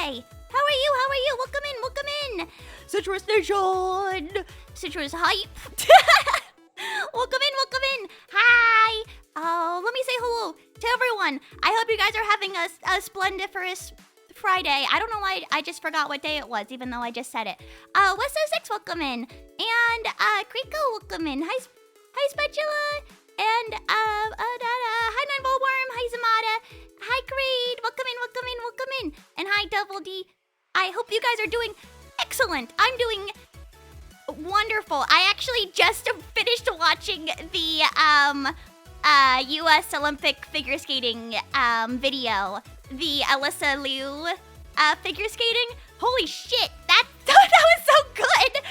today? How are you? How are you? Welcome in, welcome in. Citrus Nation. Citrus Hype. Welcome in, welcome in. Hi. Oh, let me say hello to everyone. I hope you guys are having a splendiferous Friday. I don't know why I just forgot what day it was, even though I just said it. West06, welcome in. And, Kriko, welcome in. Hi, Spatula. And, hi, Nine-Ball-Worm. Hi, Zamada. Hi, Creed. Welcome in, welcome in, welcome in. And hi, Double D. I hope you guys are doing excellent. I'm doing wonderful. I actually just finished watching the, U.S. Olympic figure skating, video. The Alyssa Liu, figure skating. Holy shit, that was so good.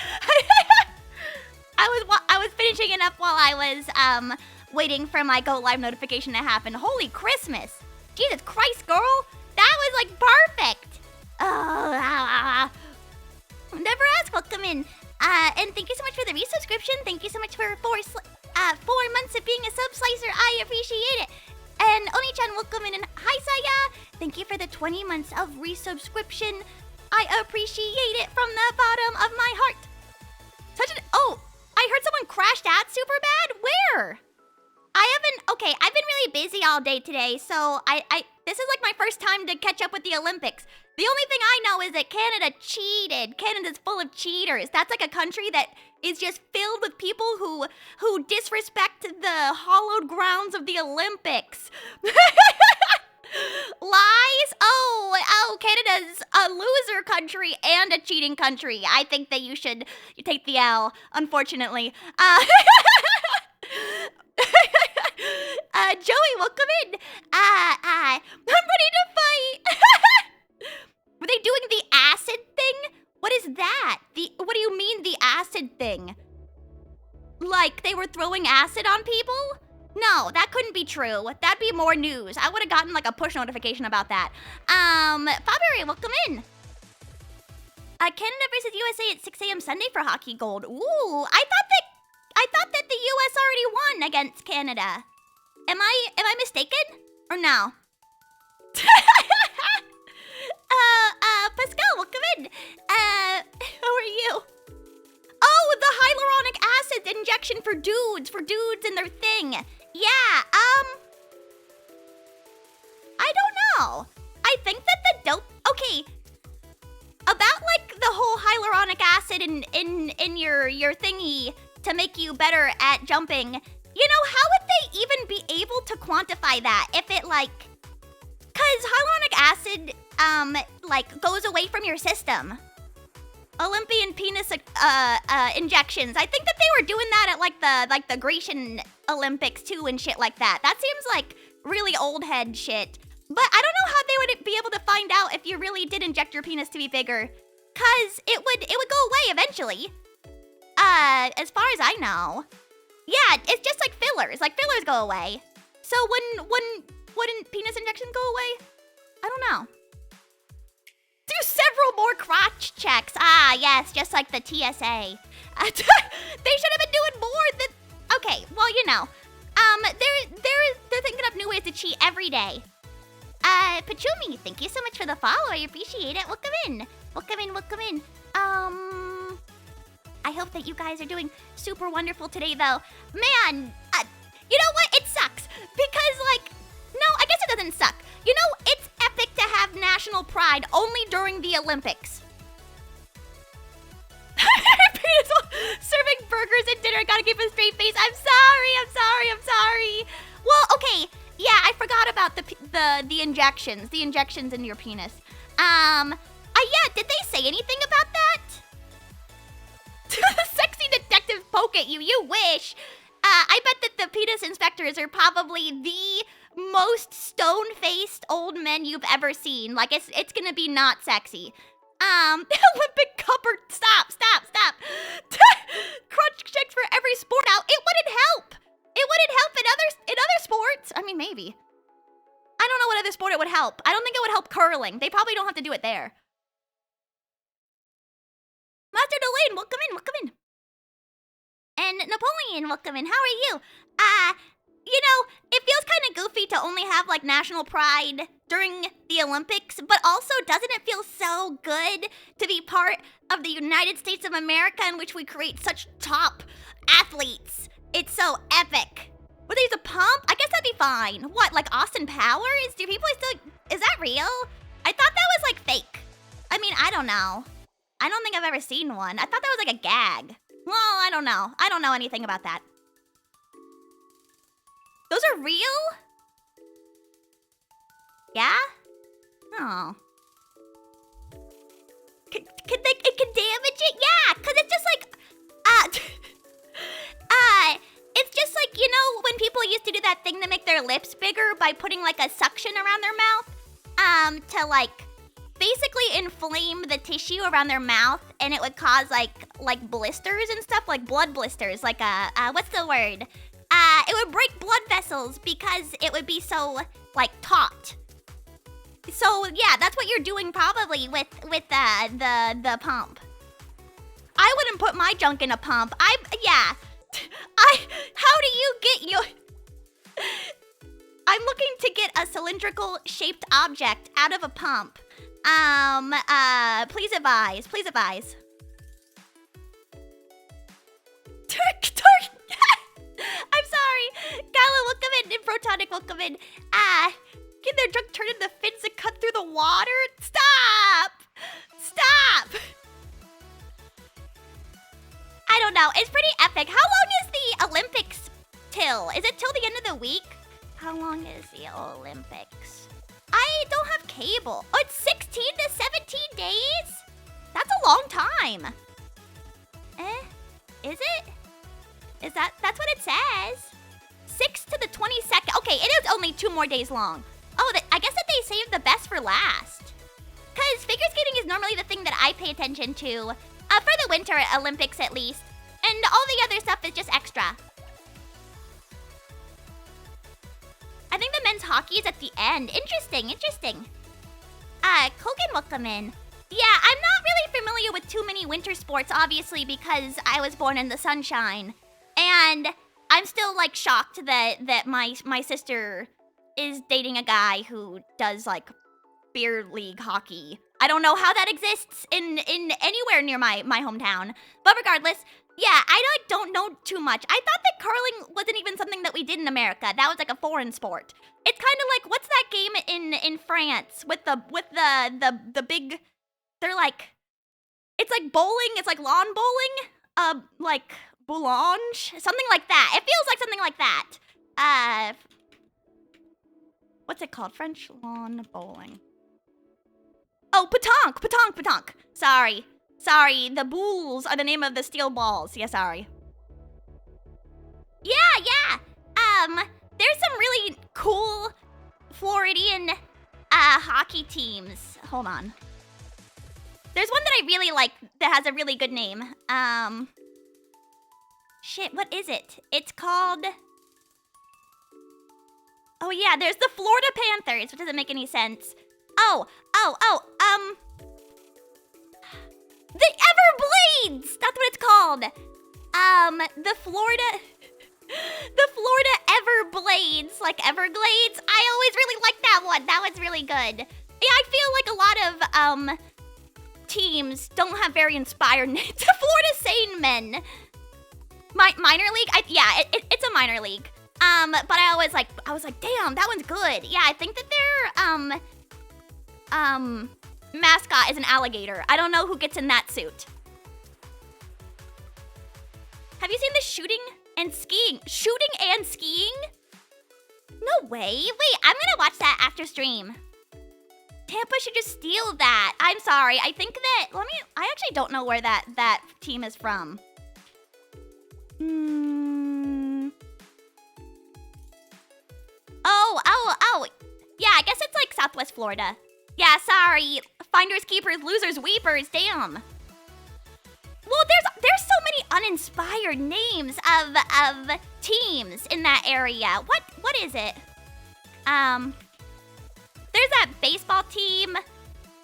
I was finishing it up while I was, waiting for my go live notification to happen. Holy Christmas. Jesus Christ, girl. That was like perfect. Oh, never ask, welcome in. And thank you so much for the resubscription. Thank you so much for 4 months of being a sub slicer. I appreciate it. And Oni-chan, welcome in. And hi, Saya. Thank you for the 20 months of resubscription. I appreciate it from the bottom of my heart. Oh, I heard someone crashed out super bad. Where? I've been really busy all day today, so this is like my first time to catch up with the Olympics. The only thing I know is that Canada cheated. Canada's full of cheaters. That's like a country that is just filled with people who disrespect the hallowed grounds of the Olympics. Lies? Oh, Canada's a loser country and a cheating country. I think that you should take the L, unfortunately. Joey, welcome in. I'm ready to fight. Were they doing the acid thing? What is that? What do you mean the acid thing? Like they were throwing acid on people? No, that couldn't be true. That'd be more news. I would have gotten like a push notification about that. Fabry, welcome in. Canada versus USA at 6 a.m. Sunday for Hockey Gold. Ooh, I thought that the US already won against Canada. Am I mistaken? Or no? Pascal, welcome in. How are you? Oh, the hyaluronic acid injection for dudes and their thing. Yeah, I don't know. I think that the dope, okay, about like the whole hyaluronic acid in your thingy to make you better at jumping, you know, how would they even be able to quantify that if it like, cause hyaluronic acid, like goes away from your system. Olympian penis injections. I think that they were doing that at like the Grecian Olympics too and shit like that. That seems like really old head shit. But I don't know how they would be able to find out if you really did inject your penis to be bigger, cause it would go away eventually. As far as I know. Yeah, it's just like fillers. Like fillers go away. So wouldn't penis injections go away? I don't know. Do several more crotch checks. Ah, yes, just like the TSA. They should have been doing more than... Okay, well, you know. They're thinking of new ways to cheat every day. Pachumi, thank you so much for the follow. I appreciate it. Welcome in. Welcome in, welcome in. I hope that you guys are doing super wonderful today, though. Man, you know what? It sucks. Because, like... No, I guess it doesn't suck. You know, it's epic to have national pride only during the Olympics. Serving burgers and dinner, gotta keep a straight face. I'm sorry. Well, okay, yeah, I forgot about the injections in your penis. Yeah, did they say anything about that? Sexy detectives poke at you, you wish. I bet that the penis inspectors are probably the most stone-faced old men you've ever seen. Like, it's gonna be not sexy. Olympic cupper, stop. Crunch checks for every sport now. It wouldn't help. It wouldn't help in other sports. I mean, maybe. I don't know what other sport it would help. I don't think it would help curling. They probably don't have to do it there. Master Delane, welcome in. And Napoleon, welcome in. How are you? You know, it feels kind of goofy to only have like national pride during the Olympics, but also doesn't it feel so good to be part of the United States of America in which we create such top athletes? It's so epic. Would they use a pump? I guess that'd be fine. What, like Austin Powers? Do people still... Is that real? I thought that was like fake. I mean, I don't know. I don't think I've ever seen one. I thought that was like a gag. Well, I don't know. I don't know anything about that. Those are real? Yeah? Oh. It can damage it? Yeah, because it's just like, it's just like, you know, when people used to do that thing to make their lips bigger by putting like a suction around their mouth, to like basically inflame the tissue around their mouth, and it would cause like blisters and stuff, like blood blisters, like what's the word? It would break blood vessels because it would be so like taut. So yeah, that's what you're doing probably with the pump. I wouldn't put my junk in a pump. How do you get your... I'm looking to get a cylindrical shaped object out of a pump. Please advise. Please advise. I'm sorry. Gala, welcome in, and Protonic, welcome in. Get their junk turned into fins that cut through the water? Stop! Stop! I don't know. It's pretty epic. How long is the Olympics till? Is it till the end of the week? How long is the Olympics? I don't have cable. Oh, it's 16 to 17 days? That's a long time. Is it? That's what it says. 6 to the 22nd. Okay, it is only 2 more days long. Oh, I guess that they saved the best for last. Because figure skating is normally the thing that I pay attention to. For the Winter Olympics, at least. And all the other stuff is just extra. I think the men's hockey is at the end. Interesting. Kogan, welcome in. Yeah, I'm not really familiar with too many winter sports, obviously, because I was born in the sunshine. And I'm still, like, shocked that my sister is dating a guy who does, like, beer league hockey. I don't know how that exists in anywhere near my hometown. But regardless, yeah, I don't know too much. I thought that curling wasn't even something that we did in America. That was like a foreign sport. It's kind of like, what's that game in France with the big, they're like, it's like bowling, it's like lawn bowling, like boulange, something like that. It feels like something like that. What's it called? French lawn bowling. Oh, pétanque. Sorry, the boules are the name of the steel balls. Yeah, sorry. Yeah. There's some really cool Floridian hockey teams. Hold on. There's one that I really like that has a really good name. Shit, what is it? It's called... Oh yeah, there's the Florida Panthers, which doesn't make any sense. The Everblades! That's what it's called. The Florida Everblades, like Everglades. I always really liked that one. That was really good. Yeah, I feel like a lot of, teams don't have very inspired names. The Florida Sane Men. Minor league? It's a minor league. But I was like, damn, that one's good. Yeah, I think that their, mascot is an alligator. I don't know who gets in that suit. Have you seen the shooting and skiing? Shooting and skiing? No way. Wait, I'm gonna watch that after stream. Tampa should just steal that. I'm sorry. I think that, I actually don't know where that team is from. Oh. Yeah, I guess it's like Southwest Florida. Yeah, sorry. Finders, keepers, losers, weepers. Damn. Well, there's so many uninspired names of teams in that area. What is it? There's that baseball team.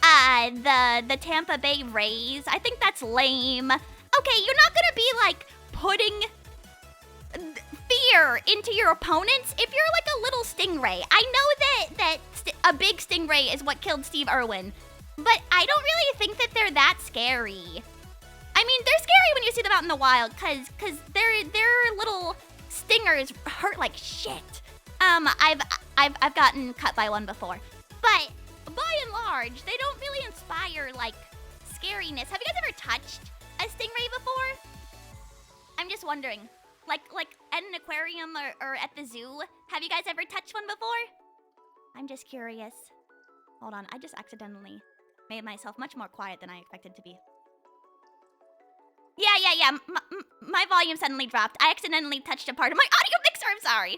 The Tampa Bay Rays. I think that's lame. Okay, you're not gonna be like putting spear into your opponents if you're like a little stingray. I know that a big stingray is what killed Steve Irwin, but I don't really think that they're that scary. I mean, they're scary when you see them out in the wild, cause their little stingers hurt like shit. I've gotten cut by one before, but by and large, they don't really inspire like scariness. Have you guys ever touched a stingray before? I'm just wondering, like at an aquarium or at the zoo, have you guys ever touched one before? I'm just curious. Hold on, I just accidentally made myself much more quiet than I expected to be. Yeah. My volume suddenly dropped. I accidentally touched a part of my audio mixer. I'm sorry.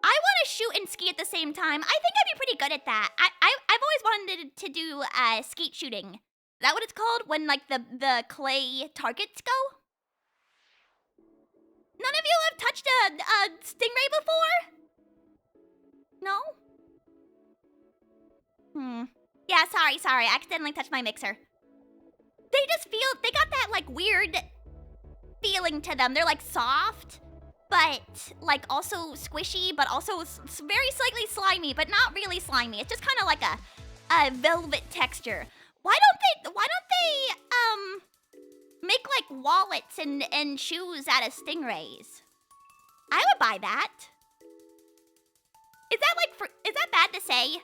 I want to shoot and ski at the same time. I think I'd be pretty good at that. I've always wanted to do skeet shooting. Is that what it's called? When like the clay targets go? None of you have touched a stingray before? No? Yeah, sorry. I accidentally touched my mixer. They got that like weird feeling to them. They're like soft, but like also squishy, but also very slightly slimy, but not really slimy. It's just kind of like a velvet texture. Why don't they make like wallets and shoes out of stingrays? I would buy that. Is that bad to say?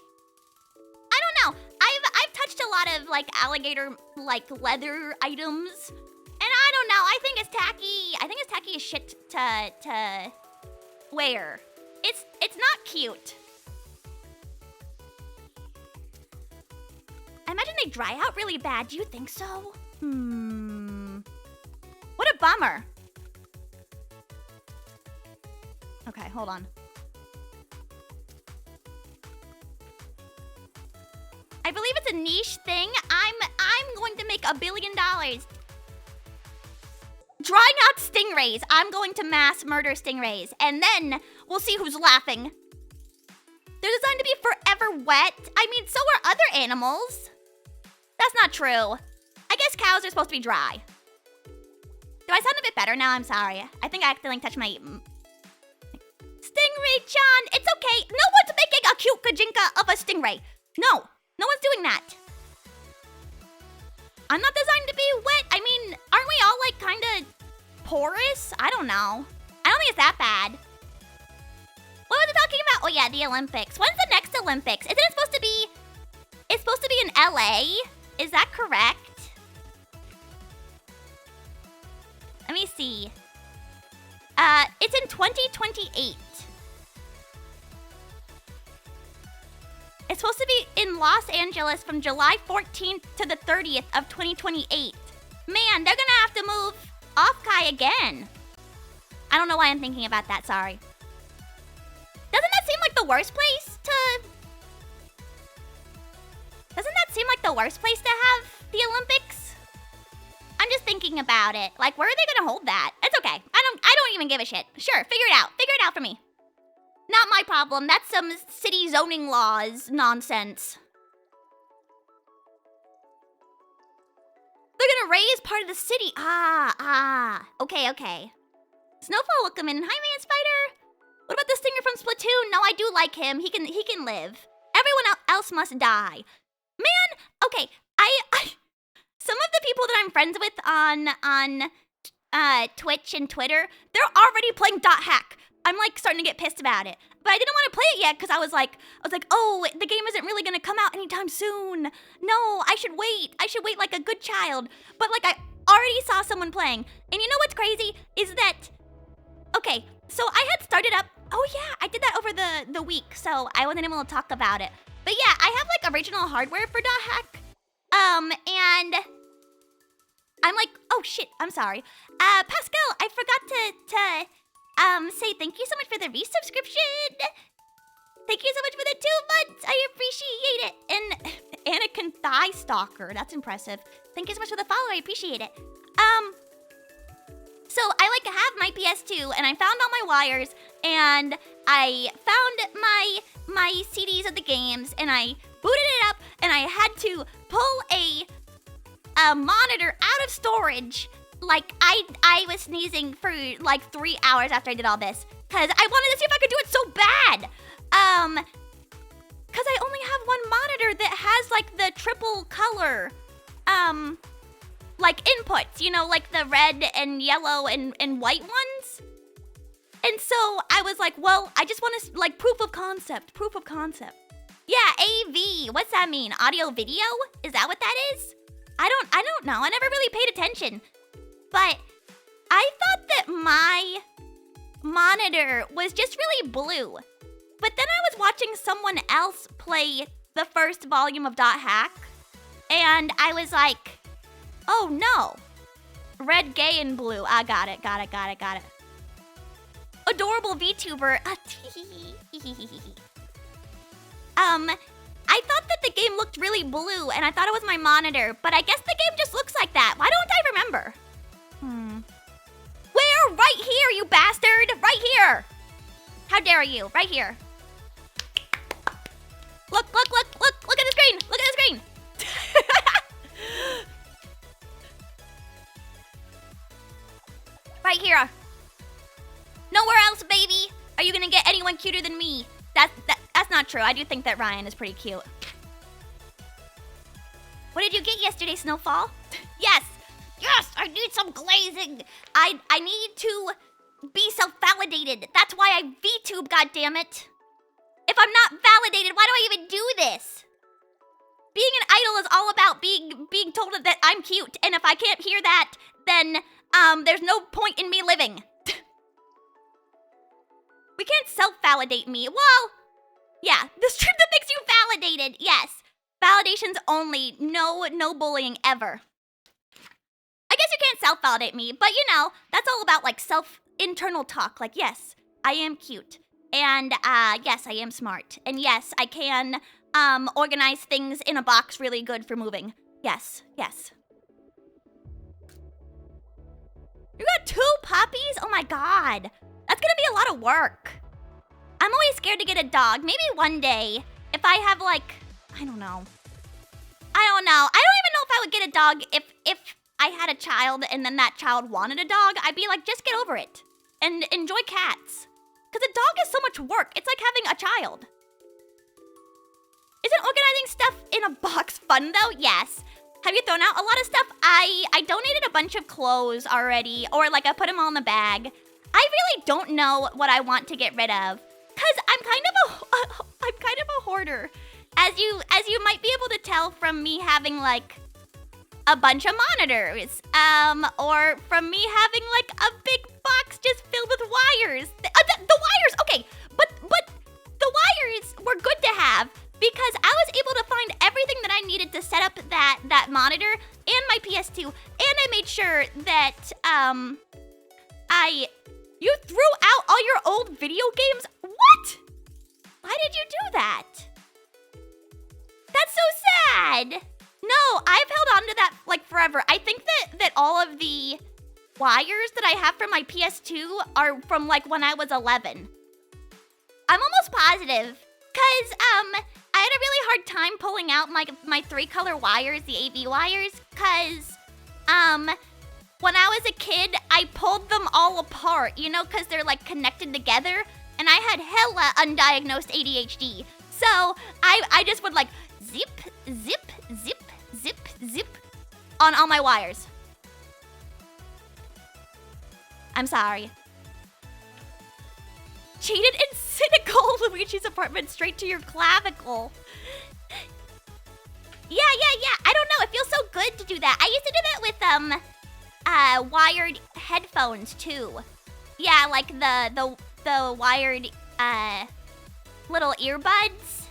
I don't know. I've touched a lot of like alligator like leather items, and I don't know. I think it's tacky. I think it's tacky as shit to wear. It's not cute. I imagine they dry out really bad. Do you think so? What a bummer. Okay, hold on. I believe it's a niche thing. I'm going to make $1 billion. Drying out stingrays. I'm going to mass murder stingrays, and then we'll see who's laughing. They're designed to be forever wet. I mean, so are other animals. That's not true. I guess cows are supposed to be dry. Do I sound a bit better now? I'm sorry. I think I accidentally touched my... Stingray-chan, it's okay. No one's making a cute kajinka of a stingray. No. No one's doing that. I'm not designed to be wet. I mean, aren't we all like kind of porous? I don't know. I don't think it's that bad. What was it talking about? Oh yeah, the Olympics. When's the next Olympics? Isn't it supposed to be... It's supposed to be in LA? Is that correct? Let me see. It's in 2028. It's supposed to be in Los Angeles from July 14th to the 30th of 2028. Man, they're gonna have to move off-Kai again. I don't know why I'm thinking about that, sorry. Doesn't that seem like the worst place to... Doesn't that seem like the worst place to have the Olympics? I'm just thinking about it. Like, where are they gonna hold that? It's okay. I don't even give a shit. Sure, figure it out. Figure it out for me. Not my problem. That's some city zoning laws nonsense. They're gonna raise part of the city. Okay. Snowfall, welcome in. Hi, Man Spider. What about the stinger from Splatoon? No, I do like him. He can live. Everyone else must die. Man, okay. Some of the people that I'm friends with on Twitch and Twitter, they're already playing .hack. I'm like starting to get pissed about it. But I didn't want to play it yet because I was like, oh, the game isn't really gonna come out anytime soon. No, I should wait. I should wait like a good child. But like I already saw someone playing. And you know what's crazy is that, okay, so I had started up, oh yeah, I did that over the week, so I wasn't able to talk about it. But yeah, I have like original hardware for .hack. And I'm like, oh shit, I'm sorry. Pascal, I forgot to say thank you so much for the resubscription. Thank you so much for the 2 months. I appreciate it. And Anakin Thigh Stalker. That's impressive. Thank you so much for the follow. I appreciate it. So I like have my PS2 and I found all my wires and I found my CDs of the games and I booted it up and I had to pull a monitor out of storage like, I was sneezing for like 3 hours after I did all this. Because I wanted to see if I could do it so bad. Because I only have one monitor that has like the triple color, like inputs, you know, like the red and yellow and white ones. And so I was like, well, I just want to, like, proof of concept. Yeah, AV, what's that mean? Audio video? Is that what that is? I don't know, I never really paid attention. But I thought that my monitor was just really blue. But then I was watching someone else play the first volume of Dot Hack, and I was like, oh no. Red, gay, and blue. I got it. Adorable VTuber. I thought that the game looked really blue, and I thought it was my monitor, but I guess the game just looks like that. Why don't I remember? Where? Right here, you bastard! Right here! How dare you? Right here. Look at the screen! Look at the screen! Right here. Nowhere else, baby! Are you gonna get anyone cuter than me? That's not true. I do think that Ryan is pretty cute. What did you get yesterday, Snowfall? Yes, I need some glazing. I need to be self-validated. That's why I VTube, goddammit. If I'm not validated, why do I even do this? Being an idol is all about being told that I'm cute, and if I can't hear that, then there's no point in me living. We can't self-validate me. Well, yeah, the stream that makes you validated. Yes, validations only. No bullying ever. I guess you can't self-validate me, but you know, that's all about like internal talk. Like, yes, I am cute, and yes, I am smart, and yes, I can organize things in a box really good for moving. Yes. You got 2 puppies? Oh my god. That's gonna be a lot of work. I'm always scared to get a dog. Maybe one day, if I have like, I don't know. I don't even know if I would get a dog if I had a child and then that child wanted a dog. I'd be like, just get over it and enjoy cats. Because a dog is so much work. It's like having a child. Isn't organizing stuff in a box fun though? Yes. Have you thrown out a lot of stuff? I donated a bunch of clothes already, or like I put them all in the bag. I really don't know what I want to get rid of, cause I'm kind of a hoarder, as you might be able to tell from me having like a bunch of monitors, or from me having like a big box just filled with wires. The wires, okay, but the wires were good to have because I was able to find everything that I needed to set up that monitor and my PS2, and I made sure that You threw out all your old video games? What? Why did you do that? That's so sad. No, I've held on to that like forever. I think that all of the wires that I have from my PS2 are from like when I was 11. I'm almost positive, cause I had a really hard time pulling out my 3-color wires, the AV wires, cause when I was a kid, I pulled them all apart, you know, cause they're like connected together, and I had hella undiagnosed ADHD. So I just would like zip, zip, zip, zip, zip on all my wires. I'm sorry. Cheated and cynical Luigi's apartment straight to your clavicle. Yeah. I don't know. It feels so good to do that. I used to do that with wired headphones too. Yeah, like the wired little earbuds.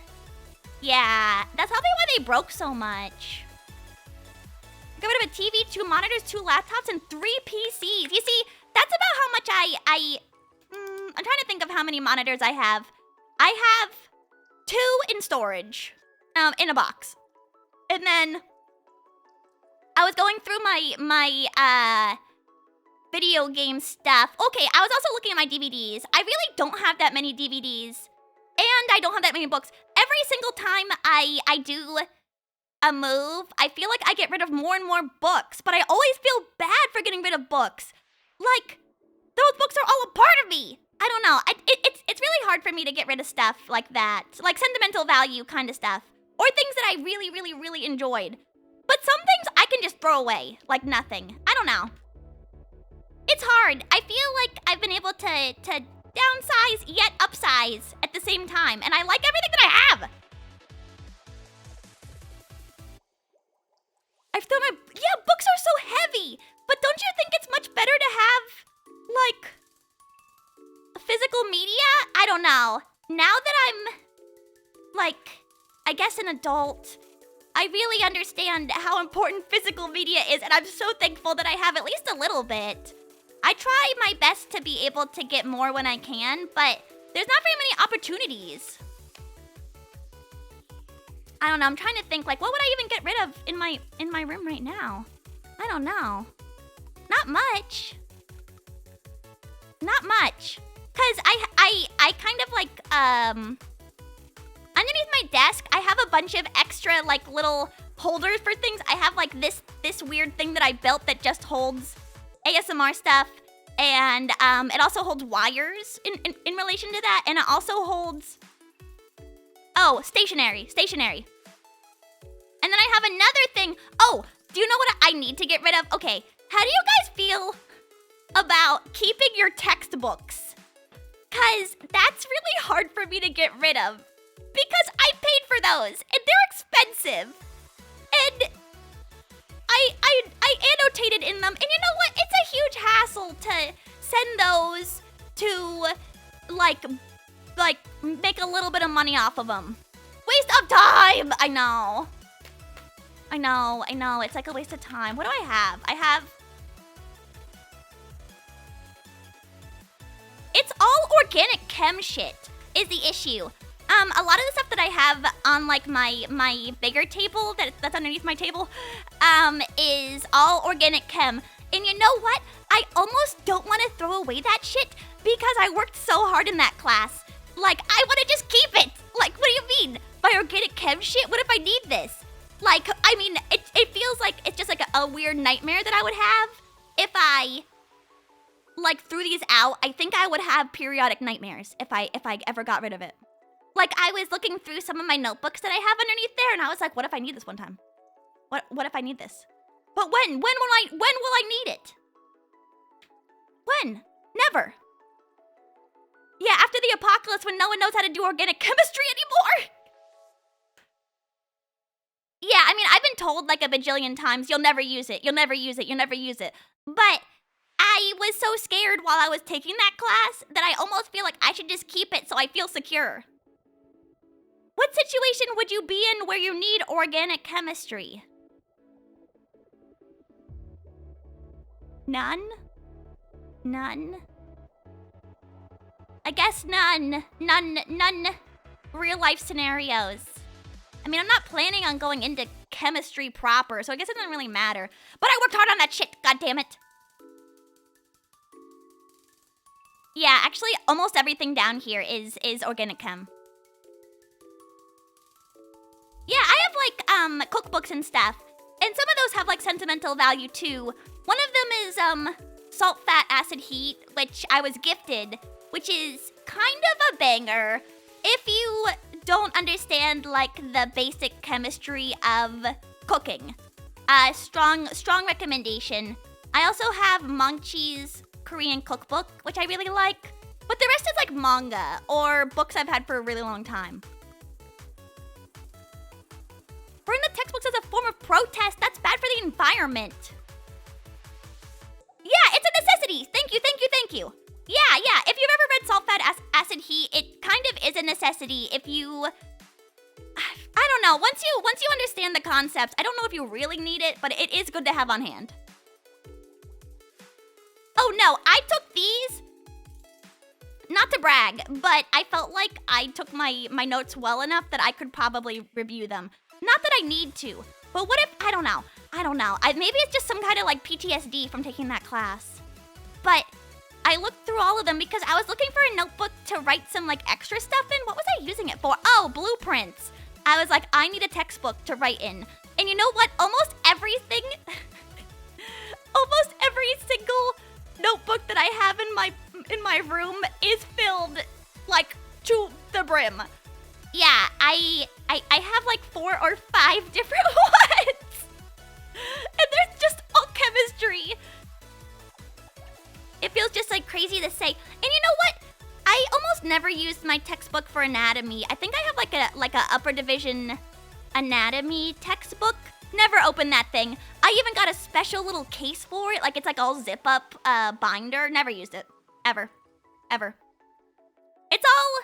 Yeah, that's probably why they broke so much. Got rid of a TV, 2 monitors, 2 laptops, and 3 PCs. You see, that's about how much I'm trying to think of how many monitors I have. I have 2 in storage, in a box. And then I was going through my video game stuff. Okay, I was also looking at my DVDs. I really don't have that many DVDs, and I don't have that many books. Every single time I do a move, I feel like I get rid of more and more books, but I always feel bad for getting rid of books. Like, those books are all a part of me. I don't know. It's really hard for me to get rid of stuff like that. Like sentimental value kind of stuff. Or things that I really, really, really enjoyed. But some things I can just throw away like nothing. I don't know. It's hard. I feel like I've been able to downsize yet upsize at the same time. And I like everything that I have. I've thrown my... Yeah, books are so heavy. But don't you think it's much better to have, like, physical media? I don't know. Now that I'm, like, I guess an adult, I really understand how important physical media is, and I'm so thankful that I have at least a little bit. I try my best to be able to get more when I can, but there's not very many opportunities. I don't know, I'm trying to think, like, what would I even get rid of in my room right now? I don't know. Not much. Not much. Cause I kind of like, underneath my desk, I have a bunch of extra, like, little holders for things. I have, like, this weird thing that I built that just holds ASMR stuff. And, it also holds wires in relation to that. And it also holds, oh, stationery. And then I have another thing. Oh, do you know what I need to get rid of? Okay, how do you guys feel about keeping your textbooks? Cause that's really hard for me to get rid of. Because I paid for those, and they're expensive. And I annotated in them, and you know what? It's a huge hassle to send those to, like, make a little bit of money off of them. Waste of time! I know. It's like a waste of time. What do I have? I have... It's all organic chem shit is the issue. A lot of the stuff that I have on, like, my bigger table that's underneath my table, is all organic chem. And you know what? I almost don't want to throw away that shit because I worked so hard in that class. Like, I want to just keep it. Like, what do you mean? My organic chem shit? What if I need this? Like, I mean, it feels like it's just like a weird nightmare that I would have if I, like, threw these out. I think I would have periodic nightmares if I ever got rid of it. Like, I was looking through some of my notebooks that I have underneath there, and I was like, what if I need this one time? What if I need this? But when will I need it? When? Never. Yeah, after the apocalypse when no one knows how to do organic chemistry anymore. Yeah, I mean, I've been told like a bajillion times, you'll never use it. But I was so scared while I was taking that class that I almost feel like I should just keep it so I feel secure. What situation would you be in where you need organic chemistry? None? I guess none real life scenarios. I mean, I'm not planning on going into chemistry proper, so I guess it doesn't really matter. But I worked hard on that shit, goddammit. Yeah, actually, almost everything down here is organic chem. Yeah, I have, like, cookbooks and stuff. And some of those have, like, sentimental value, too. One of them is, Salt, Fat, Acid, Heat, which I was gifted, which is kind of a banger. If you don't understand, like, the basic chemistry of cooking. Strong recommendation. I also have Mongchi's Korean cookbook, which I really like. But the rest is, like, manga, or books I've had for a really long time. Burn the textbooks as a form of protest. That's bad for the environment. Yeah, it's a necessity. Thank you. Yeah. If you've ever read Salt, Fat, Acid, Heat, it kind of is a necessity if you... I don't know. Once you understand the concepts, I don't know if you really need it, but it is good to have on hand. Oh, no. I took these... Not to brag, but I felt like I took my notes well enough that I could probably review them. Not that I need to, but what if, I don't know. Maybe it's just some kind of like PTSD from taking that class. But I looked through all of them because I was looking for a notebook to write some like extra stuff in. What was I using it for? Oh, blueprints. I was like, I need a textbook to write in. And you know what? Almost every single notebook that I have in my room is filled like to the brim. Yeah, I have like 4 or 5 different ones. And there's just all chemistry. It feels just like crazy to say. And you know what? I almost never used my textbook for anatomy. I think I have like a upper division anatomy textbook. Never opened that thing. I even got a special little case for it. Like it's like all zip up binder. Never used it. Ever. It's all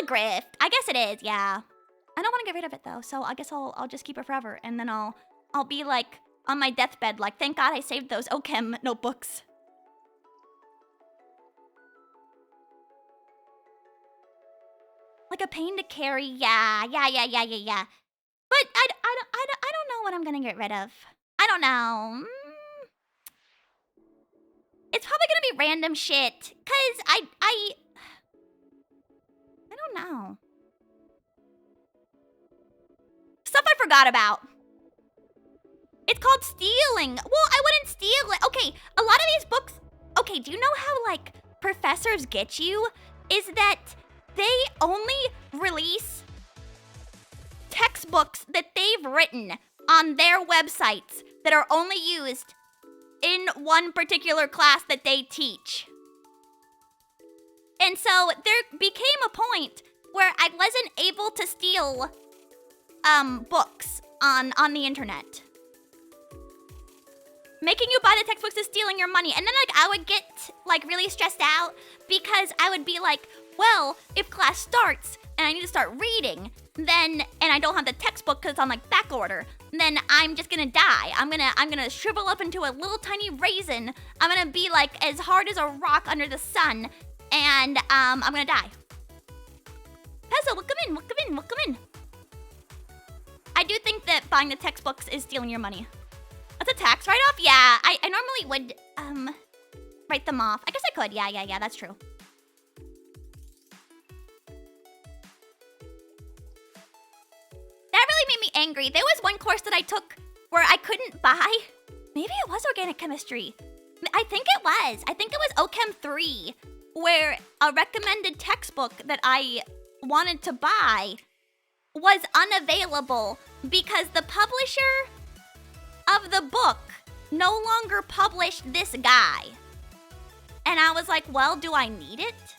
a grift. I guess it is, yeah. I don't want to get rid of it though, so I guess I'll just keep it forever, and then I'll be like on my deathbed, like, thank God I saved those OChem notebooks. Like a pain to carry, yeah. But I don't know what I'm gonna get rid of. I don't know. It's probably gonna be random shit, cause I don't know. Stuff I forgot about. It's called stealing. Well, I wouldn't steal it. Okay, a lot of these books. Okay, do you know how like professors get you? Is that they only release textbooks that they've written on their websites that are only used in one particular class that they teach. And so there became a point where I wasn't able to steal books on the internet. Making you buy the textbooks is stealing your money. And then like I would get like really stressed out because I would be like, well, if class starts and I need to start reading, then and I don't have the textbook because it's on like back order, then I'm just gonna die. I'm gonna shrivel up into a little tiny raisin. I'm gonna be like as hard as a rock under the sun, and I'm gonna die. Pezzo, welcome in. I do think that buying the textbooks is stealing your money. That's a tax write-off? Yeah, I normally would write them off. I guess I could. Yeah, that's true. That really made me angry. There was one course that I took where I couldn't buy. Maybe it was organic chemistry. I think it was. I think it was OChem 3, where a recommended textbook that I wanted to buy was unavailable because the publisher of the book no longer published this guy. And I was like, well, do I need it?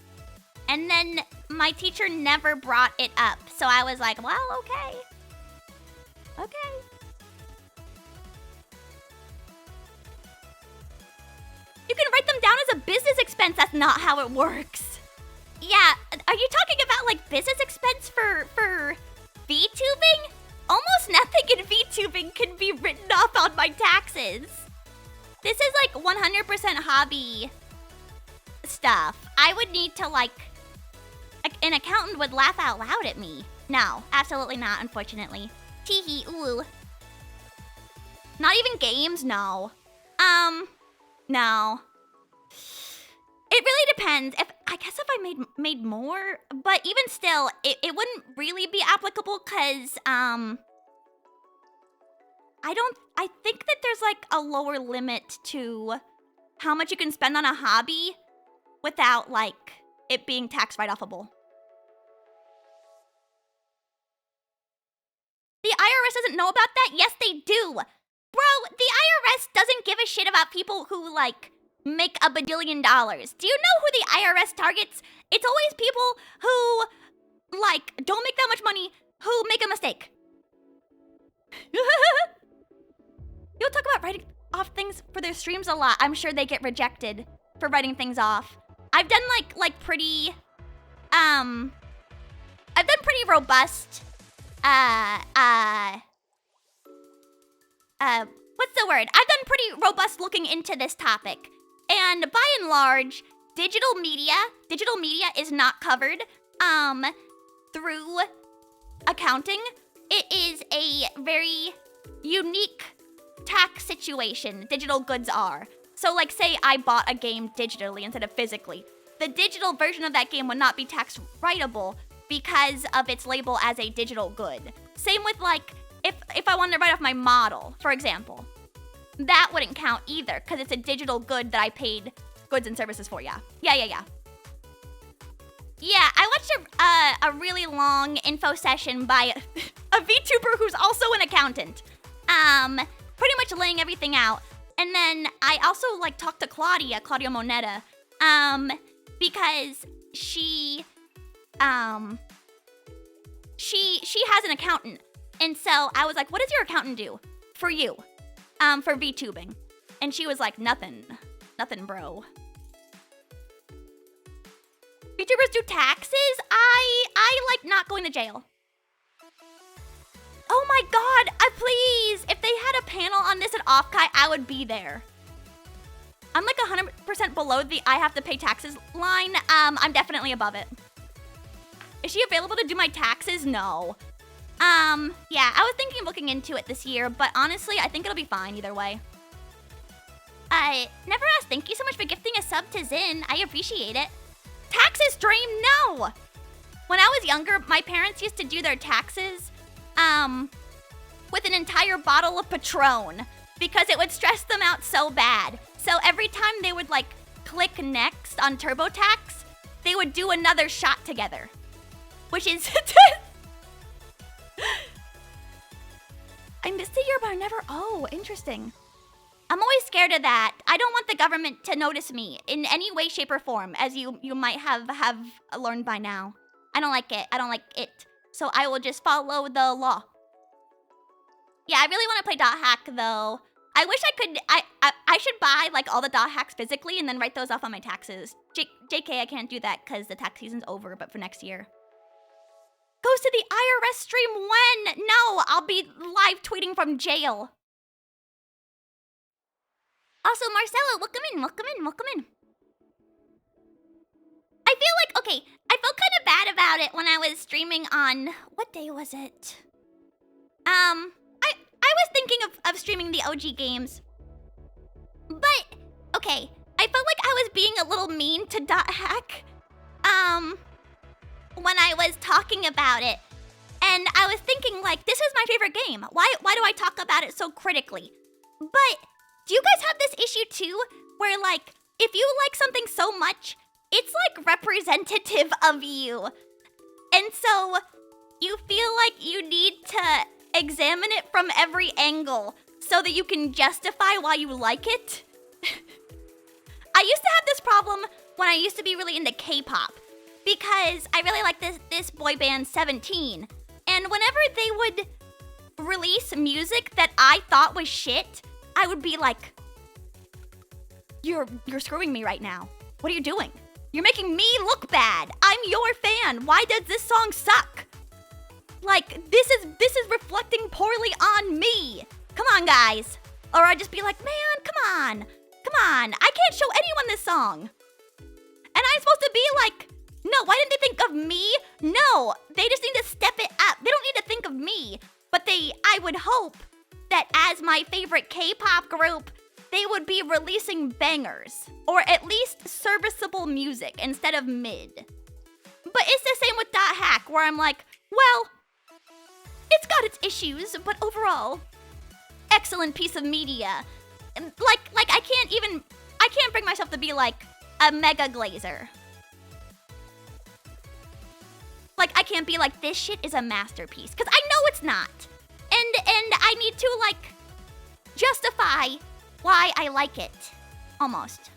And then my teacher never brought it up. So I was like, well, okay. You can write them down as a business expense. That's not how it works. Yeah, are you talking about like business expense for VTubing? Almost nothing in VTubing can be written off on my taxes. This is like 100% hobby stuff. I would need to like, an accountant would laugh out loud at me. No, absolutely not, unfortunately. Teehee, ooh. Not even games, no. No. It really depends. I guess if I made more, but even still, it wouldn't really be applicable because I think that there's like a lower limit to how much you can spend on a hobby without like it being tax write-offable. The IRS doesn't know about that? Yes, they do. Bro, the IRS doesn't give a shit about people who like make $1 billion. Do you know who the IRS targets? It's always people who, like, don't make that much money, who make a mistake. You'll talk about writing off things for their streams a lot. I'm sure they get rejected for writing things off. I've done, like pretty, I've done pretty robust, what's the word? I've done pretty robust looking into this topic. And by and large, digital media is not covered through accounting. It is a very unique tax situation, digital goods are. So like say I bought a game digitally instead of physically. The digital version of that game would not be tax writable because of its label as a digital good. Same with like, if I wanted to write off my model, for example, that wouldn't count either because it's a digital good that I paid goods and services for. Yeah. Yeah, I watched a really long info session by a VTuber who's also an accountant. Pretty much laying everything out. And then I also like talked to Claudia Moneta, because she has an accountant. And so I was like, what does your accountant do for you, for VTubing? And she was like, nothing, bro. VTubers do taxes? I like not going to jail. Oh my god, please, if they had a panel on this at Offkai, I would be there. I'm like 100% below the I have to pay taxes line. I'm definitely above it. Is she available to do my taxes? No. Yeah, I was thinking of looking into it this year, but honestly, I think it'll be fine either way. Never asked, thank you so much for gifting a sub to Zin. I appreciate it. Taxes stream? No! When I was younger, my parents used to do their taxes, with an entire bottle of Patron because it would stress them out so bad. So every time they would like click next on TurboTax, they would do another shot together, which is I missed a year, but I never. Oh, interesting. I'm always scared of that. I don't want the government to notice me in any way, shape, or form, as you might have learned by now. I don't like it. I don't like it. So I will just follow the law. Yeah, I really want to play Dot Hack though. I wish I could. I should buy like all the Dot Hacks physically and then write those off on my taxes. JK, I can't do that because the tax season's over, but for next year. Goes to the IRS stream when? No, I'll be live tweeting from jail. Also, Marcelo, welcome in. I feel like, okay, I felt kind of bad about it when I was streaming on, what day was it? I was thinking of streaming the OG games. But, okay, I felt like I was being a little mean to Dot Hack, when I was talking about it. And I was thinking, like, this is my favorite game. Why do I talk about it so critically? But, do you guys have this issue too? Where, like, if you like something so much, it's, like, representative of you. And so, you feel like you need to examine it from every angle so that you can justify why you like it? I used to have this problem when I used to be really into K-pop, because I really like this boy band 17, and whenever they would release music that I thought was shit, I would be like, you're screwing me right now. What are you doing? You're making me look bad. I'm your fan. Why does this song suck? Like, this is reflecting poorly on me. Come on, guys. Or I'd just be like, man, come on. I can't show anyone this song. And I'm supposed to be like, no, why didn't they think of me? No, they just need to step it up. They don't need to think of me. But I would hope that as my favorite K-pop group, they would be releasing bangers. Or at least serviceable music instead of mid. But it's the same with Dot Hack, where I'm like, well, it's got its issues, but overall, excellent piece of media. Like I can't bring myself to be like a mega glazer. Like, I can't be like, this shit is a masterpiece, because I know it's not. And I need to, like, justify why I like it. Almost.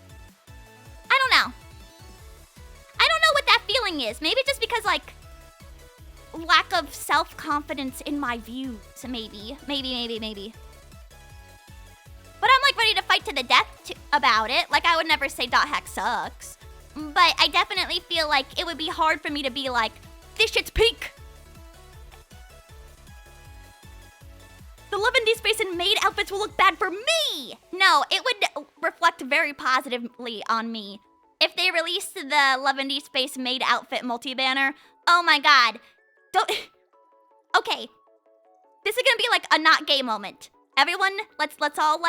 I don't know. I don't know what that feeling is. Maybe just because, like, lack of self-confidence in my views. Maybe. But I'm, like, ready to fight to the death about it. Like, I would never say Dot Hack sucks. But I definitely feel like it would be hard for me to be like, this shit's peak. The Love and D-Space and maid outfits will look bad for me. No, it would reflect very positively on me. If they released the Love and D-Space maid outfit multi-banner, oh my god. Okay. This is gonna be like a not gay moment. Everyone, let's all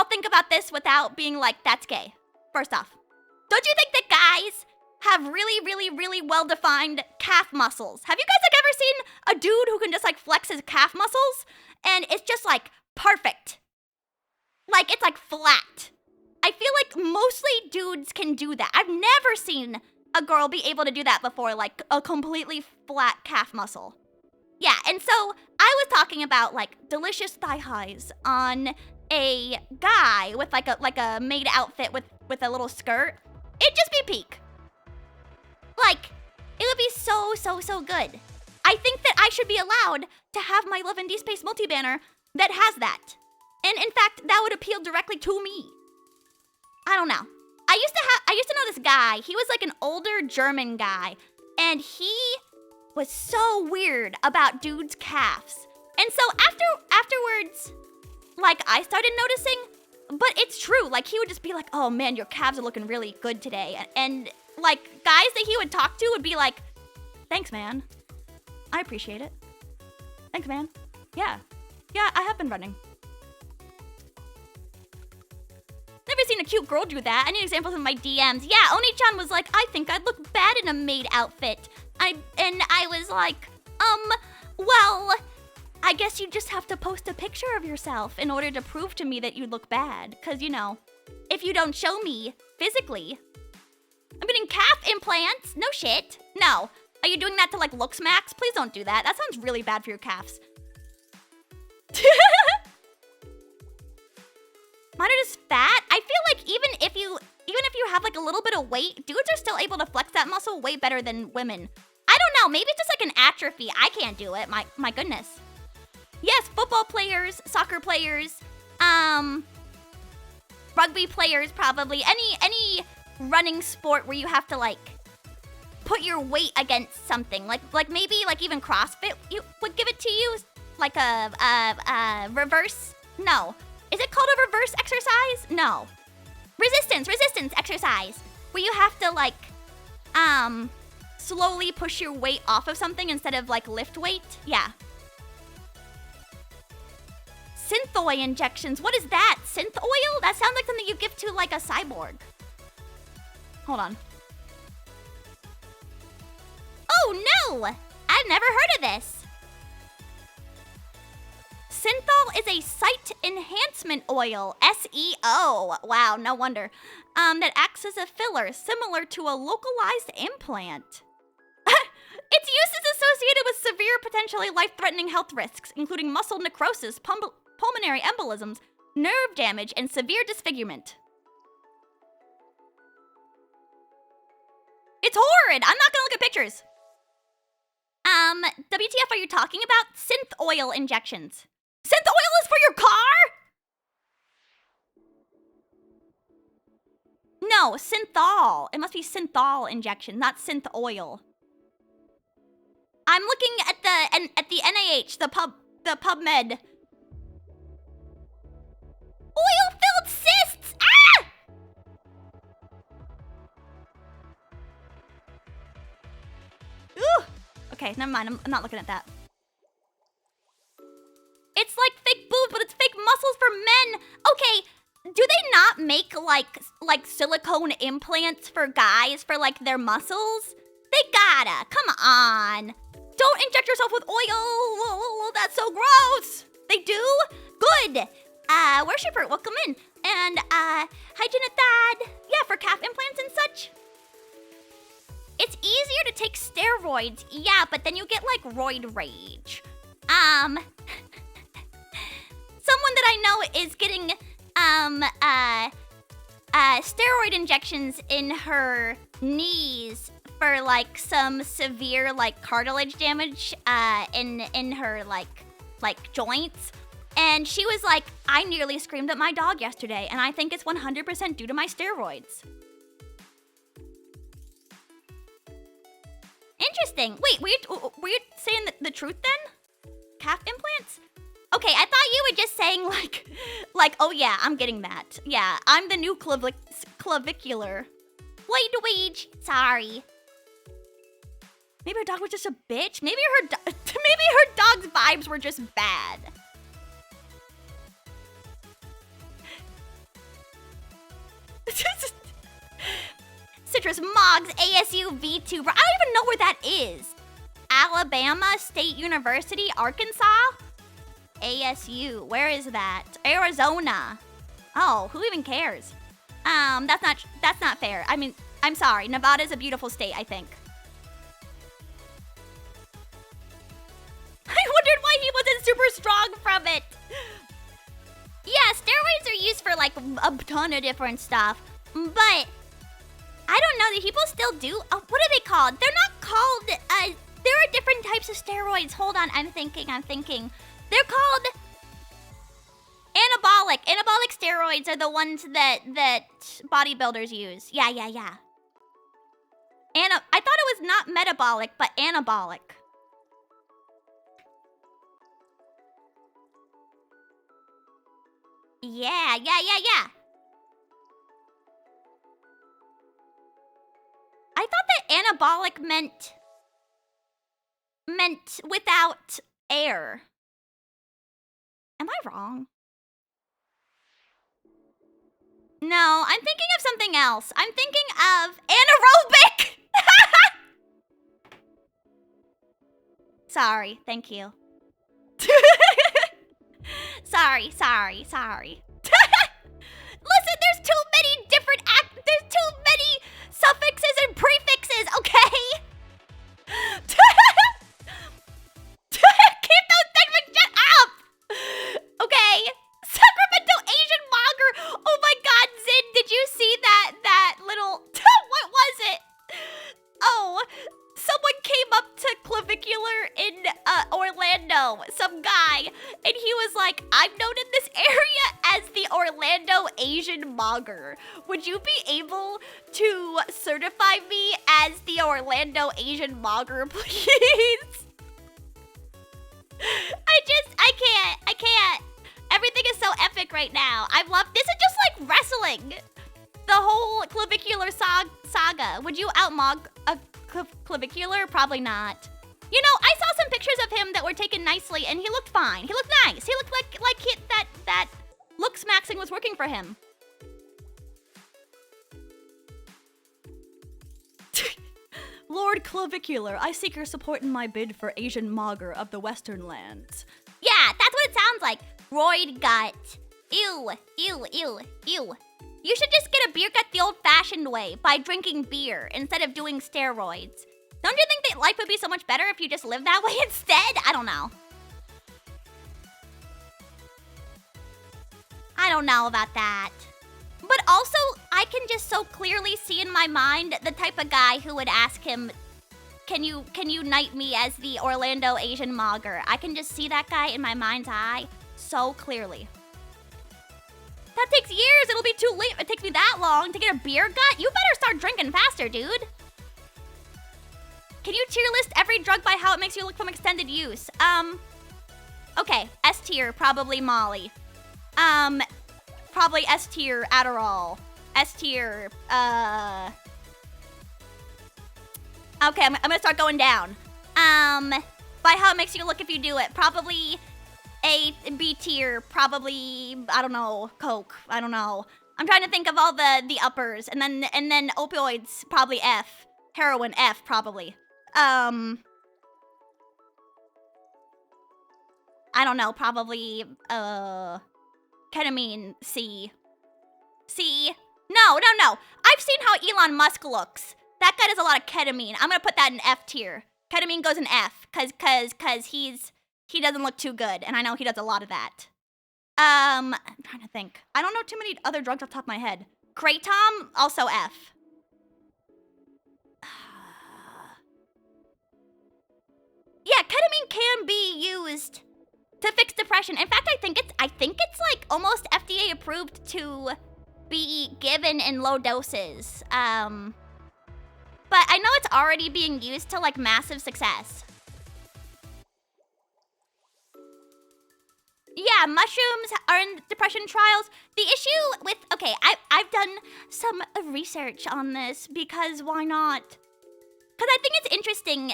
think about this without being like, that's gay. First off, don't you think that guys have really, really, really well-defined calf muscles? Have you guys like ever seen a dude who can just like flex his calf muscles and it's just like perfect? Like it's like flat. I feel like mostly dudes can do that. I've never seen a girl be able to do that before, like a completely flat calf muscle. Yeah, and so I was talking about like delicious thigh highs on a guy with like a maid outfit with a little skirt. It'd just be peak. Like, it would be so good. I think that I should be allowed to have my Love and D-Space multi-banner that has that. And in fact, that would appeal directly to me. I don't know. I used to know this guy. He was like an older German guy, and he was so weird about dudes' calves. And so afterwards, like I started noticing, but it's true. Like he would just be like, "Oh man, your calves are looking really good today." And like guys that he would talk to would be like, "Thanks, man. I appreciate it. Thanks, man. Yeah, I have been running." Never seen a cute girl do that. I need examples in my DMs. Yeah, Oni-chan was like, "I think I'd look bad in a maid outfit." I was like, well, I guess you just have to post a picture of yourself in order to prove to me that you look bad. Cause you know, if you don't show me physically, I'm getting calf implants. No shit. No. Are you doing that to like looks max? Please don't do that. That sounds really bad for your calves. Mine are just fat. I feel like even if you have like a little bit of weight, dudes are still able to flex that muscle way better than women. I don't know. Maybe it's just like an atrophy. I can't do it. My goodness. Yes, football players, soccer players, rugby players, probably any running sport where you have to like put your weight against something. Like maybe like even CrossFit you would give it to you like a reverse. No. Is it called a reverse exercise? No. Resistance exercise. Where you have to like, slowly push your weight off of something instead of like lift weight. Yeah. Synthoi injections. What is that? Synth oil? That sounds like something you give to like a cyborg. Hold on. Oh no! I've never heard of this. Synthol is a site enhancement oil, SEO. Wow, no wonder. That acts as a filler, similar to a localized implant. Its use is associated with severe, potentially life-threatening health risks, including muscle necrosis, pulmonary embolisms, nerve damage, and severe disfigurement. It's horrid! I'm not gonna look at pictures. WTF are you talking about? Synth oil injections. Synth oil is for your car? No, synthol. It must be synthol injection, not synth oil. I'm looking at the NIH, the PubMed. Oil-filled cysts! Ah! Ooh. Okay, never mind. I'm not looking at that. It's like fake boobs, but it's fake muscles for men. Okay, do they not make like silicone implants for guys for like their muscles? They gotta. Come on. Don't inject yourself with oil. That's so gross. They do? Good. Worshiper, welcome in. And hi Janethad. Yeah, for calf implants and such. It's easier to take steroids. Yeah, but then you get like roid rage. Someone that I know is getting steroid injections in her knees for like some severe like cartilage damage in her like joints. And she was like, I nearly screamed at my dog yesterday, and I think it's 100% due to my steroids. Interesting. Wait, were you saying the truth then? Calf implants? Okay, I thought you were just saying like, oh yeah, I'm getting that. Yeah, I'm the new clavicular. Wait, sorry. Maybe her dog was just a bitch. Maybe her dog's vibes were just bad. Citrus Mogs ASU VTuber. I don't even know where that is. Alabama State University, Arkansas? ASU, where is that? Arizona. Oh, who even cares? That's not fair. I mean, I'm sorry. Nevada's a beautiful state, I think. I wondered why he wasn't super strong from it. Yeah, steroids are used for like a ton of different stuff, but I don't know that people still do. What are they called? They're not called. There are different types of steroids. Hold on, I'm thinking. They're called anabolic. Anabolic steroids are the ones that bodybuilders use. Yeah. I thought it was not metabolic, but anabolic. Yeah. I thought that anabolic meant without air. Am I wrong? No, I'm thinking of something else. I'm thinking of anaerobic. Sorry, thank you. Sorry. Listen, there's too many different there's too many suffixes and prefixes, okay? Keep those things shut up! Okay. Sacramento Asian Monger. Oh my god, Zin, did you see that little what was it? Oh, someone came up to Clavicular in Orlando, some guy, and he was like, I'm known in this area as the Orlando Asian Mogger. Would you be able to certify me as the Orlando Asian Mogger, please? I can't. Everything is so epic right now. This is just like wrestling. The whole Clavicular saga. Would you outmog a Clavicular? Probably not. You know, I saw some pictures of him that were taken nicely, and he looked fine. He looked nice. He looked like that looks maxing was working for him. Lord Clavicular, I seek your support in my bid for Asian Mogger of the Western Lands. Yeah, that's what it sounds like. Roid gut. Ew. You should just get a beer gut the old-fashioned way, by drinking beer instead of doing steroids. Don't you think that life would be so much better if you just lived that way instead? I don't know. I don't know about that. But also, I can just so clearly see in my mind the type of guy who would ask him, can you knight me as the Orlando Asian Mogger? I can just see that guy in my mind's eye so clearly. That takes years. It'll be too late if it takes me that long to get a beer gut. You better start drinking faster, dude. Can you tier list every drug by how it makes you look from extended use? Okay, S tier, probably Molly. Probably S tier, Adderall. S tier, okay, I'm gonna start going down. By how it makes you look if you do it. Probably A, B tier, probably, I don't know, Coke, I don't know. I'm trying to think of all the uppers, and then opioids, probably F. Heroin, F, probably. I don't know, probably, ketamine, C. C? No. I've seen how Elon Musk looks. That guy does a lot of ketamine. I'm gonna put that in F tier. Ketamine goes in F, cause he doesn't look too good, and I know he does a lot of that. I'm trying to think. I don't know too many other drugs off the top of my head. Kratom, also F. Yeah, ketamine can be used to fix depression. In fact, I think it's like almost FDA approved to be given in low doses. But I know it's already being used to like massive success. Yeah, mushrooms are in depression trials. The issue with, okay, I've done some research on this because why not? Because I think it's interesting.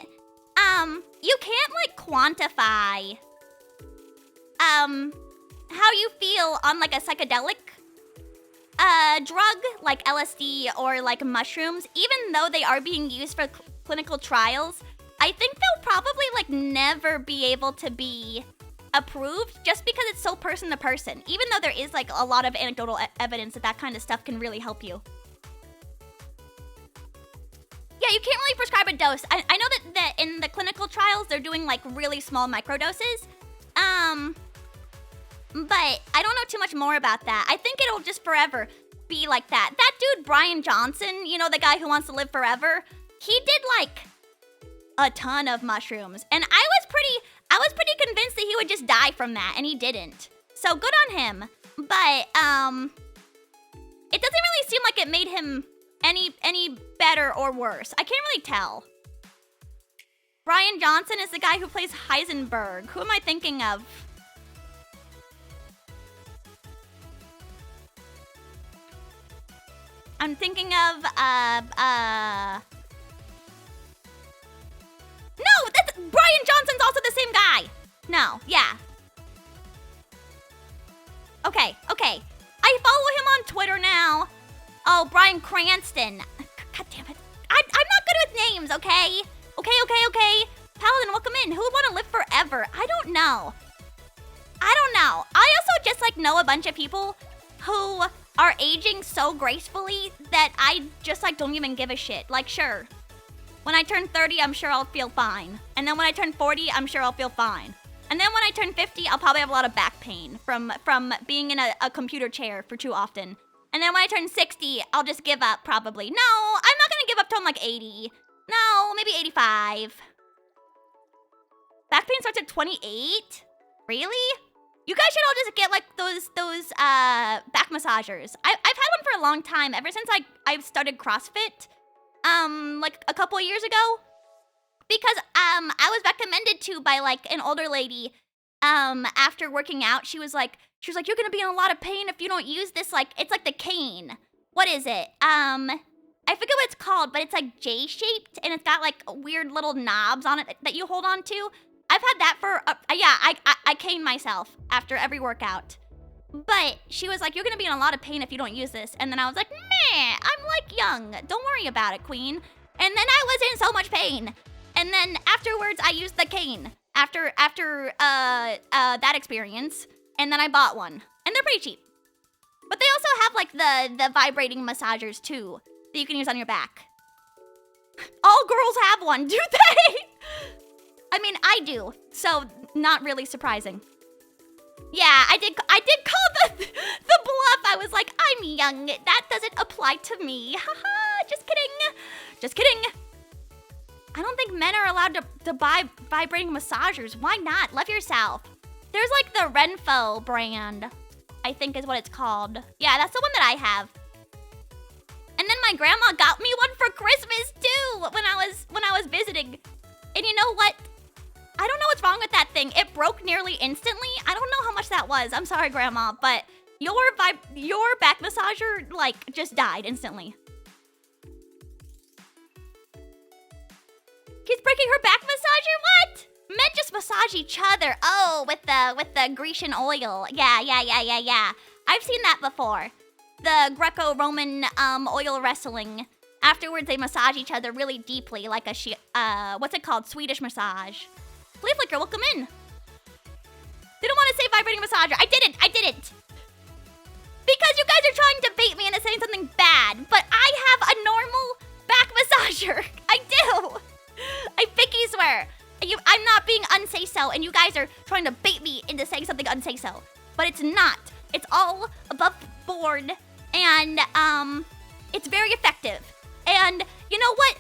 You can't like quantify how you feel on like a psychedelic drug like LSD or like mushrooms, even though they are being used for clinical trials. I think they'll probably like never be able to be approved just because it's so person to person, even though there is like a lot of anecdotal evidence that that kind of stuff can really help you. Yeah, you can't really prescribe a dose. I know that in the clinical trials they're doing like really small microdoses. But I don't know too much more about that. I think it'll just forever be like that. That dude Brian Johnson, you know, the guy who wants to live forever, he did like a ton of mushrooms, and I was pretty convinced that he would just die from that, and he didn't. So good on him. But it doesn't really seem like it made him any better or worse. I can't really tell. Brian Johnson is the guy who plays Heisenberg. Who am I thinking of? I'm thinking of no, that's Brian Johnson's also the same guy. No, yeah. Okay. I follow him on Twitter now. Oh, Bryan Cranston. God damn it. I'm not good with names, okay? Okay. Paladin, welcome in. Who would want to live forever? I don't know. I also just like know a bunch of people who are aging so gracefully that I just like don't even give a shit. Like, sure. When I turn 30, I'm sure I'll feel fine. And then when I turn 40, I'm sure I'll feel fine. And then when I turn 50, I'll probably have a lot of back pain from being in a computer chair for too often. And then when I turn 60, I'll just give up probably. No, I'm not gonna give up till I'm like 80. No, maybe 85. Back pain starts at 28? Really? You guys should all just get like those back massagers. I've had one for a long time, ever since I started CrossFit, like a couple of years ago. Because I was recommended to by like an older lady after working out. She was like, you're gonna be in a lot of pain if you don't use this, like, it's like the cane. What is it? I forget what it's called, but it's like J-shaped and it's got like weird little knobs on it that you hold on to. I've had that for, I cane myself after every workout. But she was like, you're gonna be in a lot of pain if you don't use this. And then I was like, meh, I'm like young. Don't worry about it, queen. And then I was in so much pain. And then afterwards, I used the cane after that experience. And then I bought one. And they're pretty cheap. But they also have like the vibrating massagers too that you can use on your back. All girls have one, do they? I mean, I do, so not really surprising. Yeah, I did call the bluff. I was like, I'm young. That doesn't apply to me. Haha, just kidding. I don't think men are allowed to buy vibrating massagers. Why not? Love yourself. There's like the Renpho brand, I think is what it's called. Yeah, that's the one that I have. And then my grandma got me one for Christmas too when I was visiting. And you know what? I don't know what's wrong with that thing. It broke nearly instantly. I don't know how much that was. I'm sorry, Grandma, but your back massager like just died instantly. Keeps breaking her back massager? What? Men just massage each other. Oh, with the Grecian oil. Yeah. I've seen that before. The Greco-Roman oil wrestling. Afterwards, they massage each other really deeply, like a what's it called? Swedish massage. Flea Flicker, welcome in. Didn't want to say vibrating massager. I didn't. Because you guys are trying to bait me into saying something bad, but I have a normal back massager. I do. I picky swear. I'm not being unsay-so, and you guys are trying to bait me into saying something unsay-so. But it's not. It's all above board, and it's very effective. And you know what?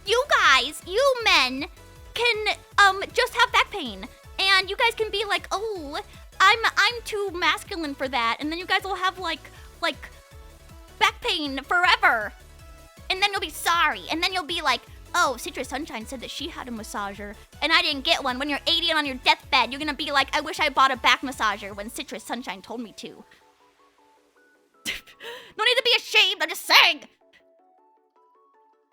You guys, you men, can just have back pain, and you guys can be like, oh, I'm too masculine for that, and then you guys will have like back pain forever, and then you'll be sorry, and then you'll be like, oh, Citrus Sunshine said that she had a massager, and I didn't get one. When you're 80 and on your deathbed, you're gonna be like, I wish I bought a back massager when Citrus Sunshine told me to. No need to be ashamed, I'm just saying.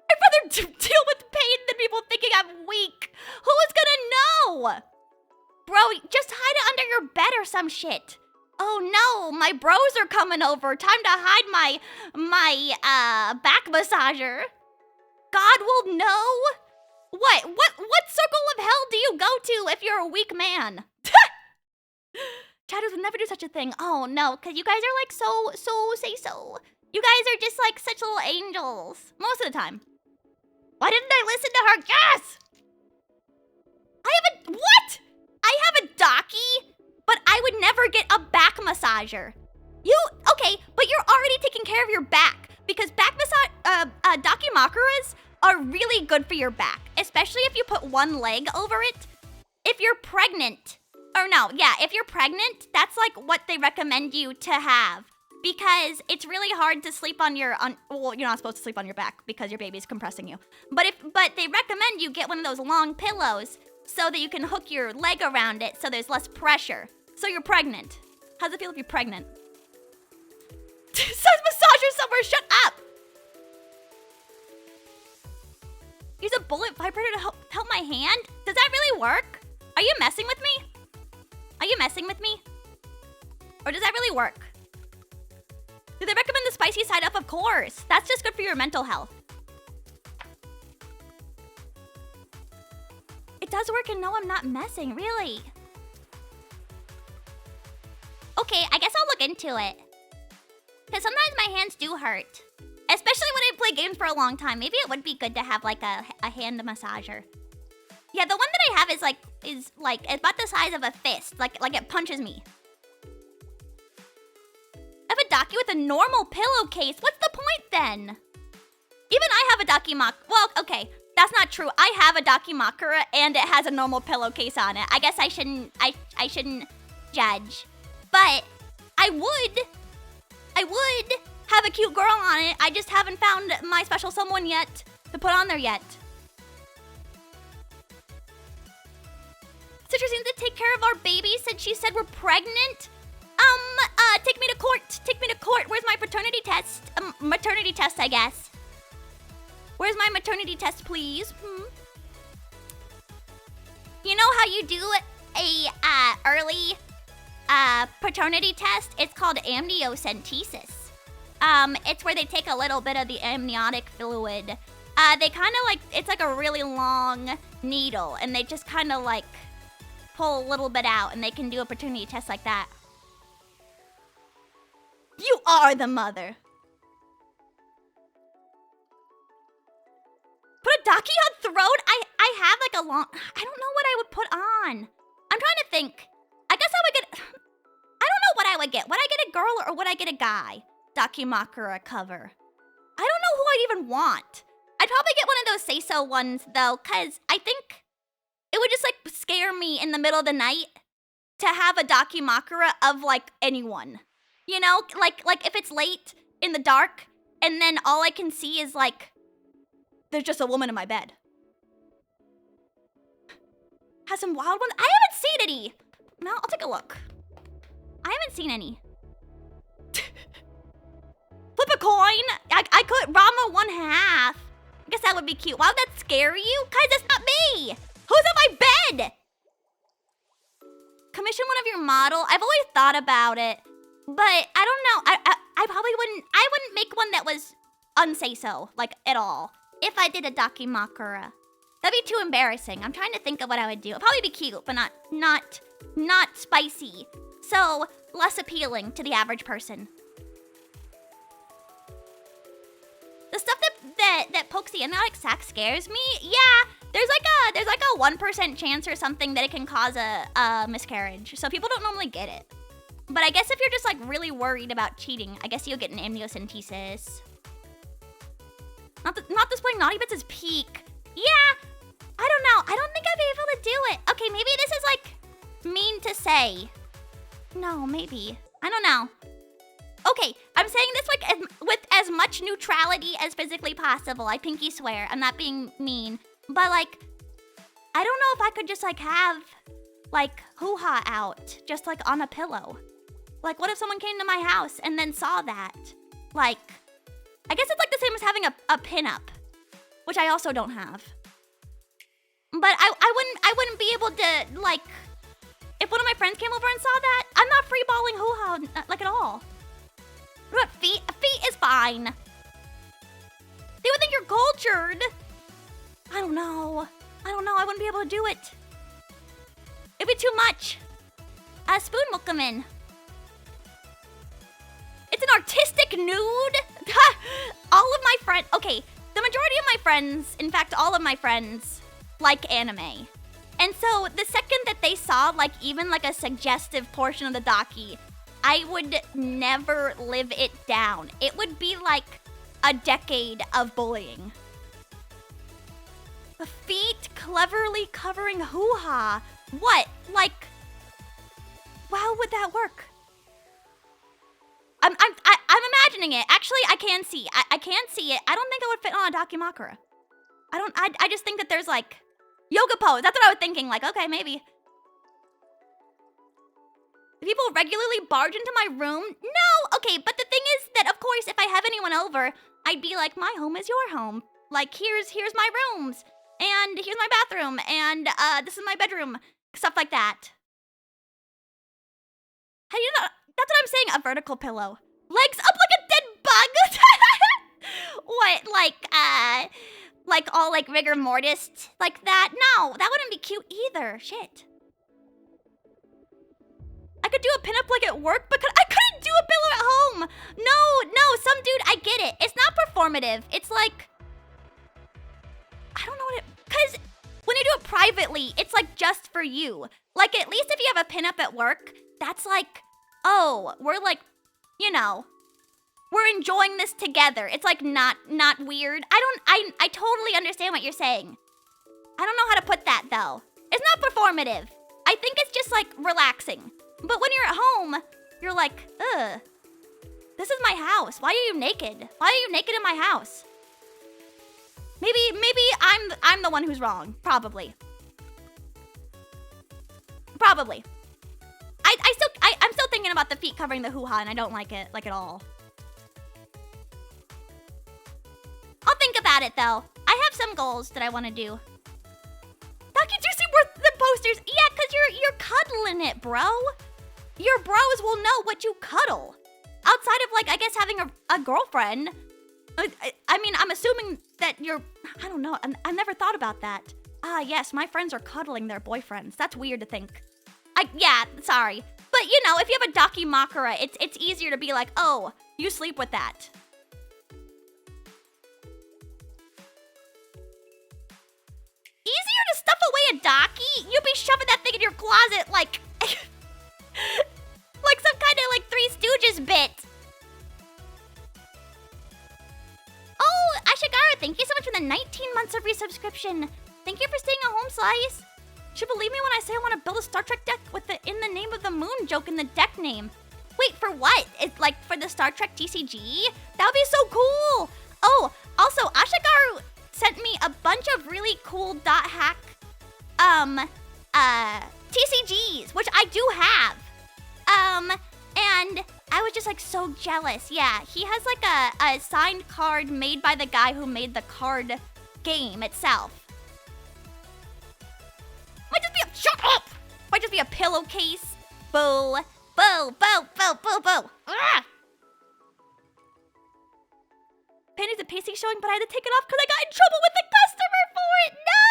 I'd rather deal with pain than people thinking I'm weak. Who is gonna know? Bro, just hide it under your bed or some shit. Oh no, my bros are coming over. Time to hide my back massager. God will know. What circle of hell do you go to if you're a weak man? Chatters would never do such a thing. Oh no, because you guys are like so say so. You guys are just like such little angels. Most of the time. Why didn't I listen to her? Yes! What? I have a Daki, but I would never get a back massager. Okay, but you're already taking care of your back because back massage, Dakimakuras are really good for your back, especially if you put one leg over it. If you're pregnant, if you're pregnant, that's like what they recommend you to have because it's really hard to sleep on you're not supposed to sleep on your back because your baby's compressing you. But they recommend you get one of those long pillows so that you can hook your leg around it so there's less pressure. So you're pregnant. How's it feel if you're pregnant? Says massager somewhere, shut up! Use a bullet vibrator to help my hand? Does that really work? Are you messing with me? Are you messing with me? Or does that really work? Do they recommend the spicy side up? Of course. That's just good for your mental health. It does work and no, I'm not messing, really. Okay, I guess I'll look into it. Because sometimes my hands do hurt. Especially when I play games for a long time. Maybe it would be good to have like a hand massager. Yeah, the one that I have is about the size of a fist. Like it punches me. I have a Daki with a normal pillowcase. What's the point then? Even I have a Dakimakura. Well, okay, that's not true. I have a Dakimakura and it has a normal pillowcase on it. I guess I shouldn't judge. But I would have a cute girl on it. I just haven't found my special someone yet to put on there yet. Sister seems to take care of our baby since she said we're pregnant. Take me to court. Take me to court. Where's my paternity test? Maternity test, I guess. Where's my maternity test, please? You know how you do a early paternity test? It's called amniocentesis. It's where they take a little bit of the amniotic fluid. They kind of like, it's like a really long needle, and they just kind of like pull a little bit out, and they can do a paternity test like that. You are the mother. Put a Daki on throat? I have like a long, I don't know what I would put on. I'm trying to think. I guess I would get, I don't know what I would get. Would I get a girl or would I get a guy? Dakimakura cover. I don't know who I'd even want. I'd probably get one of those say-so ones though, cause I think it would just like scare me in the middle of the night to have a Dakimakura of like anyone. You know, like if it's late in the dark and then all I can see is like, there's just a woman in my bed. Has some wild ones? I haven't seen any. No, I'll take a look. I haven't seen any. Flip a coin. I could Rama 1/2. I guess that would be cute. Why would that scare you? Guys, that's not me. Who's in my bed? Commission one of your model. I've always thought about it, but I don't know. I probably wouldn't. I wouldn't make one that was unsay-so, like at all. If I did a Dakimakura, that'd be too embarrassing. I'm trying to think of what I would do. It'd probably be cute, but not spicy. So less appealing to the average person. The stuff that pokes the amniotic sac scares me. Yeah, there's like a 1% chance or something that it can cause a miscarriage. So people don't normally get it. But I guess if you're just like really worried about cheating, I guess you'll get an amniocentesis. Not displaying naughty bits as peak. Yeah, I don't know. I don't think I'd be able to do it. Okay, maybe this is like mean to say. No, maybe. I don't know. Okay, I'm saying this like with as much neutrality as physically possible. I pinky swear. I'm not being mean. But like, I don't know if I could just like have like hoo-ha out just like on a pillow. Like what if someone came to my house and then saw that? Like, I guess it's like the same as having a pin-up, which I also don't have. But I wouldn't be able to like, if one of my friends came over and saw that, I'm not free-balling hoo-ha like at all. What, feet? Feet is fine. They would think you're cultured. I don't know. I don't know, I wouldn't be able to do it. It'd be too much. Spoon will come in. It's an artistic nude? All of my friends, okay, the majority of my friends, in fact, all of my friends, like anime. And so the second that they saw, like, even like a suggestive portion of the docu, I would never live it down. It would be like a decade of bullying. The feet cleverly covering hoo-ha. What? Like, how would that work? I'm imagining it. Actually, I can see. I can see it. I don't think it would fit on a Dakimakura. I just think that there's like yoga pose. That's what I was thinking. Like, okay, maybe. Do people regularly barge into my room? No. Okay, but the thing is that of course, if I have anyone over, I'd be like, my home is your home. Like, here's my rooms, and here's my bathroom, and this is my bedroom. Stuff like that. How do you know? That's what I'm saying, a vertical pillow. Legs up like a dead bug? What, like all like rigor mortis like that? No, that wouldn't be cute either. Shit. I could do a pinup like at work, but I couldn't do a pillow at home. No, some dude, I get it. It's not performative. It's like, I don't know what it, because when you do it privately, it's like just for you. Like at least if you have a pinup at work, that's like, oh, we're like, you know, we're enjoying this together. It's like not weird. I totally understand what you're saying. I don't know how to put that though. It's not performative. I think it's just like relaxing. But when you're at home, you're like, ugh, this is my house. Why are you naked? Why are you naked in my house? Maybe I'm the one who's wrong. Probably. I'm still thinking about the feet covering the hoo-ha, and I don't like it, like at all. I'll think about it, though. I have some goals that I want to do. Docu-Juicy worth the posters. Yeah, because you're cuddling it, bro. Your bros will know what you cuddle. Outside of, like, I guess having a girlfriend. I mean, I'm assuming that you're, I don't know. I've never thought about that. Ah, yes, my friends are cuddling their boyfriends. That's weird to think. Yeah, sorry. But, you know, if you have a Dakimakura, it's easier to be like, oh, you sleep with that. Easier to stuff away a Daki? You'd be shoving that thing in your closet like... like some kind of, like, Three Stooges bit. Oh, Ashigara, thank you so much for the 19 months of resubscription. Thank you for staying at home, Slice. You should believe me when I say I want to build a Star Trek deck with the in the name of the moon joke in the deck name. Wait, for what? It's like for the Star Trek TCG? That would be so cool. Oh, also, Ashigaru sent me a bunch of really cool .hack TCGs, which I do have. And I was just like so jealous. Yeah, he has like a signed card made by the guy who made the card game itself. Might just be a, shut up! Might just be a pillowcase. Boo. Boo, boo, boo, boo, boo. Ugh. Penny's a pasty showing, but I had to take it off because I got in trouble with the customer for it. No!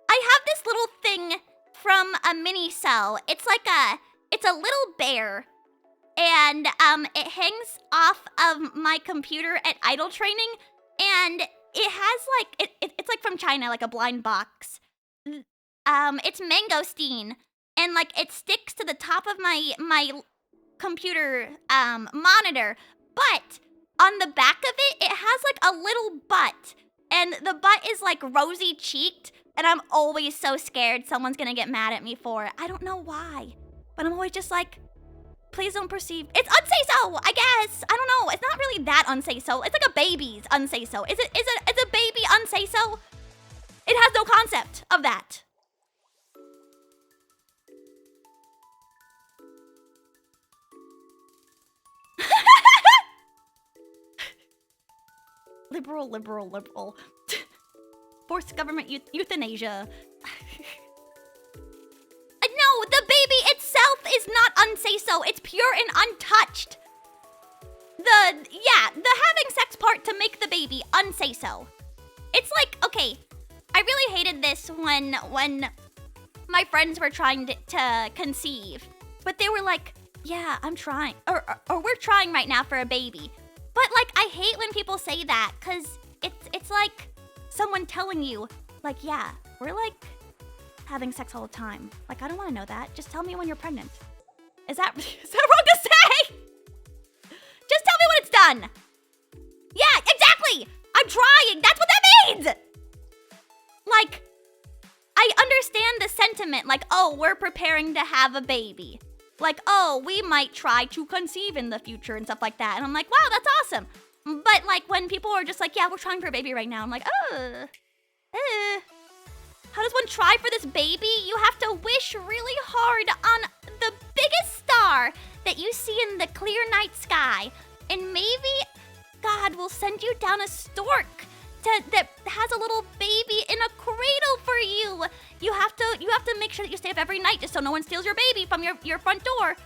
I have this little thing from a mini cell. It's like it's a little bear. And it hangs off of my computer at idle training. And it has like, it's like from China, like a blind box. It's mangosteen. And like it sticks to the top of my computer monitor. But on the back of it, it has like a little butt. And the butt is like rosy cheeked. And I'm always so scared someone's gonna get mad at me for it. I don't know why. But I'm always just like, please don't perceive. It's unsay-so, I guess. I don't know. It's not really that unsay-so. It's like a baby's unsay-so. Is a baby unsay-so? It has no concept of that. Liberal. Forced government euthanasia. No, the baby itself is not unsay-so. It's pure and untouched. The having sex part to make the baby unsay-so. It's like, okay, I really hated this when my friends were trying to conceive, but they were like, yeah, I'm trying, or we're trying right now for a baby. But like, I hate when people say that, cause it's like someone telling you, like, yeah, we're like having sex all the time. Like, I don't want to know that. Just tell me when you're pregnant. Is that wrong to say? Just tell me when it's done. Yeah, exactly. I'm trying. That's what that means. Like, I understand the sentiment. Like, oh, we're preparing to have a baby. Like, oh, we might try to conceive in the future and stuff like that. And I'm like, wow, that's awesome. But like, when people are just like, yeah, we're trying for a baby right now. I'm like, how does one try for this baby? You have to wish really hard on the biggest star that you see in the clear night sky. And maybe God will send you down a stork that has a little baby in a cradle for you. You have to make sure that you stay up every night just so no one steals your baby from your front door.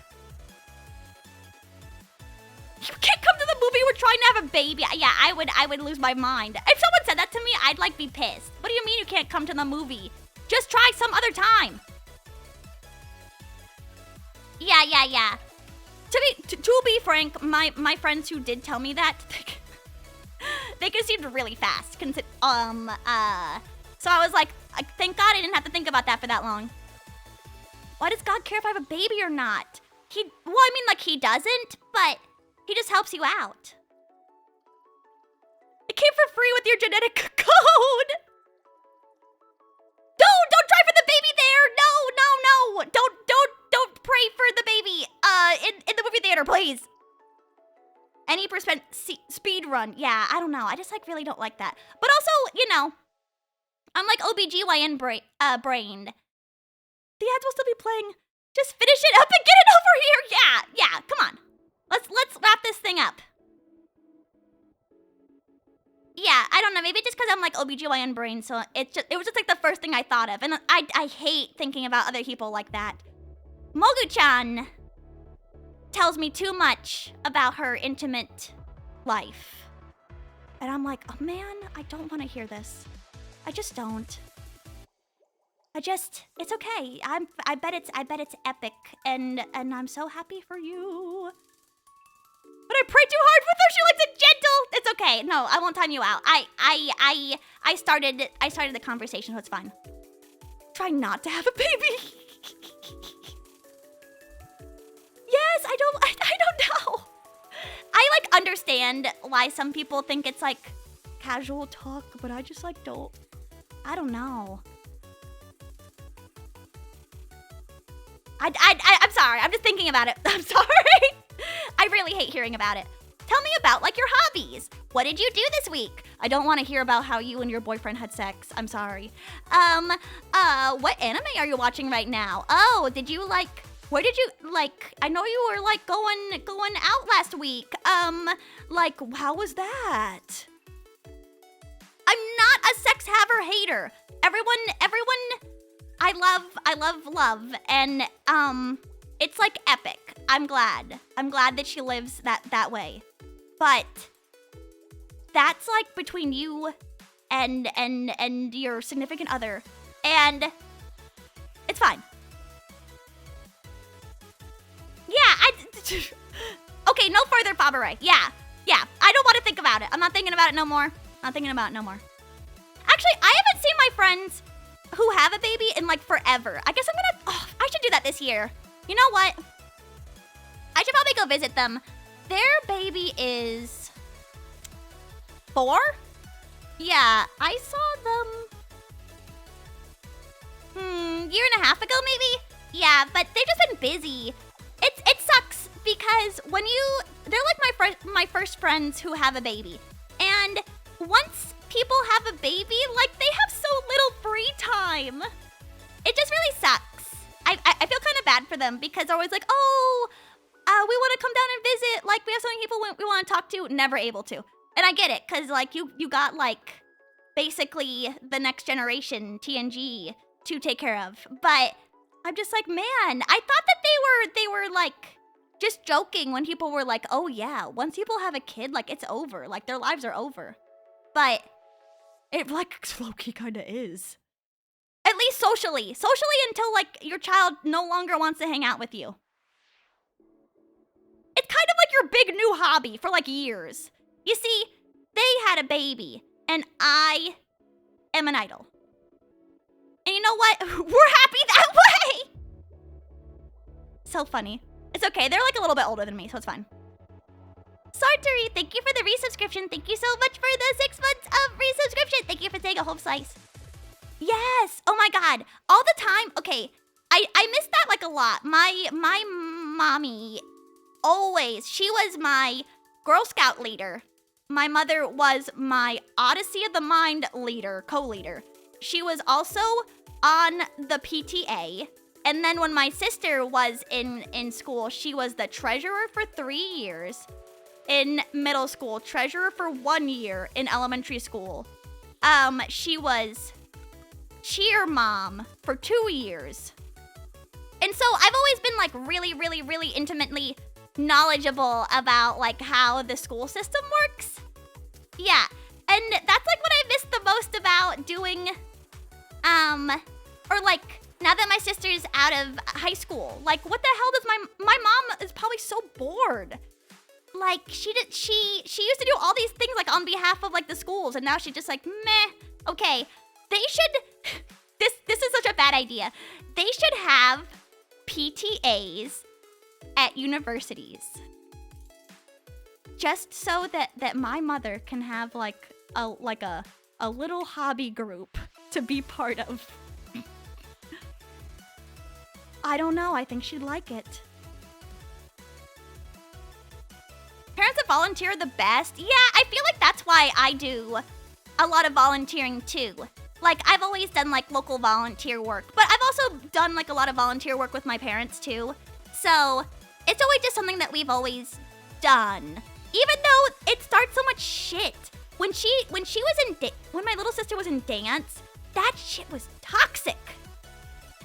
You can't come to the movie. We're trying to have a baby. Yeah, I would lose my mind. If someone said that to me, I'd like be pissed. What do you mean you can't come to the movie? Just try some other time. Yeah. To be frank, my friends who did tell me that, they conceived really fast. So I was like, thank God I didn't have to think about that for that long. Why does God care if I have a baby or not? Well, I mean, like, he doesn't, but he just helps you out. It came for free with your genetic code. Don't try for the baby there. No. Don't pray for the baby in the movie theater, please. Any percent speed run. Yeah, I don't know. I just like really don't like that. But also, you know, I'm like OBGYN brained. The ads will still be playing. Just finish it up and get it over here. Yeah, come on. Let's wrap this thing up. Yeah, I don't know. Maybe just because I'm like OBGYN brain, so it was just like the first thing I thought of. And I hate thinking about other people like that. Mogu-chan tells me too much about her intimate life. And I'm like, oh man, I don't want to hear this. I just don't. It's okay. I bet it's epic, and I'm so happy for you. But I prayed too hard with her. She likes it gentle. It's okay. No, I won't time you out. I started the conversation, so it's fine. Try not to have a baby. Yes, I don't know. I like understand why some people think it's like casual talk, but I just like I don't know. I'm sorry. I'm just thinking about it. I'm sorry. I really hate hearing about it. Tell me about like your hobbies. What did you do this week? I don't want to hear about how you and your boyfriend had sex. I'm sorry. What anime are you watching right now? Oh, where did you I know you were like going out last week. Like how was that? I'm not a sex haver hater. Everyone I love and it's like epic. I'm glad that she lives that way. But that's like between you and your significant other, and it's fine. Yeah, okay, no further Faberé. Yeah, I don't want to think about it. I'm not thinking about it no more. Actually, I haven't seen my friends who have a baby in like forever. I guess I should do that this year. You know what? I should probably go visit them. Their baby is 4? Yeah, I saw them year and a half ago maybe? Yeah, but they've just been busy. It sucks because they're like my first friends who have a baby. And once people have a baby, like they have so little free time. It just really sucks. I feel kind of bad for them because they're always like, oh, we want to come down and visit. Like we have so many people we want to talk to, never able to. And I get it, because like you got like basically the next generation TNG to take care of. But I'm just like, man, I thought that they were like just joking when people were like, oh yeah, once people have a kid, like it's over. Like their lives are over. But It, like, low-key kinda is. At least socially. Socially until, like, your child no longer wants to hang out with you. It's kind of like your big new hobby for, like, years. You see, they had a baby, and I am an idol. And you know what? We're happy that way! So funny. It's okay, they're, like, a little bit older than me, so it's fine. Sartori, thank you for the resubscription. Thank you so much for the 6 months of resubscription. Thank you for saying a whole slice. Yes! Oh my god. All the time. Okay, I miss that, like, a lot. My mommy always, she was my Girl Scout leader. My mother was my Odyssey of the Mind leader, co-leader. She was also on the PTA. And then when my sister was in school, she was the treasurer for 3 years. In middle school, treasurer for 1 year in elementary school. She was cheer mom for 2 years. And so I've always been like really, really, really intimately knowledgeable about like how the school system works. Yeah, and that's like what I miss the most about doing, or like now that my sister's out of high school, like what the hell does my mom is probably so bored. Like she used to do all these things like on behalf of like the schools, and now she's just like meh. Okay, they should. This is such a bad idea. They should have PTAs at universities, just so that my mother can have like a little hobby group to be part of. I don't know. I think she'd like it. Parents that volunteer are the best. Yeah, I feel like that's why I do a lot of volunteering too. Like, I've always done, like, local volunteer work. But I've also done, like, a lot of volunteer work with my parents, too. So, it's always just something that we've always done. Even though it starts so much shit. When my little sister was in dance, that shit was toxic.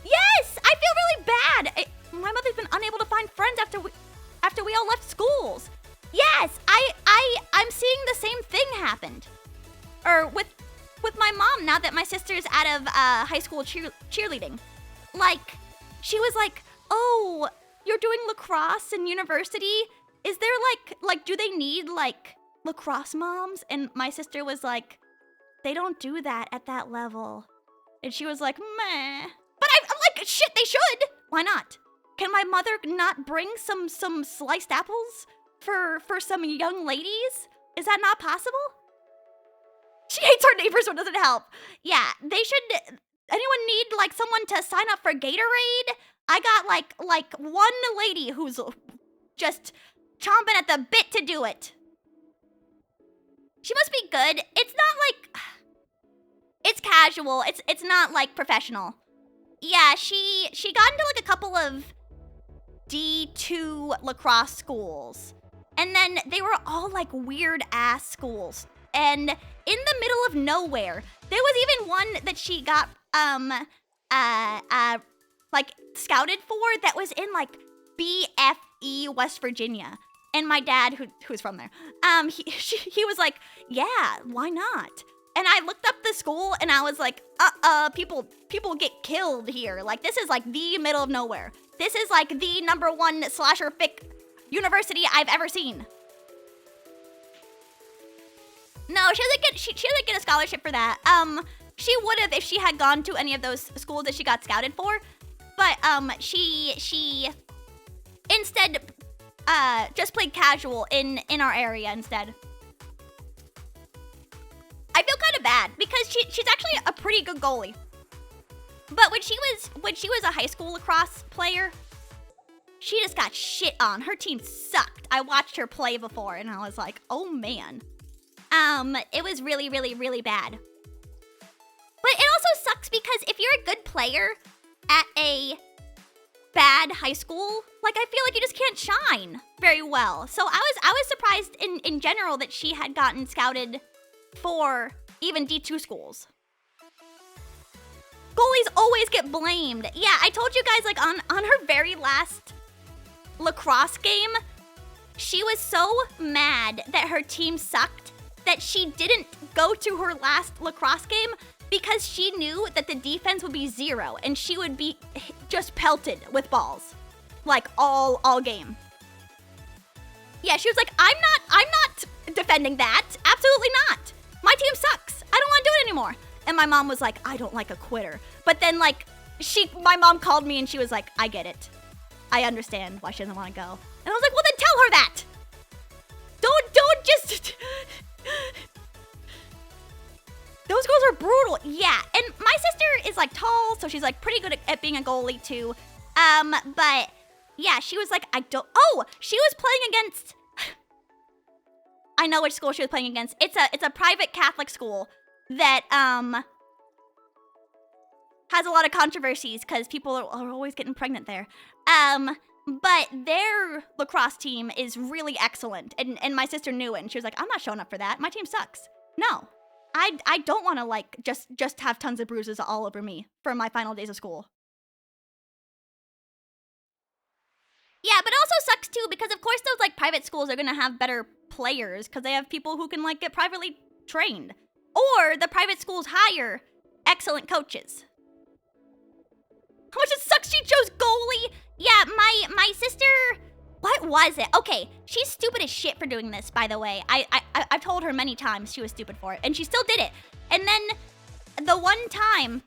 Yes! I feel really bad. My mother's been unable to find friends after we all left schools. Yes, I'm seeing the same thing happened. Or with my mom, now that my sister's out of high school cheerleading. Like, she was like, oh, you're doing lacrosse in university? Is there like, do they need like lacrosse moms? And my sister was like, they don't do that at that level. And she was like, meh. But I'm like, shit, they should. Why not? Can my mother not bring some sliced apples for some young ladies? Is that not possible? She hates her neighbors, so it doesn't help. Yeah, they should. Anyone need like someone to sign up for Gatorade? I got like one lady who's just chomping at the bit to do it. She must be good. It's not like it's casual. It's not like professional. Yeah, she got into like a couple of D2 lacrosse schools. And then they were all like weird ass schools. And in the middle of nowhere, there was even one that she got like scouted for that was in like BFE, West Virginia. And my dad, who's from there, he was like, yeah, why not? And I looked up the school and I was like, people get killed here. Like, this is like the middle of nowhere. This is like the #1 slasher fic university I've ever seen. No, she doesn't get a scholarship for that. She would have if she had gone to any of those schools that she got scouted for. But, she instead, just played casual in our area instead. I feel kind of bad because she's actually a pretty good goalie. But when she was a high school lacrosse player, she just got shit on. Her team sucked. I watched her play before and I was like, oh man. It was really, really, really bad. But it also sucks because if you're a good player at a bad high school, like I feel like you just can't shine very well. So I was surprised in general that she had gotten scouted for even D2 schools. Goalies always get blamed. Yeah, I told you guys like on her very last lacrosse game, she was so mad that her team sucked that she didn't go to her last lacrosse game because she knew that the defense would be 0 and she would be just pelted with balls, like all game. Yeah, she was like, I'm not defending that. Absolutely not. My team sucks. I don't want to do it anymore. And my mom was like, I don't like a quitter. But then like my mom called me and she was like, I get it. I understand why she doesn't want to go. And I was like, well then tell her that. Don't just Those girls are brutal. Yeah, and my sister is like tall, so she's like pretty good at being a goalie too. But yeah, she was like, she was playing against I know which school she was playing against. It's a private Catholic school that has a lot of controversies because people are always getting pregnant there. But their lacrosse team is really excellent, and my sister knew it, and she was like, I'm not showing up for that. My team sucks. No, I don't want to like just have tons of bruises all over me for my final days of school. Yeah, but it also sucks too because of course those like private schools are gonna have better players because they have people who can like get privately trained, or the private schools hire excellent coaches. How much it sucks she chose goalie. Yeah, my sister, what was it? Okay, she's stupid as shit for doing this, by the way. I've told her many times she was stupid for it, and she still did it. And then the one time,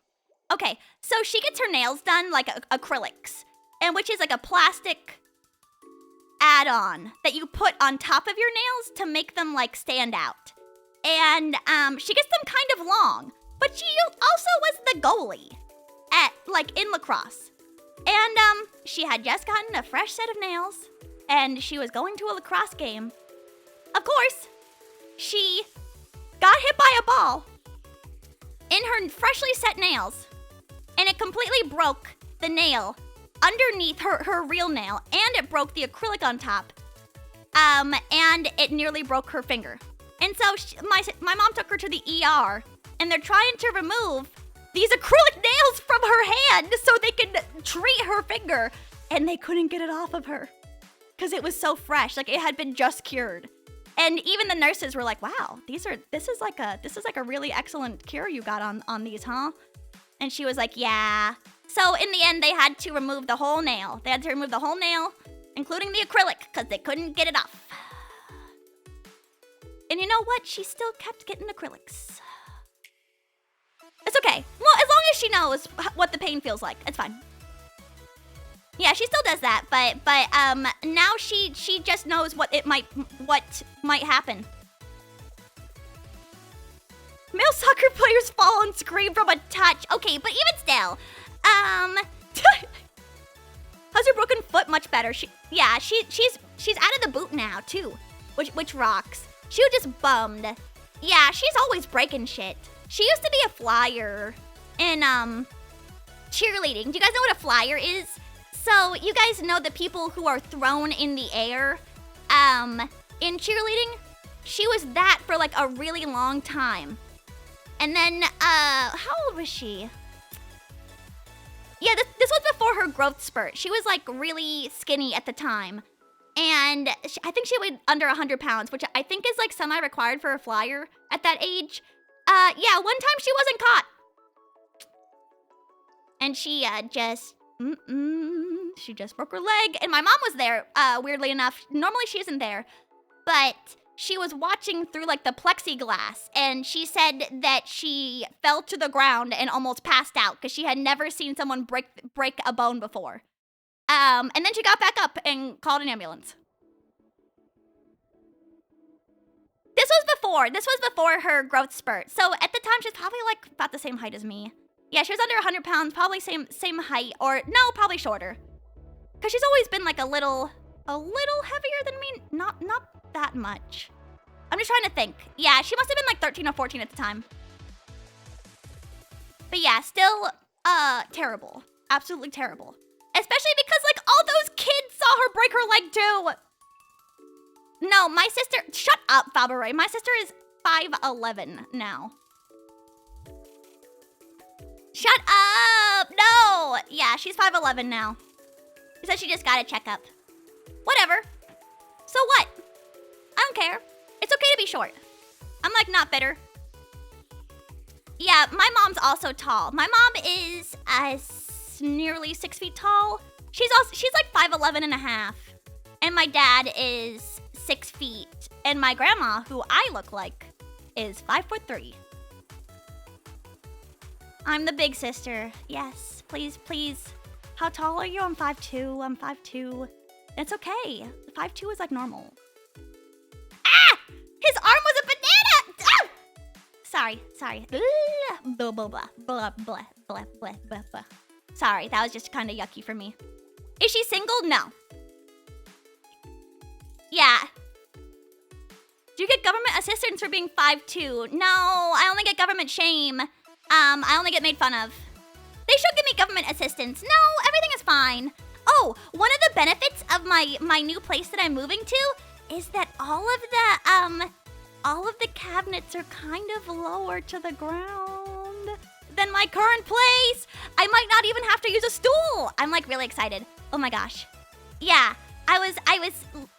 okay, so she gets her nails done like acrylics, and which is like a plastic add-on that you put on top of your nails to make them like stand out. And she gets them kind of long, but she also was the goalie at like in lacrosse. And she had just gotten a fresh set of nails, and she was going to a lacrosse game. Of course, she got hit by a ball in her freshly set nails, and it completely broke the nail underneath her real nail, and it broke the acrylic on top, and it nearly broke her finger. And so my mom took her to the ER, and they're trying to remove these acrylic nails from her hand so they can treat her finger, and they couldn't get it off of her because it was so fresh, like it had been just cured. And even the nurses were like, wow, this is like a really excellent cure you got on these, huh? And she was like, yeah. So in the end, they had to remove the whole nail. They had to remove the whole nail, including the acrylic, because they couldn't get it off. And you know what? She still kept getting acrylics. It's okay. Well, as long as she knows what the pain feels like, it's fine. Yeah, she still does that, but now she just knows what might happen. Male soccer players fall and scream from a touch. Okay, but even still, how's her broken foot much better? She's out of the boot now too, which rocks. She was just bummed. Yeah, she's always breaking shit. She used to be a flyer in cheerleading. Do you guys know what a flyer is? So you guys know the people who are thrown in the air in cheerleading? She was that for like a really long time. And then, how old was she? Yeah, this was before her growth spurt. She was like really skinny at the time. And I think she weighed under 100 pounds, which I think is like semi-required for a flyer at that age. Yeah, one time she wasn't caught. And she just broke her leg. And my mom was there, weirdly enough. Normally she isn't there. But she was watching through like the plexiglass. And she said that she fell to the ground and almost passed out because she had never seen someone break a bone before. And then she got back up and called an ambulance. This was before her growth spurt. So at the time, she's probably like about the same height as me. Yeah, she was under 100 pounds, probably same height, or no, probably shorter. Cause she's always been like a little heavier than me. Not that much. I'm just trying to think. Yeah, she must have been like 13 or 14 at the time. But yeah, still, terrible. Absolutely terrible. Especially because like all those kids saw her break her leg too. No, my sister, shut up, Faberé. My sister is 5'11" now. Shut up! No! Yeah, she's 5'11" now. She said she just got a checkup. Whatever. So what? I don't care. It's okay to be short. I'm like not bitter. Yeah, my mom's also tall. My mom is nearly 6 feet tall. She's like 5'11" and a half. And my dad is 6 feet. And my grandma, who I look like, is 5'3". I'm the big sister. Yes, please, please. How tall are you? I'm 5'2". I'm 5'2". It's okay. 5'2" is like normal. Ah! His arm was a banana! Ah! Sorry. Blah, blah, blah, blah, blah, blah, blah, blah, blah. Sorry, that was just kind of yucky for me. Is she single? No. Yeah. Do you get government assistance for being 5'2"? No, I only get government shame. I only get made fun of. They should give me government assistance. No, everything is fine. Oh, one of the benefits of my new place that I'm moving to is that all of the cabinets are kind of lower to the ground than my current place. I might not even have to use a stool. I'm like really excited. Oh my gosh. Yeah, I was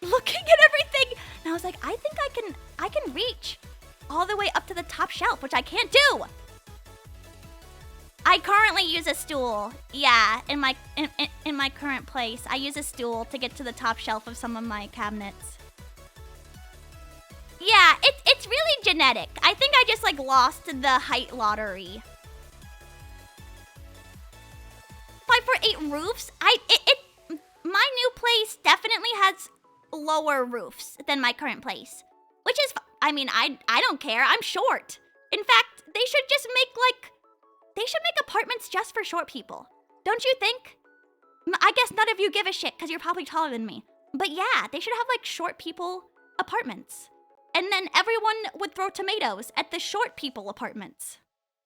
looking at everything and I was like, I think I can reach all the way up to the top shelf, which I can't do. I currently use a stool. Yeah, in my current place, I use a stool to get to the top shelf of some of my cabinets. Yeah, it's really genetic. I think I just like lost the height lottery. 5'8" roofs. My new place definitely has lower roofs than my current place, which is. I mean, I don't care. I'm short. In fact, they should just make apartments just for short people. Don't you think? I guess none of you give a shit because you're probably taller than me. But yeah, they should have like short people apartments. And then everyone would throw tomatoes at the short people apartments.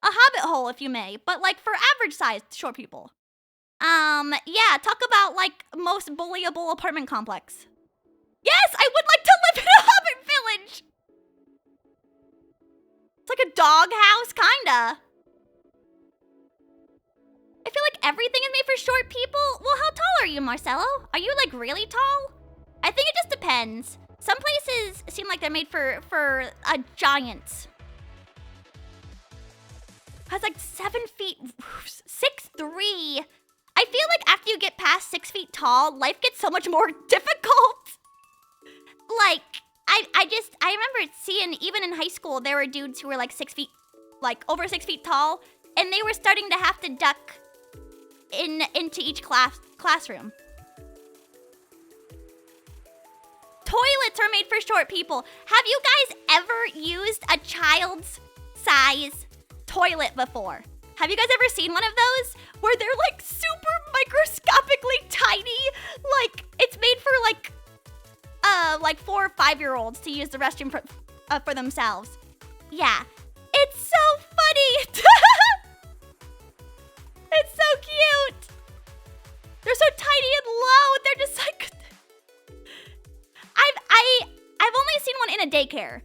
A hobbit hole, if you may, but like for average sized short people. Yeah, talk about like most bullyable apartment complex. Yes, I would like to live in a hobbit village. It's like a dog house, kinda. I feel like everything is made for short people. Well, how tall are you, Marcelo? Are you like really tall? I think it just depends. Some places seem like they're made for giants. Has like 7 feet, 6'3". I feel like after you get past 6 feet tall, life gets so much more difficult. Like, I remember seeing, even in high school, there were dudes who were like 6 feet, like over 6 feet tall, and they were starting to have to duck into each classroom. Toilets are made for short people. Have you guys ever used a child's size toilet before? Have you guys ever seen one of those? Where they're like super microscopically tiny? Like, it's made for like 4 or 5-year-olds to use the restroom for themselves. Yeah, it's so funny. It's so cute. They're so tiny and low. They're just like. I've only seen one in a daycare.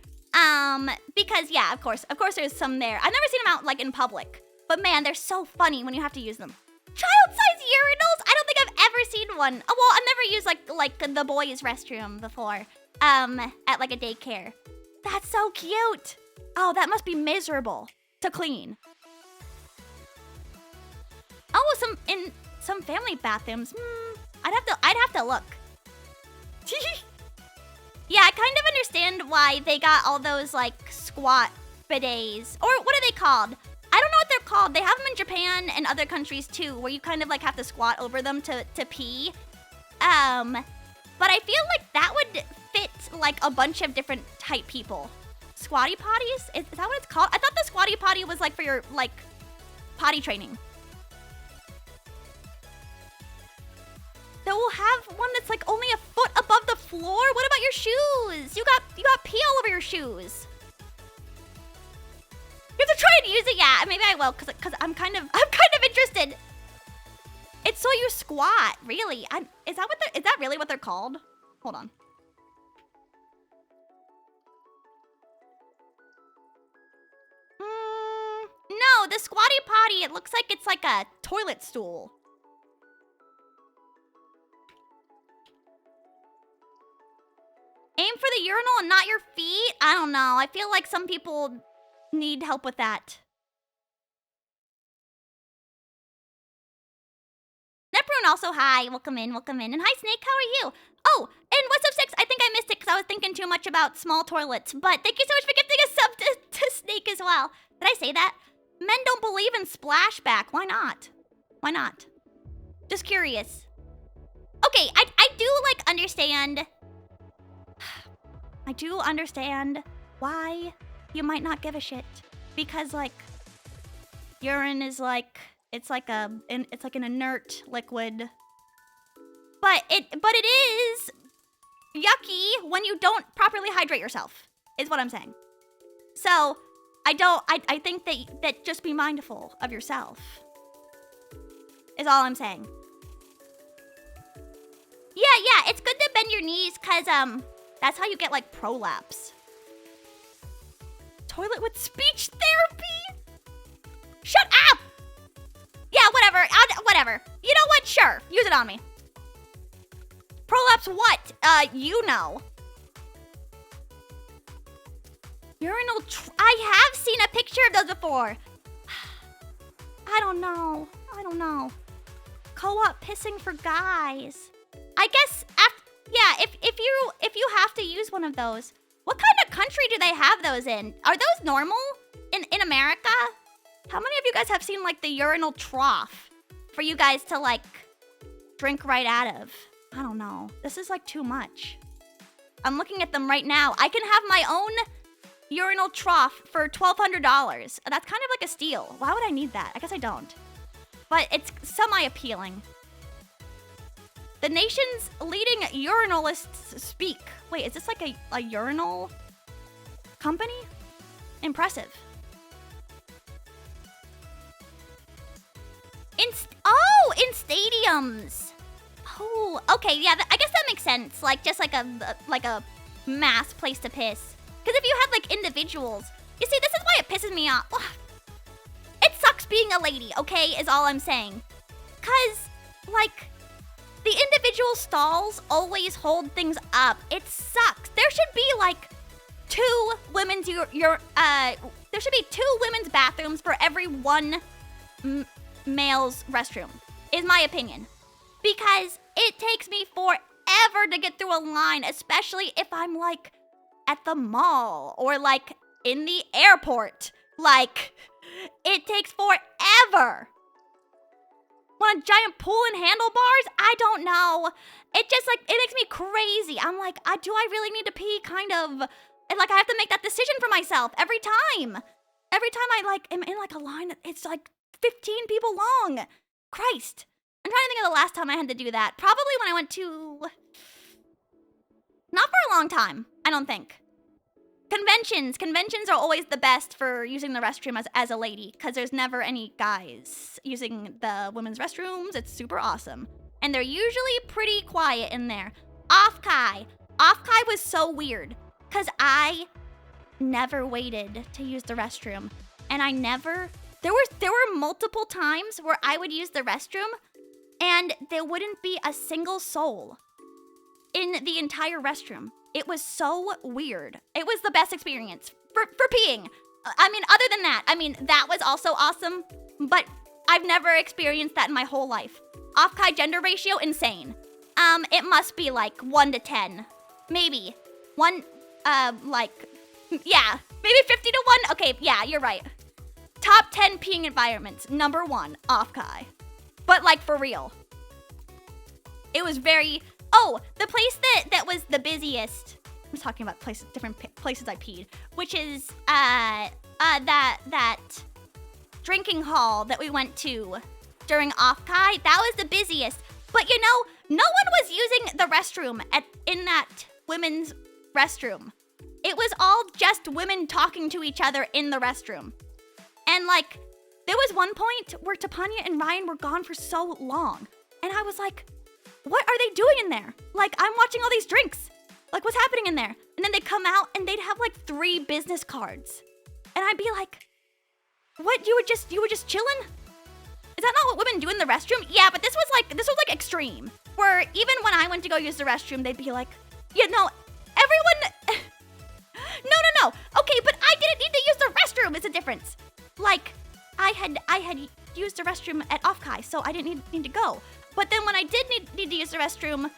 Because yeah, of course there's some there. I've never seen them out like in public. But man, they're so funny when you have to use them. Child-size urinals? I don't think I've ever seen one. Oh, well, I've never used like the boys' restroom before. At like a daycare. That's so cute. Oh, that must be miserable to clean. Oh, in some family bathrooms. I'd have to look. Yeah, I kind of understand why they got all those like squat bidets. Or what are they called? I don't know what they're called. They have them in Japan and other countries too, where you kind of like have to squat over them to pee. But I feel like that would fit like a bunch of different type people. Squatty potties? Is that what it's called? I thought the squatty potty was like for your like potty training. They will have one that's like only a foot above the floor. What about your shoes? You got pee all over your shoes. You have to try and use it. Yeah, maybe I will, cause I'm kind of interested. It's so you squat, really? Is that really what they're called? Hold on. No, the squatty potty. It looks like it's like a toilet stool. Aim for the urinal and not your feet? I don't know. I feel like some people need help with that. Neprune also, hi. Welcome in. And hi, Snake, how are you? Oh, and what's up, Six? I think I missed it because I was thinking too much about small toilets. But thank you so much for gifting a sub to Snake as well. Did I say that? Men don't believe in splashback. Why not? Why not? Just curious. Okay, I do, like, understand. I do understand why you might not give a shit. Because, like, urine is, like, it's like an inert liquid. But it is yucky when you don't properly hydrate yourself, is what I'm saying. So, I think that just be mindful of yourself. Is all I'm saying. Yeah, it's good to bend your knees, cause that's how you get, like, prolapse. Toilet with speech therapy? Shut up! Yeah, whatever, whatever. You know what? Sure, use it on me. Prolapse what? You know. Urinal I have seen a picture of those before. I don't know. Co-op pissing for guys. I guess if you have to use one of those, what kind of country do they have those in? Are those normal in America? How many of you guys have seen, like, the urinal trough for you guys to, like, drink right out of? I don't know. This is, like, too much. I'm looking at them right now. I can have my own urinal trough for $1,200. That's kind of like a steal. Why would I need that? I guess I don't. But it's semi-appealing. The nation's leading urinalists speak. Wait, is this like a urinal company? Impressive. In stadiums. Oh, okay, yeah, I guess that makes sense. Like, just like a mass place to piss. Because if you had, like, individuals... You see, this is why it pisses me off. It sucks being a lady, okay, is all I'm saying. Because, like, the individual stalls always hold things up. It sucks. There should be, like, two women's... there should be 2 women's bathrooms for every one male's restroom, is my opinion. Because it takes me forever to get through a line, especially if I'm, like, at the mall or, like, in the airport. Like, it takes forever. Want a giant pool and handlebars? I don't know. It just, like, it makes me crazy. I'm like, do I really need to pee? Kind of. And, like, I have to make that decision for myself every time. Every time I, like, am in, like, a line, it's, like, 15 people long. Christ. I'm trying to think of the last time I had to do that. Probably when I went to... Not for a long time, I don't think. Conventions. Conventions are always the best for using the restroom as a lady, because there's never any guys using the women's restrooms. It's super awesome. And they're usually pretty quiet in there. Off-Kai. Off-Kai was so weird, because I never waited to use the restroom. And I never... There were multiple times where I would use the restroom, and there wouldn't be a single soul in the entire restroom. It was so weird. It was the best experience for peeing. I mean, other than that, that was also awesome, but I've never experienced that in my whole life. Off-Kai gender ratio, insane. It must be like 1 to 10. Maybe. Yeah, maybe 50 to 1? Okay, yeah, you're right. Top 10 peeing environments. Number 1, Off-Kai. But, like, for real. It was very... Oh, the place that was the busiest... I was talking about different places I peed. Which is, that drinking hall that we went to during Off-Kai. That was the busiest. But, you know, no one was using the restroom in that women's restroom. It was all just women talking to each other in the restroom. And, like, there was one point where Topania and Ryan were gone for so long. And I was like, what are they doing in there? Like, I'm watching all these drinks. Like, what's happening in there? And then they'd come out and they'd have, like, 3 business cards. And I'd be like, what, you were just chilling? Is that not what women do in the restroom? Yeah, but this was like extreme. Where even when I went to go use the restroom, they'd be like, yeah, no, everyone... No. Okay, but I didn't need to use the restroom is a difference. Like, I had used the restroom at Offkai, so I didn't need to go. But then when I did need to use the restroom,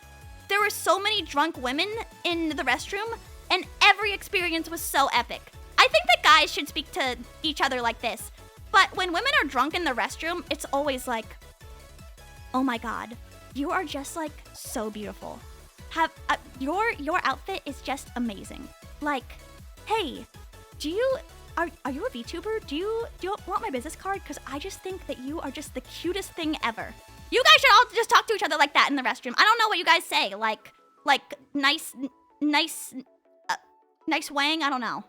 there were so many drunk women in the restroom, and every experience was so epic. I think that guys should speak to each other like this. But when women are drunk in the restroom, it's always like, oh my god, you are just like so beautiful. Your outfit is just amazing. Like, hey, are you a VTuber? Do you want my business card? Because I just think that you are just the cutest thing ever. You guys should all just talk to each other like that in the restroom. I don't know what you guys say. Like nice wang. I don't know.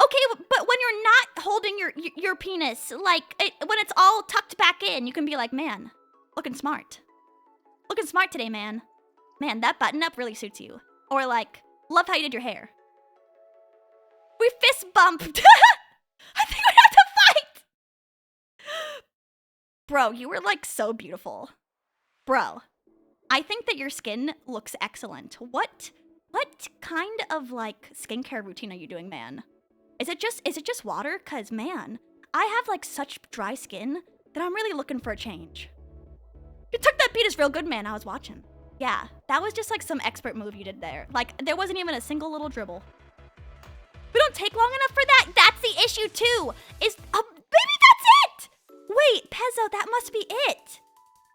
Okay, but when you're not holding your penis, like when it's all tucked back in, you can be like, man, looking smart. Looking smart today, man. Man, that button up really suits you. Or like, love how you did your hair. We fist bumped. I think we have to fight. Bro, you were like so beautiful. Bro, I think that your skin looks excellent. What kind of like skincare routine are you doing, man? Is it just water? Cause man, I have like such dry skin that I'm really looking for a change. You took that penis real good, man. I was watching. Yeah, that was just like some expert move you did there. Like there wasn't even a single little dribble. We don't take long enough for that. That's the issue too. Maybe that's it. Wait, Pezzo, that must be it.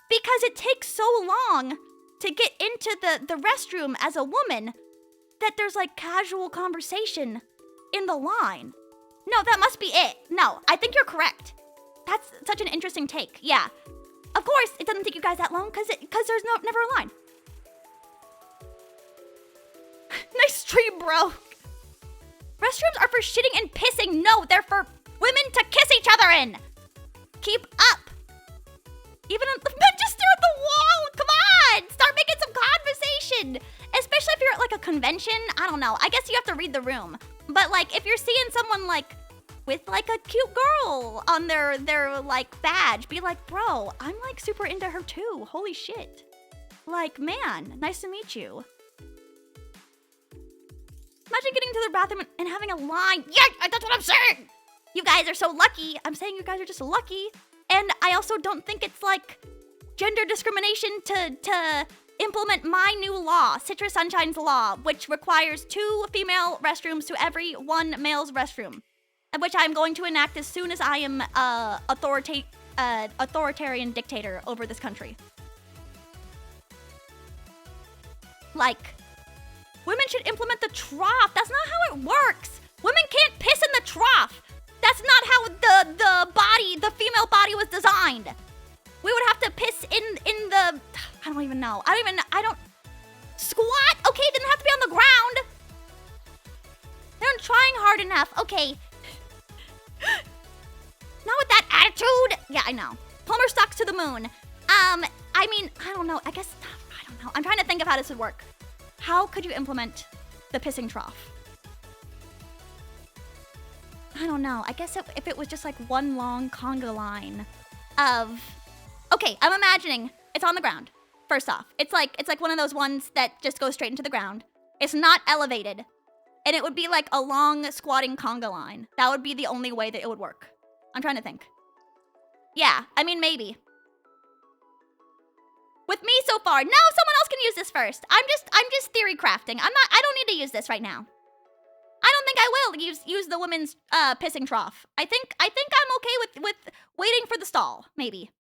Because it takes so long to get into the restroom as a woman that there's like casual conversation in the line. No, that must be it. No, I think you're correct. That's such an interesting take. Yeah. Of course, it doesn't take you guys that long because there's never a line. Nice stream, bro. Restrooms are for shitting and pissing. No, they're for women to kiss each other in. Keep up. Even just stare at the wall. Come on. Start making some conversation. Especially if you're at like a convention. I don't know. I guess you have to read the room. But like if you're seeing someone like with like a cute girl on their like badge, be like, bro, I'm like super into her too. Holy shit. Like, man, nice to meet you. Imagine getting to the bathroom and having a line. Yeah, that's what I'm saying. You guys are so lucky. I'm saying you guys are just lucky. And I also don't think it's like gender discrimination to implement my new law, Citrus Sunshine's law, which requires 2 female restrooms to every 1 male's restroom, which I'm going to enact as soon as I am authoritarian dictator over this country. Like, women should implement the trough. That's not how it works. Women can't piss in the trough. That's not how the female body was designed. We would have to piss in the, I don't even know. I don't, squat? Okay, it didn't have to be on the ground. They're not trying hard enough. Okay. Not with that attitude. Yeah, I know. Plumber stocks to the moon. I mean, I don't know. I guess, I don't know. I'm trying to think of how this would work. How could you implement the pissing trough? I don't know. I guess if it was just like one long conga line of... Okay, I'm imagining it's on the ground. First off, it's like one of those ones that just goes straight into the ground. It's not elevated. And it would be like a long squatting conga line. That would be the only way that it would work. I'm trying to think. Yeah, I mean, maybe. With me so far. No, someone else can use this first. I'm just theory crafting. I don't need to use this right now. I don't think I will use the women's pissing trough. I think I'm okay with waiting for the stall, maybe.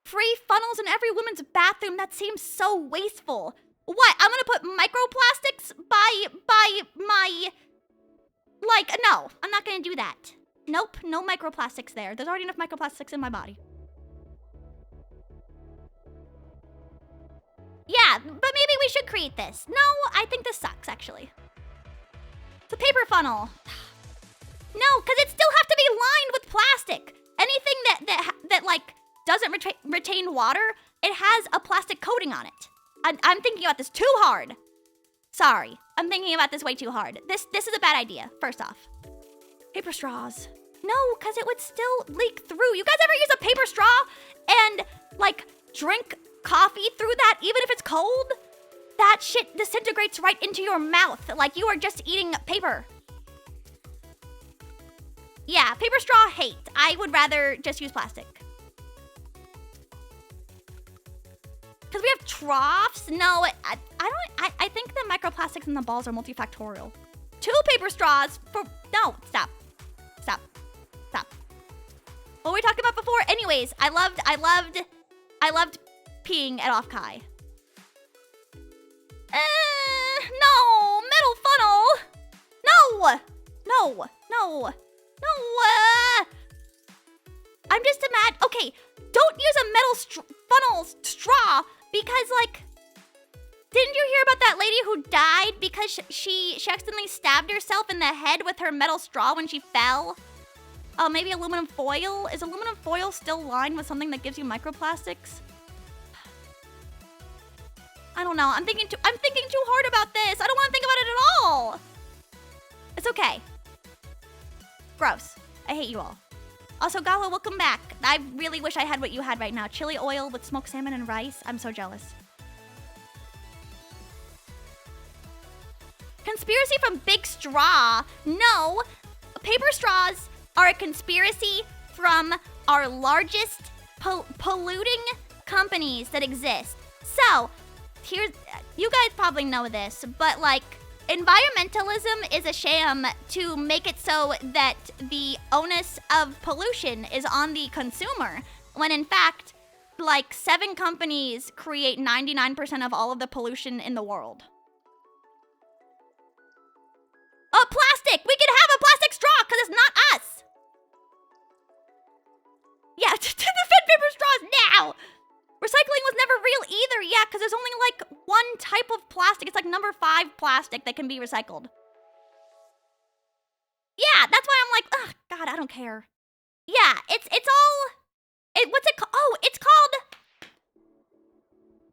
Free funnels in every women's bathroom. That seems so wasteful. What? I'm gonna put microplastics by my... Like, no, I'm not gonna do that. Nope, no microplastics there. There's already enough microplastics in my body. Yeah, but maybe we should create this. No, I think this sucks, actually. It's a paper funnel. No, because it still have to be lined with plastic. Anything that like, doesn't retain water, it has a plastic coating on it. I'm thinking about this too hard. Sorry, I'm thinking about this way too hard. This is a bad idea, first off. Paper straws. No, because it would still leak through. You guys ever use a paper straw and, like, drink coffee through that, even if it's cold? that shit disintegrates right into your mouth like you are just eating paper. Yeah, paper straw, hate. I would rather just use plastic. Because we have troughs? No, I think the microplastics in the balls are multifactorial. 2 paper straws for, no, stop. What were we talking about before? Anyways, I loved peeing at Off Kai. No, metal funnel. No. I'm just mad. Okay, don't use a metal funnel straw because, like, didn't you hear about that lady who died because she accidentally stabbed herself in the head with her metal straw when she fell? Oh, maybe aluminum foil? Is aluminum foil still lined with something that gives you microplastics? I don't know. I'm thinking too hard about this. I don't want to think about it at all. It's okay. Gross. I hate you all. Also, Gala, welcome back. I really wish I had what you had right now. Chili oil with smoked salmon and rice. I'm so jealous. Conspiracy from Big Straw. No. Paper straws are a conspiracy from our largest polluting companies that exist. So, here's, you guys probably know this, but like, environmentalism is a sham to make it so that the onus of pollution is on the consumer, when in fact, like 7 companies create 99% of all of the pollution in the world. Oh, plastic! We can have a plastic straw because it's not us! Yeah, to defend paper straws now! Recycling was never real either, yeah, because there's only like one type of plastic. It's like number 5 plastic that can be recycled. Yeah, that's why I'm like, ugh, God, I don't care. Yeah, it's all, what's it called? Oh, it's called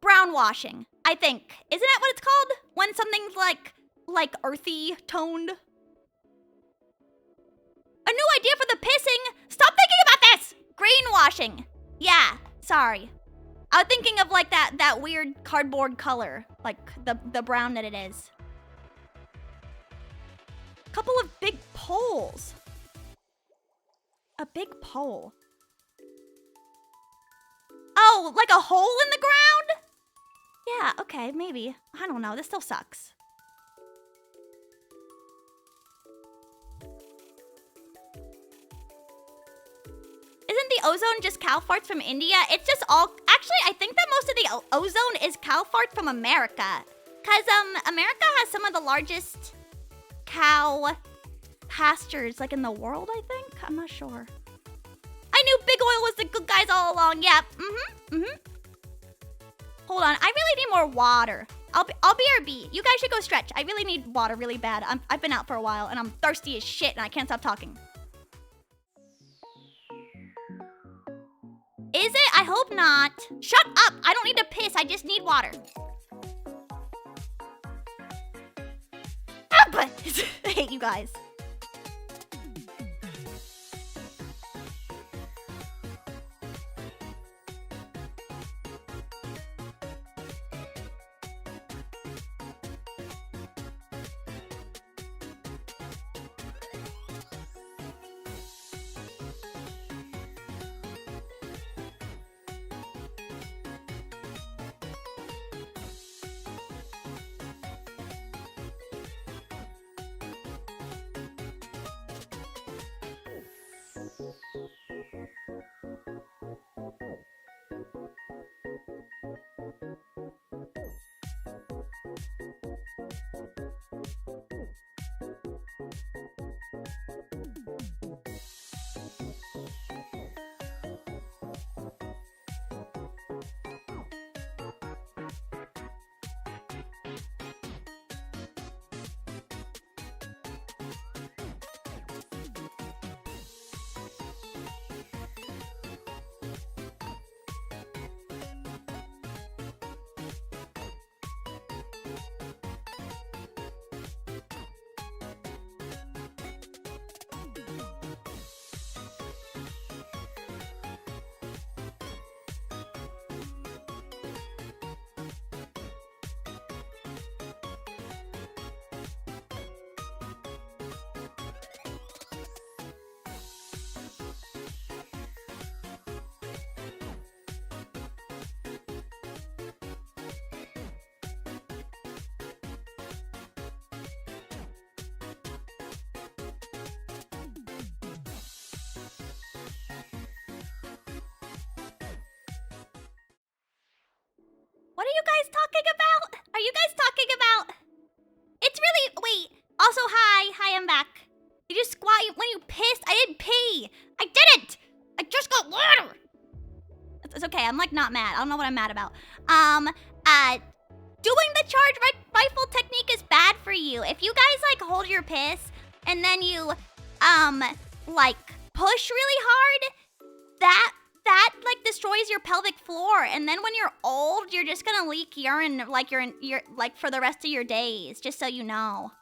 brown washing, I think. Isn't that what it's called? When something's like earthy toned? A new idea for the pissing. Stop thinking about this! Greenwashing. Yeah, sorry. I was thinking of like that weird cardboard color, like the brown that it is. Couple of big poles. A big pole. Oh, like a hole in the ground? Yeah, okay, maybe. I don't know, this still sucks. Isn't the ozone just cow farts from India? It's just all... Actually, I think that most of the ozone is cow farts from America. Because America has some of the largest cow pastures, like, in the world, I think? I'm not sure. I knew Big Oil was the good guys all along. Yeah, Hold on, I really need more water. I'll BRB. You guys should go stretch. I really need water really bad. I've been out for a while, and I'm thirsty as shit, and I can't stop talking. Is it? I hope not. Shut up! I don't need to piss, I just need water. I hate you guys. It's okay. I'm like not mad. I don't know what I'm mad about. Doing the charge rifle technique is bad for you. If you guys like hold your piss and then you like push really hard, that like destroys your pelvic floor, and then when you're old, you're just gonna leak urine like you're like for the rest of your days. Just so you know.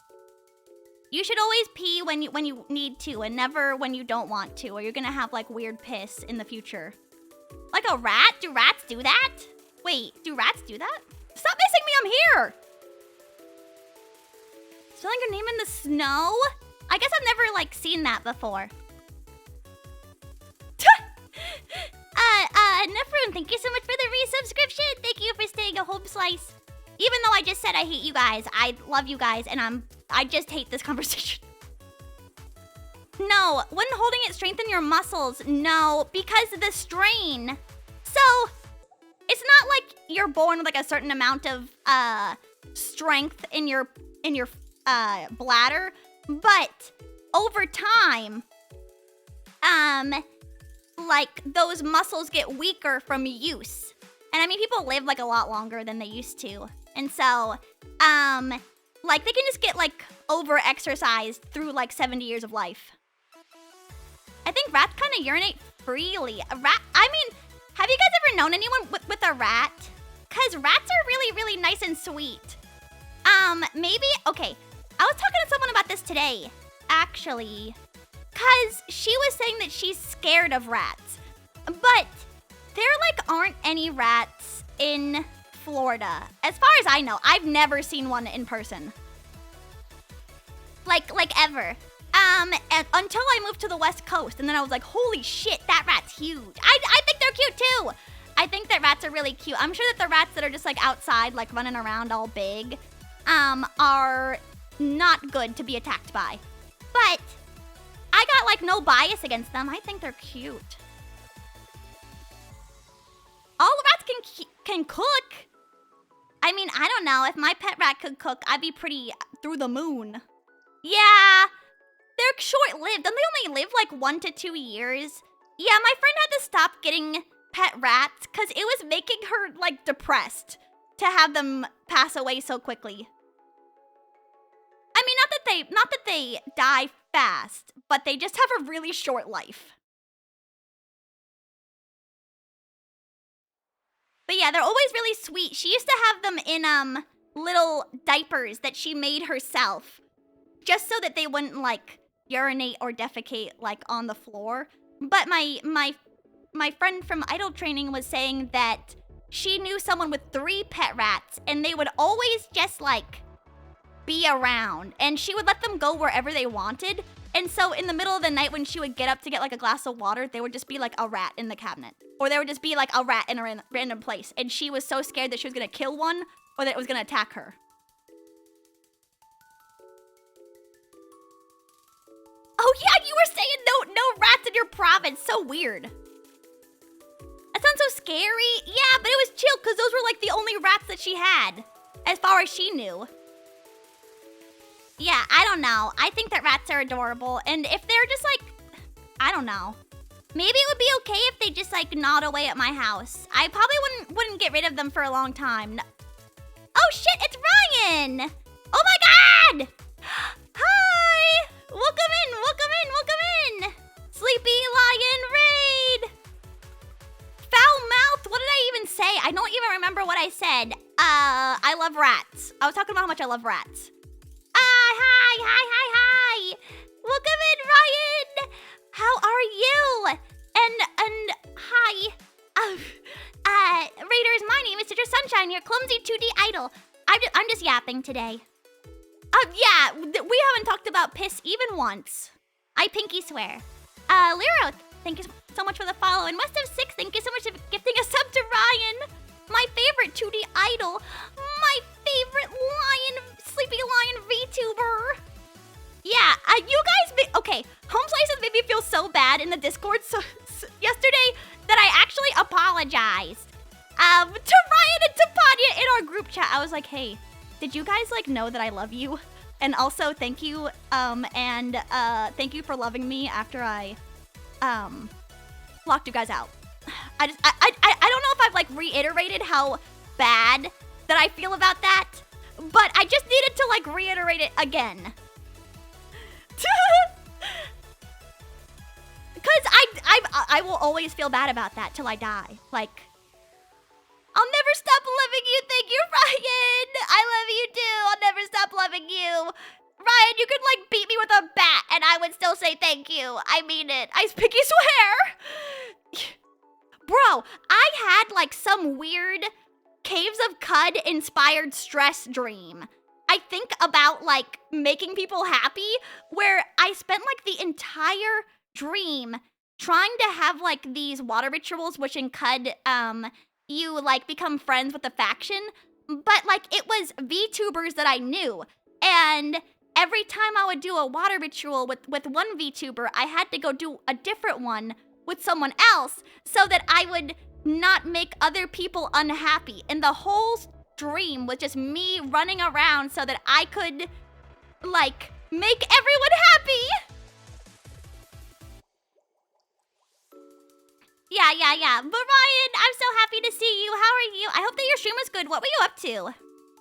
You should always pee when you need to, and never when you don't want to, or you're gonna have like weird piss in the future. Like a rat? Do rats do that? Wait, do rats do that? Stop missing me, I'm here! Spelling your name in the snow? I guess I've never like seen that before. Nefrun, thank you so much for the resubscription. Thank you for staying a home slice. Even though I just said I hate you guys, I love you guys, and I just hate this conversation. No, wouldn't holding it strengthen your muscles? No, because of the strain. So, it's not like you're born with like a certain amount of strength in your bladder, but over time, like those muscles get weaker from use. And I mean, people live like a lot longer than they used to. And so, like they can just get like over-exercised through like 70 years of life. I think rats kind of urinate freely. I mean, have you guys ever known anyone with a rat? Because rats are really, really nice and sweet. Maybe, okay. I was talking to someone about this today, actually. Because she was saying that she's scared of rats. But there like aren't any rats in Florida. As far as I know, I've never seen one in person. Like ever. And until I moved to the West Coast, and then I was like, holy shit, that rat's huge. I think they're cute too. I think that rats are really cute. I'm sure that the rats that are just like outside, like running around all big, are not good to be attacked by. But I got like no bias against them. I think they're cute. All rats can cook. I mean, I don't know. If my pet rat could cook, I'd be pretty through the moon. Yeah, they're short-lived. Don't they only live like 1 to 2 years? Yeah, my friend had to stop getting pet rats because it was making her like depressed to have them pass away so quickly. I mean, not that they die fast, but they just have a really short life. But yeah, they're always really sweet. She used to have them in little diapers that she made herself, just so that they wouldn't like urinate or defecate like on the floor. But my friend from Idol Training was saying that she knew someone with 3 pet rats, and they would always just like be around, and she would let them go wherever they wanted. And so in the middle of the night when she would get up to get like a glass of water, there would just be like a rat in the cabinet. Or there would just be like a rat in a random place. And she was so scared that she was gonna kill one or that it was gonna attack her. Oh yeah, you were saying no rats in your province. So weird. That sounds so scary. Yeah, but it was chill because those were like the only rats that she had, as far as she knew. Yeah, I don't know. I think that rats are adorable, and if they're just like, I don't know. Maybe it would be okay if they just like gnawed away at my house. I probably wouldn't get rid of them for a long time. No. Oh shit, it's Ryan! Oh my god! Hi! Welcome in! Sleepy Lion Raid! Foul mouth, what did I even say? I don't even remember what I said. I love rats. I was talking about how much I love rats. Hi! Welcome in, Ryan! How are you? And hi. Raiders, my name is Citrus Sunshine, your clumsy 2D idol. I'm just yapping today. Yeah, we haven't talked about piss even once. I pinky swear. Lyro, thank you so much for the follow. And West of 6, thank you so much for gifting a sub to Ryan. My favorite 2D idol. My favorite Sleepy Lion VTuber. Yeah, you guys, okay, Home Slices made me feel so bad in the Discord yesterday that I actually apologized to Ryan and to Panya in our group chat. I was like, hey, did you guys like know that I love you? And also thank you, and thank you for loving me after I locked you guys out. I don't know if I've like reiterated how bad that I feel about that, but I just needed to like reiterate it again. Because I will always feel bad about that till I die. Like, I'll never stop loving you. Thank you, Ryan. I love you too. I'll never stop loving you. Ryan, you could like beat me with a bat and I would still say thank you. I mean it. I pinky swear. Bro, I had like some weird Caves of Cud inspired stress dream. I think about like making people happy, where I spent like the entire dream trying to have like these water rituals, which in Cud, you like become friends with the faction, but like it was VTubers that I knew, and every time I would do a water ritual with one VTuber, I had to go do a different one with someone else so that I would not make other people unhappy. And the whole dream was just me running around so that I could like make everyone happy. Yeah. But Ryan, I'm so happy to see you. How are you? I hope that your stream was good. What were you up to?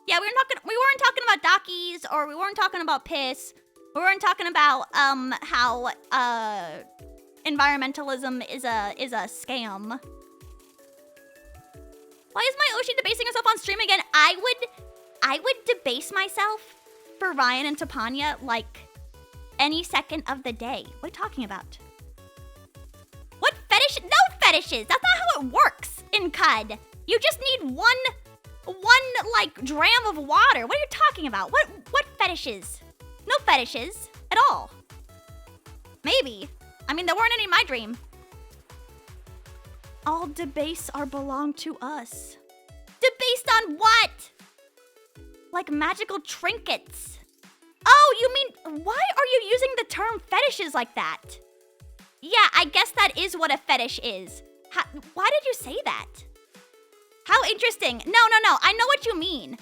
Yeah, we weren't talking about Dockies, or we weren't talking about piss. We weren't talking about how environmentalism is a scam. Why is my Oshi debasing herself on stream again? I would debase myself for Ryan and Topanya like any second of the day. What are you talking about? What fetish? No fetishes. That's not how it works in Cud. You just need one like dram of water. What are you talking about? What fetishes? No fetishes at all. Maybe. I mean, there weren't any in my dream. All debase are belong to us. Debased on what? Like magical trinkets. Oh, you mean, why are you using the term fetishes like that? Yeah, I guess that is what a fetish is. Why did you say that? How interesting. No, I know what you mean.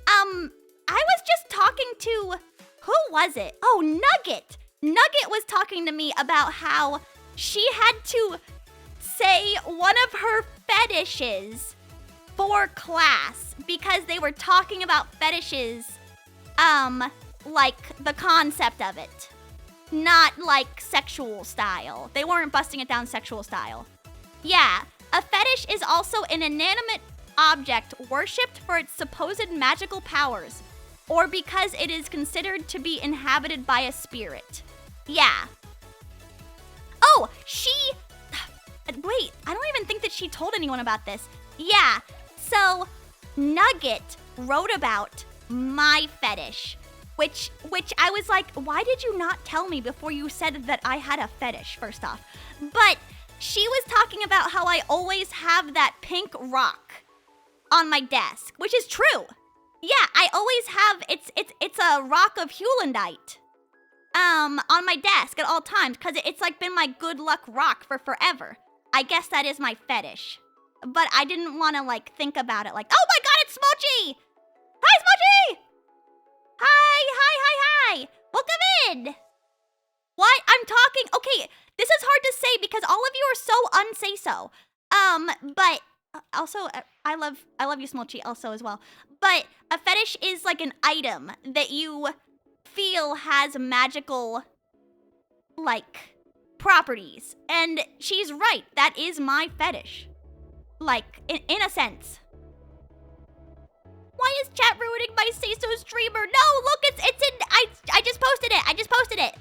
I was just talking to, who was it? Oh, Nugget. Nugget was talking to me about how she had to say one of her fetishes for class because they were talking about fetishes, like the concept of it, not like sexual style. They weren't busting it down sexual style. Yeah, a fetish is also an inanimate object worshipped for its supposed magical powers, or because it is considered to be inhabited by a spirit. Yeah. Oh, wait, I don't even think that she told anyone about this. Yeah, so Nugget wrote about my fetish, which I was like, why did you not tell me before you said that I had a fetish, first off? But she was talking about how I always have that pink rock on my desk, which is true. Yeah, I always have, it's a rock of Hewlandite on my desk at all times, because it's like been my good luck rock for forever. I guess that is my fetish. But I didn't want to like think about it like, oh my god, it's Smochy! Hi, Smochy! Hi! Welcome in! What? I'm talking, okay, this is hard to say because all of you are so unsay-so. But also, I love you, Smolchi, also as well. But a fetish is like an item that you feel has magical, like, properties. And she's right, that is my fetish. Like, in a sense. Why is chat ruining my say-so streamer? No, look, it's in, I just posted it.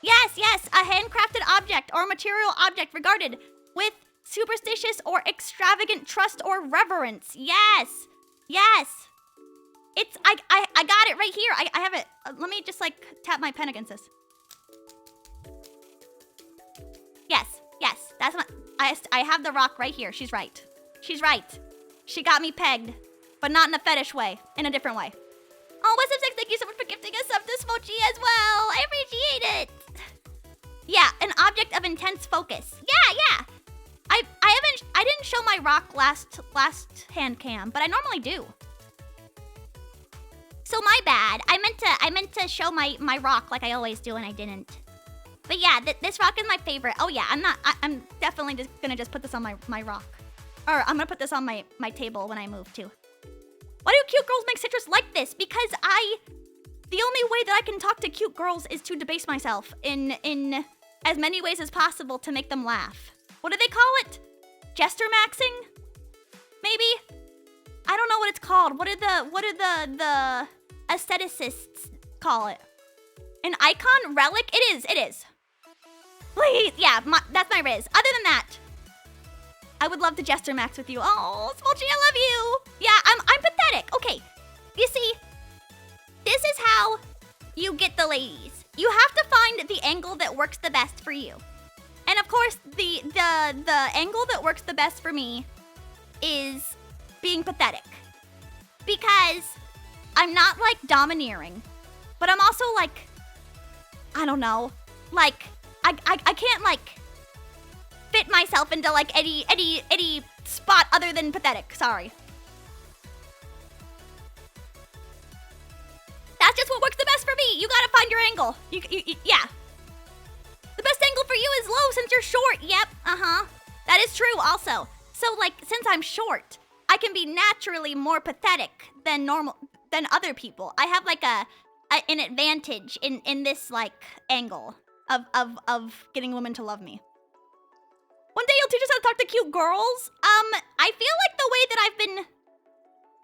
Yes, a handcrafted object or material object regarded with superstitious or extravagant trust or reverence. Yes. It's, I got it right here. I have it. Let me just like tap my pen against this. Yes, that's my, I have the rock right here. She's right. She got me pegged, but not in a fetish way, in a different way. Oh, what's up, Six? Thank you so much for gifting us up this Mochi as well. I appreciate it. Yeah, an object of intense focus. Yeah. I didn't show my rock last hand cam, but I normally do. So my bad. I meant to show my rock like I always do, and I didn't. But yeah, this rock is my favorite. Oh yeah, I'm definitely just gonna put this on my rock. Or I'm gonna put this on my table when I move too. Why do cute girls make citrus like this? Because the only way that I can talk to cute girls is to debase myself in as many ways as possible to make them laugh. What do they call it? Jester maxing? Maybe? I don't know what it's called. What do the aestheticists call it? An icon? Relic? It is. Please, yeah, that's my Riz. Other than that, I would love to Jester Max with you. Oh, Smolchy, I love you. Yeah, I'm pathetic. Okay, you see, this is how you get the ladies. You have to find the angle that works the best for you. And of course, the angle that works the best for me is being pathetic. Because I'm not like domineering, but I'm also like, I don't know, like I can't like fit myself into like any spot other than pathetic. Sorry. That's just what works the best for me. You gotta find your angle. Yeah. The best angle for you is low since you're short. Yep. That is true also. So like, since I'm short, I can be naturally more pathetic than other people. I have like an advantage in this like angle of getting women to love me. One day you'll teach us how to talk to cute girls. I feel like the way that I've been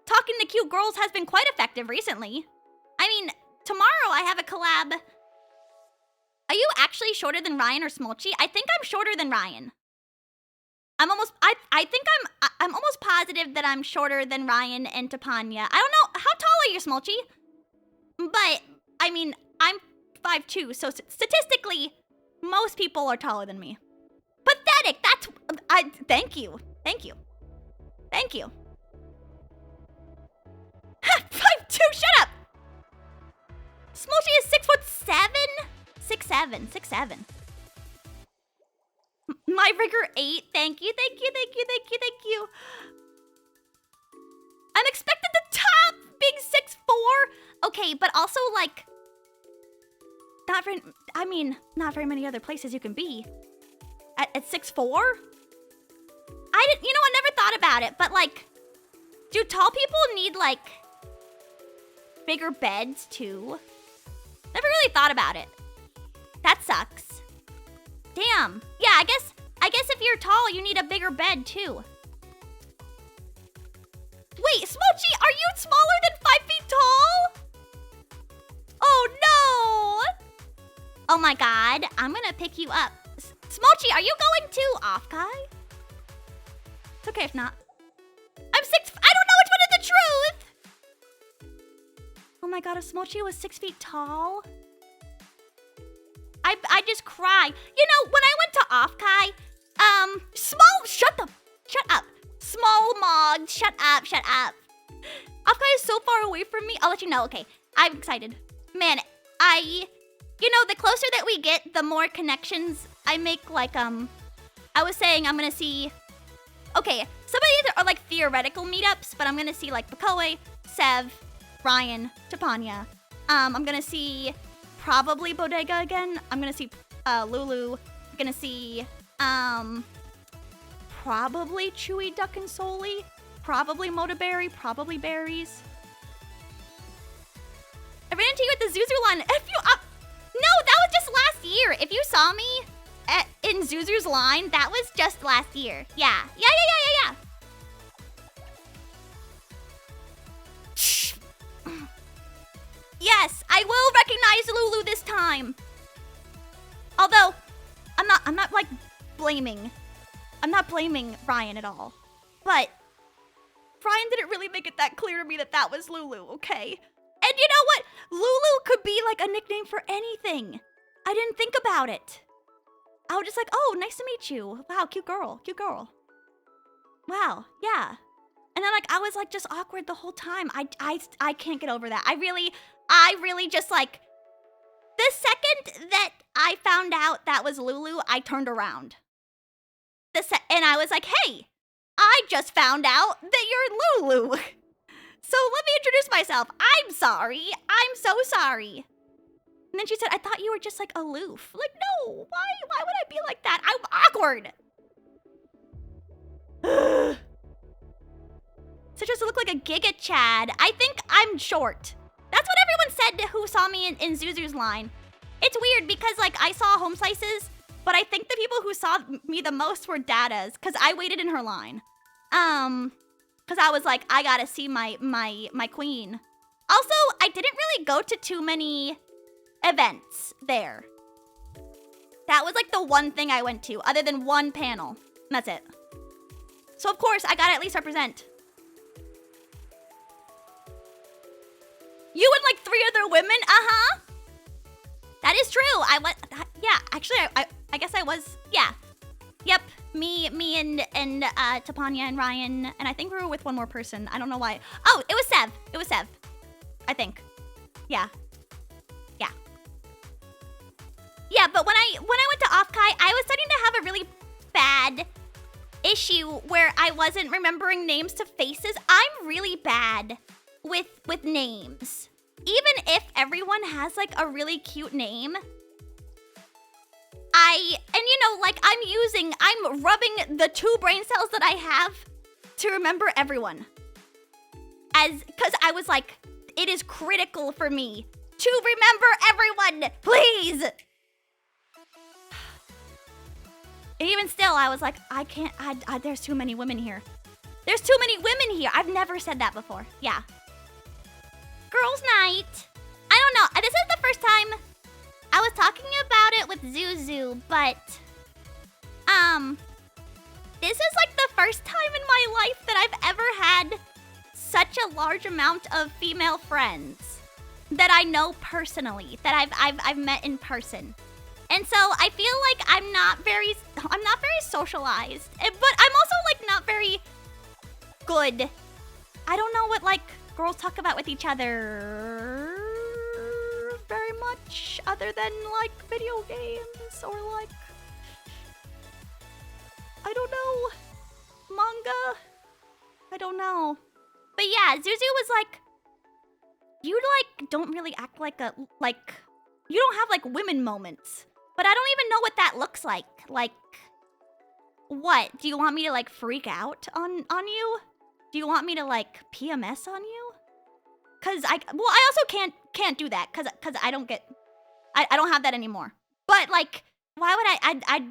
talking to cute girls has been quite effective recently. I mean, tomorrow I have a collab. Are you actually shorter than Ryan or Smolchy? I think I'm shorter than Ryan. I think I'm almost positive that I'm shorter than Ryan and Topanya. I don't know, how tall are you, Smolchy? But, I mean, I'm 5'2", so statistically, most people are taller than me. Pathetic, thank you. 5'2", shut up! Smolchy is 6'7"? 6'7". My rigor 8, thank you. I'm expected to top being 6'4". Okay, but also like, not very many other places you can be. At 6'4"? I never thought about it, but like, do tall people need like bigger beds too? Never really thought about it. That sucks. Damn. Yeah, I guess if you're tall, you need a bigger bed too. Wait, Smolchy, are you smaller than 5 feet tall? Oh no! Oh my god, I'm gonna pick you up. Smolchy, are you going to Offkai? It's okay if not. I'm 6. I don't know which one is the truth! Oh my god, if Smolchy was 6 feet tall, I just cry. You know, when I went to Offkai, shut up. Small Mog, shut up. Offkai is so far away from me. I'll let you know, okay. I'm excited. Man, the closer that we get, the more connections I make, like, I was saying I'm gonna see, okay, some of these are like theoretical meetups, but I'm gonna see like Bakoe, Sev, Ryan, Topanya. I'm gonna see probably Bodega again. I'm gonna see Lulu. I'm gonna see probably Chewy Duck and Soli. Probably Motaberry. Probably Berries. I ran into you at the Zuzu line. No, that was just last year. If you saw me in Zuzu's line, that was just last year. Yeah. Shh. Yes, I will recognize Lulu this time. Although, I'm not like blaming. I'm not blaming Ryan at all. But Ryan didn't really make it that clear to me that was Lulu, okay? And you know what? Lulu could be like a nickname for anything. I didn't think about it. I was just like, oh, nice to meet you. Wow, cute girl. Wow, yeah. And then like, I was like just awkward the whole time. I can't get over that. I really just like, the second that I found out that was Lulu, I turned around. And I was like, hey, I just found out that you're Lulu. So let me introduce myself. I'm sorry. I'm so sorry. And then she said, I thought you were just like aloof. Like, no, why would I be like that? I'm awkward. Citrus look like a Giga Chad. I think I'm short. That's what everyone said who saw me in Zuzu's line. It's weird because like I saw Home Slices, but I think the people who saw me the most were Dada's because I waited in her line. Because I was like, I gotta see my queen. Also, I didn't really go to too many events there. That was like the one thing I went to, other than one panel. And that's it. So of course, I gotta at least represent. You and like 3 other women? Uh-huh. That is true. I went, yeah, actually, I guess I was, yeah. Yep, me and Tapanya and Ryan, and I think we were with one more person. I don't know why. Oh, it was Sev. It was Sev, I think. Yeah. Yeah. Yeah, but when I went to Offkai, I was starting to have a really bad issue where I wasn't remembering names to faces. I'm really bad with names. Even if everyone has like a really cute name, I'm rubbing the 2 brain cells that I have to remember everyone. Cause I was like, it is critical for me to remember everyone, please. And even still, I was like, I can't, there's too many women here. There's too many women here. I've never said that before. Yeah. Girls' night. I don't know. This is the first time I was talking about it with Zuzu, but this is like the first time in my life that I've ever had such a large amount of female friends that I know personally, that I've met in person. And so I feel like I'm not very socialized, but I'm also like not very good. I don't know what like girls talk about with each other very much, other than like video games or like, I don't know, manga. I don't know. But yeah, Zuzu was like, you like don't really act like you don't have like women moments. But I don't even know what that looks like. Like, what? Do you want me to like freak out on you? Do you want me to like PMS on you? Cause I also can't do that cause I don't have that anymore. But like, why would I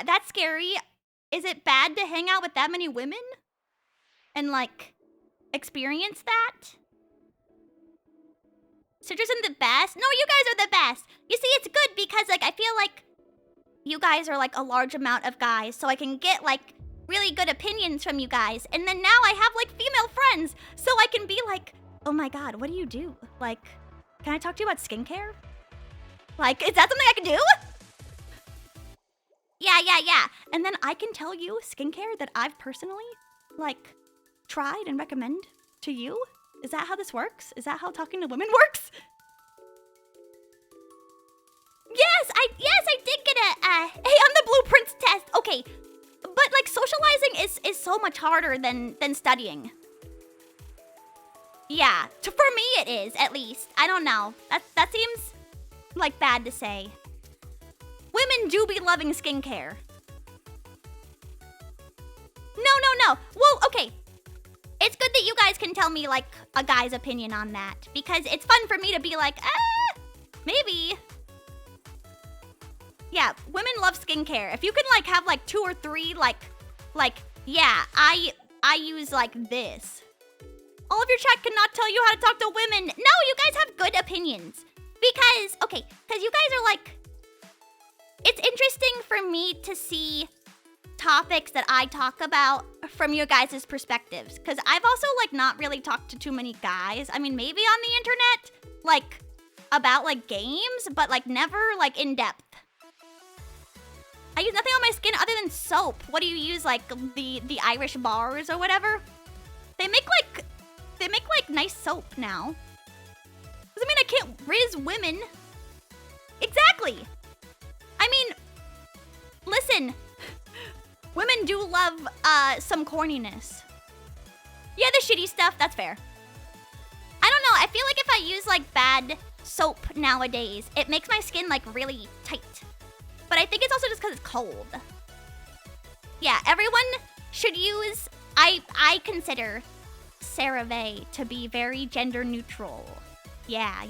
that's scary. Is it bad to hang out with that many women? And like, experience that? Citrus isn't the best? No, you guys are the best. You see, it's good because like I feel like you guys are like a large amount of guys, so I can get like really good opinions from you guys. And then now I have like female friends, so I can be like, oh my god, what do you do? Like, can I talk to you about skincare? Like, is that something I can do? Yeah. And then I can tell you skincare that I've personally like tried and recommend to you. Is that how this works? Is that how talking to women works? Yes, I did get a A on the blueprints test. Okay, but like socializing is so much harder than studying. Yeah, for me it is, at least. I don't know. That seems like bad to say. Women do be loving skincare. No. Well, okay. It's good that you guys can tell me, like, a guy's opinion on that. Because it's fun for me to be like, maybe. Yeah, women love skincare. If you can, like, have, like, 2 or 3, like, yeah, I use, like, this. All of your chat cannot tell you how to talk to women. No, you guys have good opinions. Because you guys are, like, it's interesting for me to see topics that I talk about from your guys' perspectives. Because I've also, like, not really talked to too many guys. I mean, maybe on the internet, like, about, like, games, but, like, never, like, in depth. I use nothing on my skin other than soap. What do you use, like, the Irish bars or whatever? They make, like, nice soap now. Doesn't mean I can't riz women. Exactly. I mean, listen. Women do love some corniness. Yeah, the shitty stuff, that's fair. I don't know, I feel like if I use like bad soap nowadays. It makes my skin like really tight. But I think it's also just because it's cold. Yeah, everyone should use, I consider CeraVe to be very gender neutral. Yeah.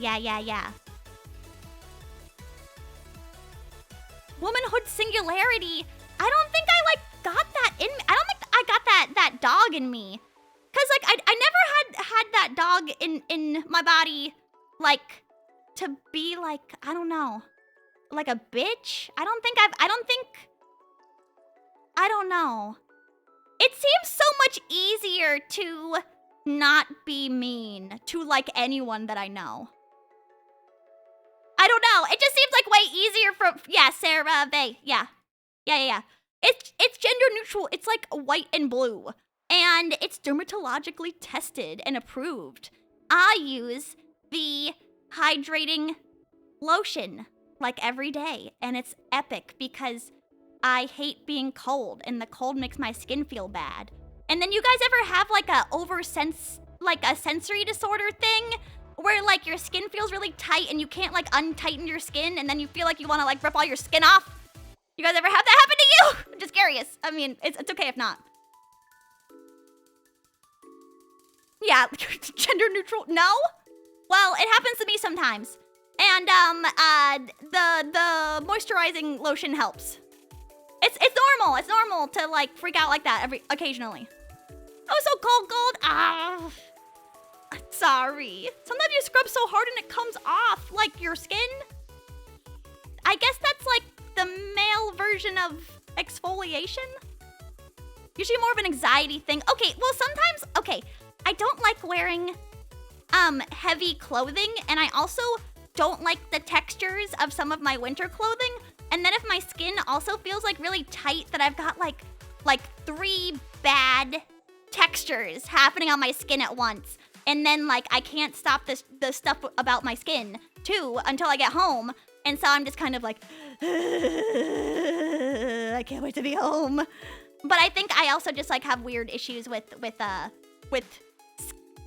Womanhood singularity. I don't think I like got that in me. I don't think I got that dog in me. Cause like I never had that dog in my body, like to be like, I don't know, like a bitch. I don't know. It seems so much easier to not be mean to like anyone that I know. I don't know. It just seems like way easier for, yeah, CeraVe. Yeah. It's gender neutral. It's like white and blue. And it's dermatologically tested and approved. I use the hydrating lotion like every day. And it's epic because I hate being cold and the cold makes my skin feel bad. And then you guys ever have like a sensory disorder thing where like your skin feels really tight and you can't like untighten your skin and then you feel like you want to like rip all your skin off? You guys ever have that happen to you? I'm just curious. I mean, it's okay if not. Yeah, gender neutral. No? Well, it happens to me sometimes. And the moisturizing lotion helps. It's normal. It's normal to like freak out like that occasionally. Oh, so cold. Ah. Sorry. Sometimes you scrub so hard and it comes off, like your skin. I guess that's like the male version of exfoliation. Usually more of an anxiety thing. Okay, well sometimes, I don't like wearing heavy clothing, and I also don't like the textures of some of my winter clothing. And then if my skin also feels like really tight, that I've got like 3 bad textures happening on my skin at once. And then like I can't stop the stuff about my skin too until I get home. And so I'm just kind of like, I can't wait to be home. But I think I also just like have weird issues with my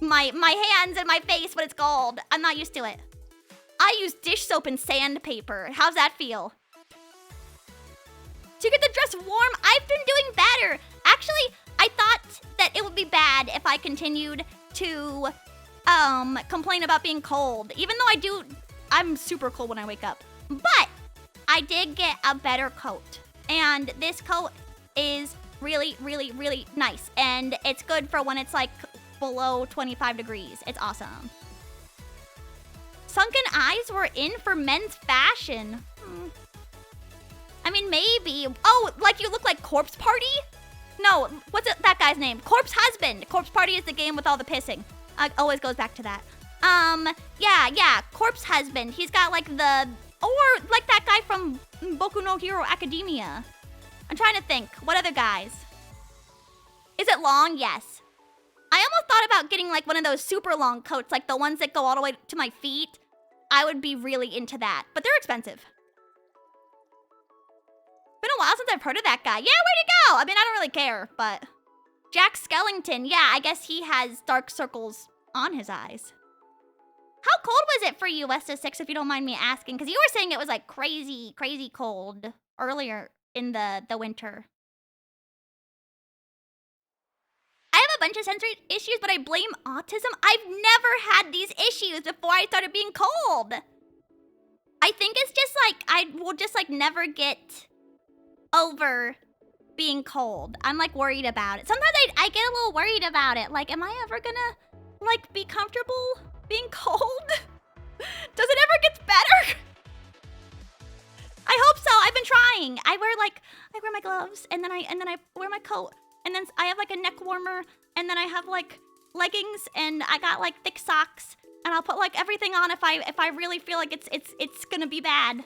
hands and my face when it's cold. I'm not used to it. I use dish soap and sandpaper. How's that feel? To get the dress warm, I've been doing better. Actually, I thought that it would be bad if I continued to complain about being cold. Even though I'm super cold when I wake up. But I did get a better coat. And this coat is really, really, really nice. And it's good for when it's like below 25 degrees. It's awesome. Sunken eyes were in for men's fashion. I mean, maybe. Oh, like you look like Corpse Party? No, what's that guy's name? Corpse Husband. Corpse Party is the game with all the pissing. Always goes back to that. Yeah, Corpse Husband. He's got like or like that guy from Boku no Hero Academia. I'm trying to think. What other guys? Is it long? Yes. I almost thought about getting like one of those super long coats, like the ones that go all the way to my feet. I would be really into that, but they're expensive. Been a while since I've heard of that guy. Yeah, where'd he go? I mean, I don't really care, but Jack Skellington. Yeah, I guess he has dark circles on his eyes. How cold was it for you, Westa6, if you don't mind me asking? Because you were saying it was like crazy, crazy cold earlier in the winter. I have a bunch of sensory issues, but I blame autism. I've never had these issues before I started being cold. I think it's just like, I will just like never get over being cold. I'm like worried about it. Sometimes I get a little worried about it. Like, am I ever gonna like be comfortable being cold? Does it ever get better? I hope so. I've been trying. I wear my gloves and then I wear my coat. And then I have like a neck warmer, and then I have like leggings, and I got like thick socks, and I'll put like everything on if I really feel like it's gonna be bad.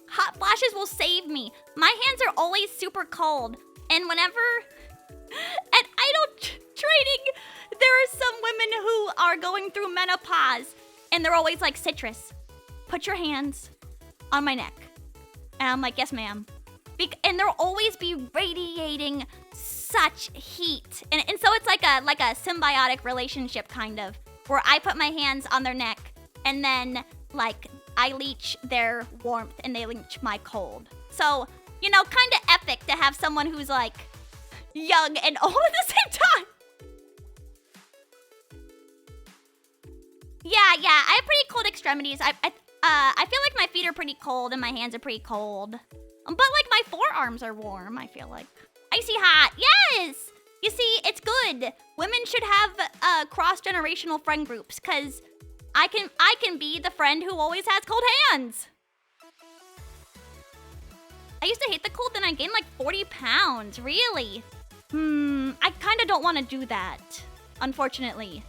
Hot flashes will save me. My hands are always super cold, and whenever at Idol training, there are some women who are going through menopause, and they're always like, Citrus, put your hands on my neck, and I'm like, yes, ma'am. And they'll always be radiating such heat. And so it's like a symbiotic relationship kind of, where I put my hands on their neck and then, like, I leech their warmth and they leech my cold. So, you know, kind of epic to have someone who's, like, young and old at the same time. Yeah, I have pretty cold extremities. I feel like my feet are pretty cold and my hands are pretty cold. But, like, my forearms are warm, I feel like. Icy hot, yes! You see, it's good. Women should have cross-generational friend groups, because I can be the friend who always has cold hands. I used to hate the cold, then I gained like 40 pounds. Really? I kind of don't want to do that, unfortunately.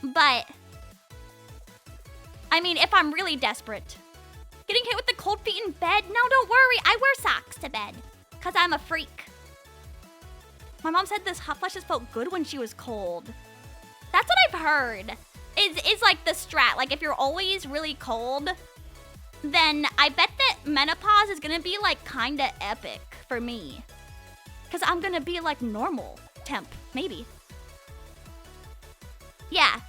But, I mean, if I'm really desperate. Getting hit with the cold feet in bed? No, don't worry. I wear socks to bed, because I'm a freak. My mom said this hot flashes felt good when she was cold. That's what I've heard. Is like the strat. Like, if you're always really cold, then I bet that menopause is gonna be like kinda epic for me. Cause I'm gonna be like normal temp, maybe. Yeah.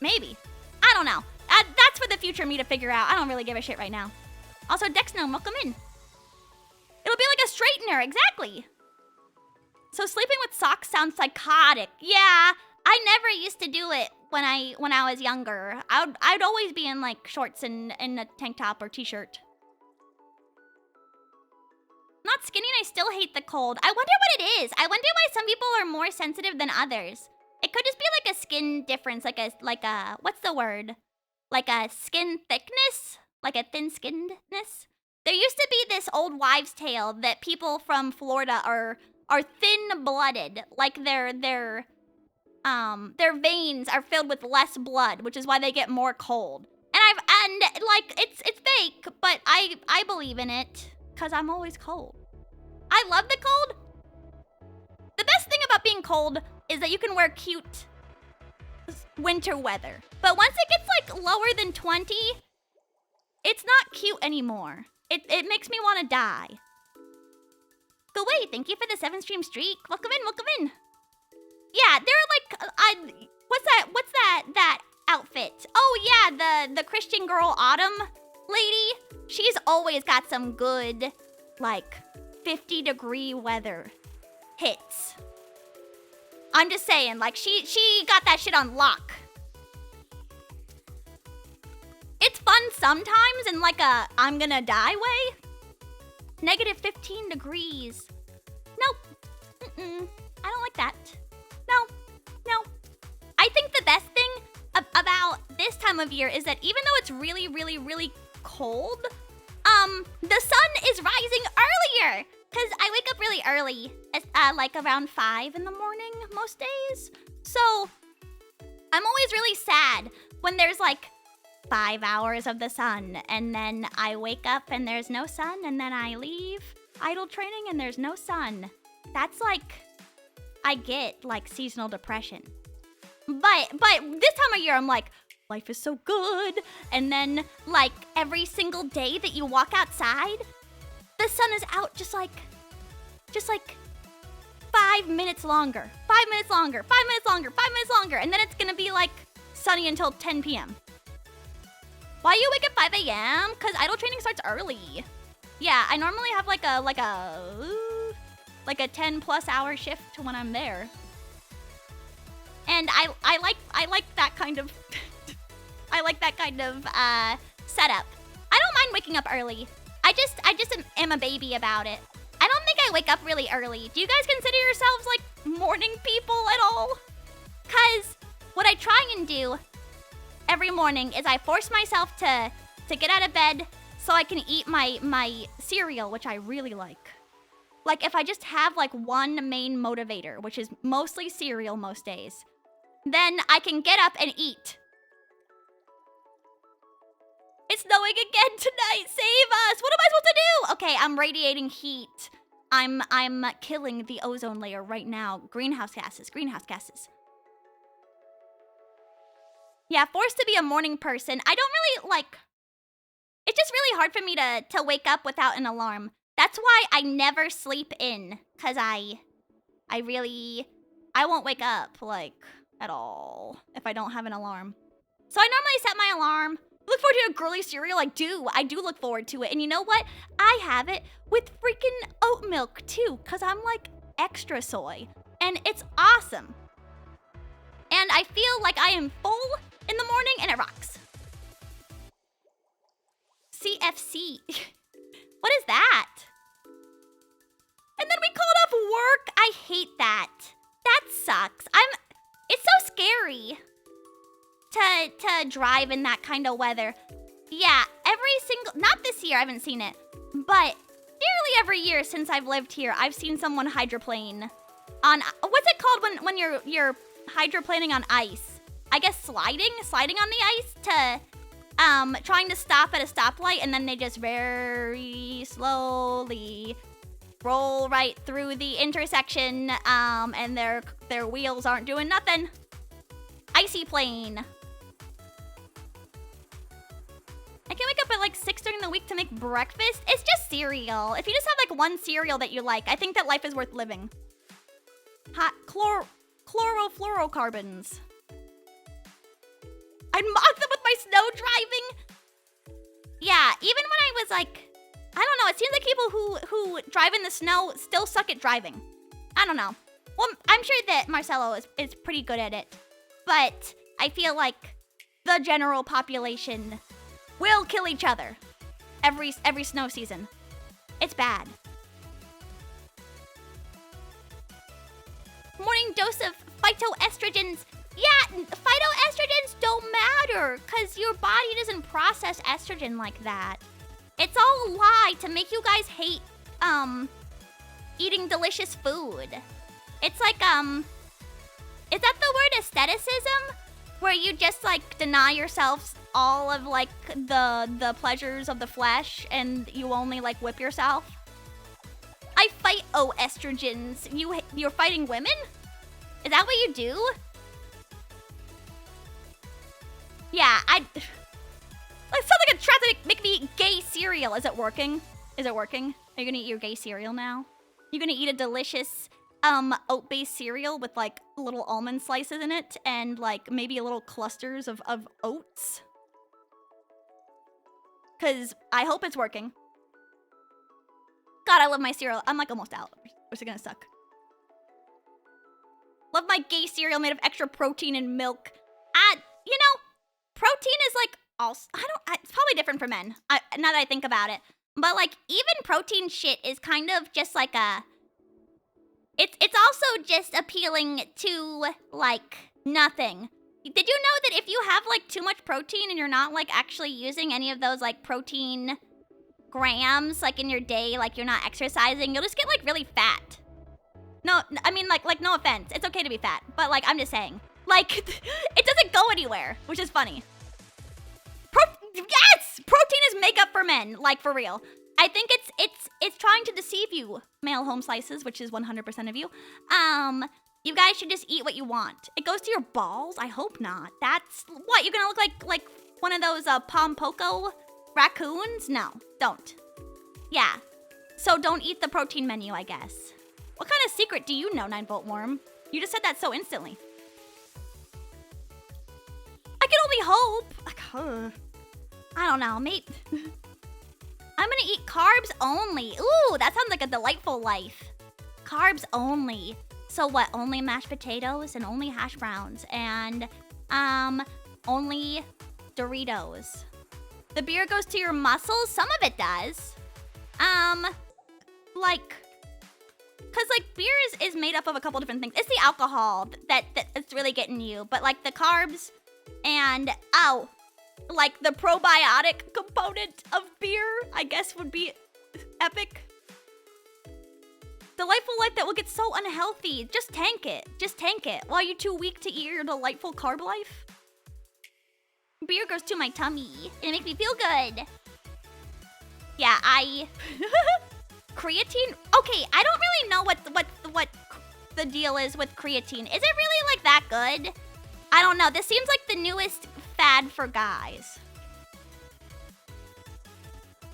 maybe. I don't know. That's for the future me to figure out. I don't really give a shit right now. Also, Dexnome, welcome in. It'll be like a straightener, exactly. So sleeping with socks sounds psychotic. Yeah, I never used to do it when I was younger. I'd always be in like shorts and a tank top or t-shirt. Not skinny and I still hate the cold. I wonder what it is. I wonder why some people are more sensitive than others. It could just be like a skin difference, like a what's the word? Like a skin thickness? Like a thin skinnedness? There used to be this old wives' tale that people from Florida are thin-blooded, like their veins are filled with less blood, which is why they get more cold. And like it's fake, but I believe in it cuz I'm always cold. I love the cold. The best thing about being cold is that you can wear cute winter weather. But once it gets like lower than 20, it's not cute anymore. It makes me want to die. Go away, thank you for the 7-stream streak. Welcome in. Yeah, they're like, what's that outfit? Oh yeah, the Christian girl Autumn lady. She's always got some good, like, 50-degree weather hits. I'm just saying, like, she got that shit on lock. It's fun sometimes in like a I'm gonna die way. Negative 15 degrees. Nope. I don't like that. No. I think the best thing about this time of year is that even though it's really, really, really cold, the sun is rising earlier. Cause I wake up really early, like around 5 in the morning most days. So I'm always really sad when there's like 5 hours of the sun, and then I wake up and there's no sun, and then I leave idle training and there's no sun. That's like, I get like seasonal depression. But this time of year, I'm like, life is so good. And then like every single day that you walk outside, the sun is out just like 5 minutes longer. 5 minutes longer, 5 minutes longer, 5 minutes longer. And then it's gonna be like sunny until 10 p.m. Why you wake at 5 a.m.? Because idle training starts early. Yeah, I normally have like a 10 plus hour shift when I'm there. And I like that kind of I like that kind of setup. I don't mind waking up early. I just am a baby about it. I don't think I wake up really early. Do you guys consider yourselves like morning people at all? Cause what I try and do every morning is I force myself to get out of bed so I can eat my cereal, which I really like. Like if I just have like one main motivator, which is mostly cereal most days, then I can get up and eat. It's snowing again tonight. Save us. What am I supposed to do? Okay, I'm radiating heat. I'm killing the ozone layer right now. Greenhouse gases. Yeah, forced to be a morning person. I don't really like... It's just really hard for me to wake up without an alarm. That's why I never sleep in. Because I won't wake up, like, at all if I don't have an alarm. So I normally set my alarm. Look forward to a girly cereal. I do look forward to it. And you know what? I have it with freaking oat milk too, because I'm like extra soy. And it's awesome. And I feel like I am full in the morning and it rocks. CFC. What is that? And then we called off work. I hate that. That sucks. It's so scary to drive in that kind of weather. Yeah, not this year, I haven't seen it, but nearly every year since I've lived here, I've seen someone hydroplane on, what's it called when you're hydroplaning on ice? I guess sliding on the ice to, trying to stop at a stoplight, and then they just very slowly roll right through the intersection, and their wheels aren't doing nothing. Icy plane. I can wake up at like 6 during the week to make breakfast. It's just cereal. If you just have like one cereal that you like, I think that life is worth living. Hot chlorofluorocarbons. I'd mock them with my snow driving. Yeah, even when I was like, I don't know, it seems like people who drive in the snow still suck at driving. I don't know. Well, I'm sure that Marcelo is pretty good at it. But I feel like the general population will kill each other every snow season. It's bad. Morning dose of phytoestrogens. Yeah, phytoestrogens don't matter because your body doesn't process estrogen like that. It's all a lie to make you guys hate eating delicious food. It's like is that the word aestheticism? Where you just like deny yourselves all of like the pleasures of the flesh and you only like whip yourself? I fight estrogens. You're fighting women? Is that what you do? Yeah, that sounds like a trap to make me eat gay cereal. Is it working? Is it working? Are you gonna eat your gay cereal now? You're gonna eat a delicious oat-based cereal with like little almond slices in it and like maybe little clusters of oats? Cause I hope it's working. God, I love my cereal. I'm like almost out. What's it gonna suck? Love my gay cereal made of extra protein and milk. You know, protein is like also, it's probably different for men. Now that I think about it. But like even protein shit is kind of just like it's also just appealing to like nothing. Did you know that if you have like too much protein and you're not like actually using any of those like protein grams like in your day, like you're not exercising, you'll just get like really fat. No, I mean like no offense. It's okay to be fat, but like I'm just saying. Like it doesn't go anywhere, which is funny. Yes! Protein is makeup for men, like for real. I think it's trying to deceive you, male home slices, which is 100% of you. You guys should just eat what you want. It goes to your balls? I hope not. That's what, you're gonna look like one of those Pompoko raccoons? No, don't. Yeah. So don't eat the protein menu, I guess. What kind of secret do you know, 9-Volt Worm? You just said that so instantly. I can only hope. I don't know, mate. I'm gonna eat carbs only. Ooh, that sounds like a delightful life. Carbs only. So what, only mashed potatoes and only hash browns and only Doritos. The beer goes to your muscles? Some of it does. Like, cause like beer is made up of a couple different things. It's the alcohol that's really getting you, but like the carbs and like the probiotic component of beer, I guess would be epic. Delightful life that will get so unhealthy. Just tank it. Just tank it. While you're too weak to eat your delightful carb life. Beer goes to my tummy. It makes me feel good. Yeah, creatine? Okay, I don't really know what the deal is with creatine. Is it really like that good? I don't know. This seems like the newest fad for guys.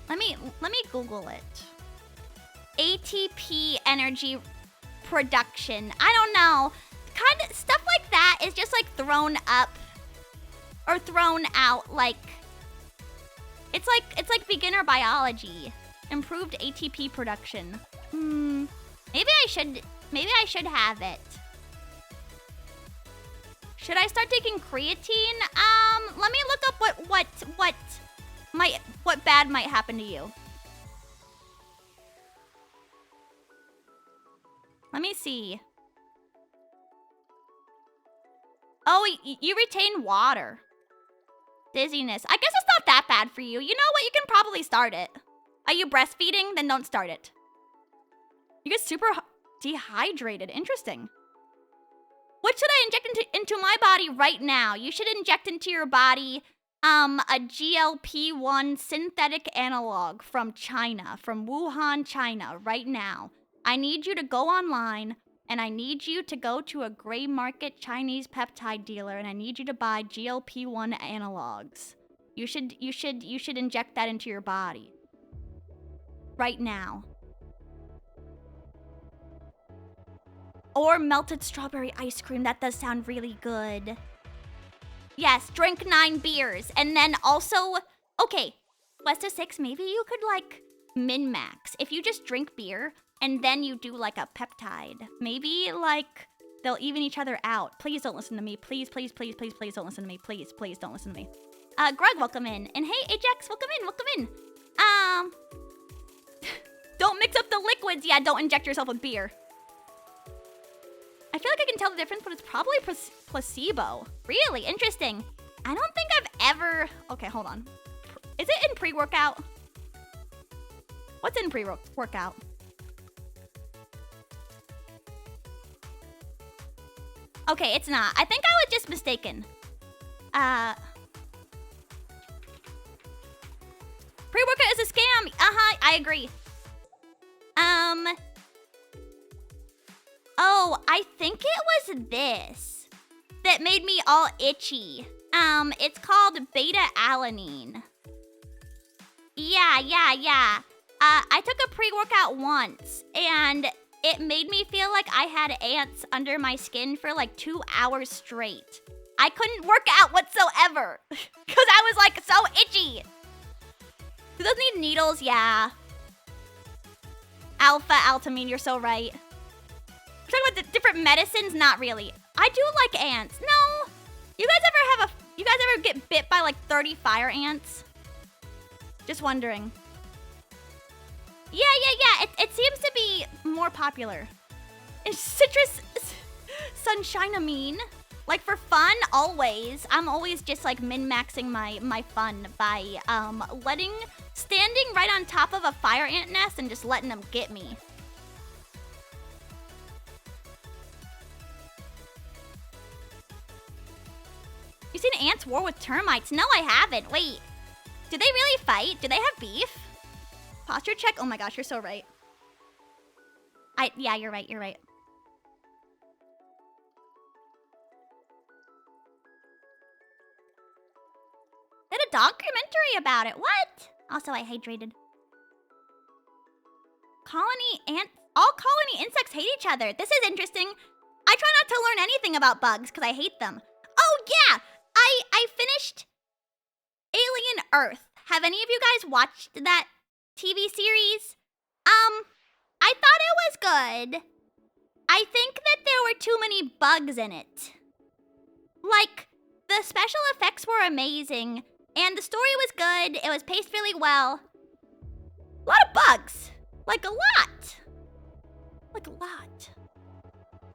Let me Google it. ATP energy production. I don't know. kind of stuff like that is just like thrown up or thrown out like it's like beginner biology, improved ATP production. Maybe I should have it. Should I start taking creatine? Let me look up what bad might happen to you. Let me see. Oh, you retain water. Dizziness. I guess it's not that bad for you. You know what? You can probably start it. Are you breastfeeding? Then don't start it. You get super dehydrated. Interesting. What should I inject into my body right now? You should inject into your body a GLP-1 synthetic analog from China, from Wuhan, China, right now. I need you to go online, and I need you to go to a gray market Chinese peptide dealer, and I need you to buy GLP-1 analogs. You should inject that into your body. Right now. Or melted strawberry ice cream. That does sound really good. Yes, drink 9 beers. And then also, okay, West of 6, maybe you could like min-max. If you just drink beer and then you do like a peptide, maybe like they'll even each other out. Please don't listen to me. Please, please, please, please, please don't listen to me. Please, please don't listen to me. Greg, welcome in. And hey, Ajax, welcome in, welcome in. Don't mix up the liquids. Yeah, don't inject yourself with beer. I feel like I can tell the difference, but it's probably placebo. Really interesting. I don't think I've ever... Okay, hold on. Is it in pre-workout? What's in pre-workout? Okay, it's not. I think I was just mistaken. Pre-workout is a scam. I agree. Oh, I think it was this that made me all itchy. It's called beta-alanine. Yeah. I took a pre-workout once, and it made me feel like I had ants under my skin for like 2 hours straight. I couldn't work out whatsoever, because I was like so itchy. Do those need needles? Yeah. Alpha-altamine, you're so right. We're talking about the different medicines? Not really. I do like ants. No. You guys ever get bit by like 30 fire ants? Just wondering. Yeah. It seems to be more popular. And citrus sunshineamine. Like for fun, always. I'm always just like min-maxing my fun by standing right on top of a fire ant nest and just letting them get me. You seen ants war with termites? No, I haven't. Wait. Do they really fight? Do they have beef? Posture check? Oh my gosh, you're so right. Yeah, you're right. Did a documentary about it. What? Also, I hydrated. All colony insects hate each other. This is interesting. I try not to learn anything about bugs because I hate them. Oh yeah, I finished Alien Earth. Have any of you guys watched that TV series? I thought it was good. I think that there were too many bugs in it. Like, the special effects were amazing, and the story was good. It was paced really well. A lot of bugs. Like a lot.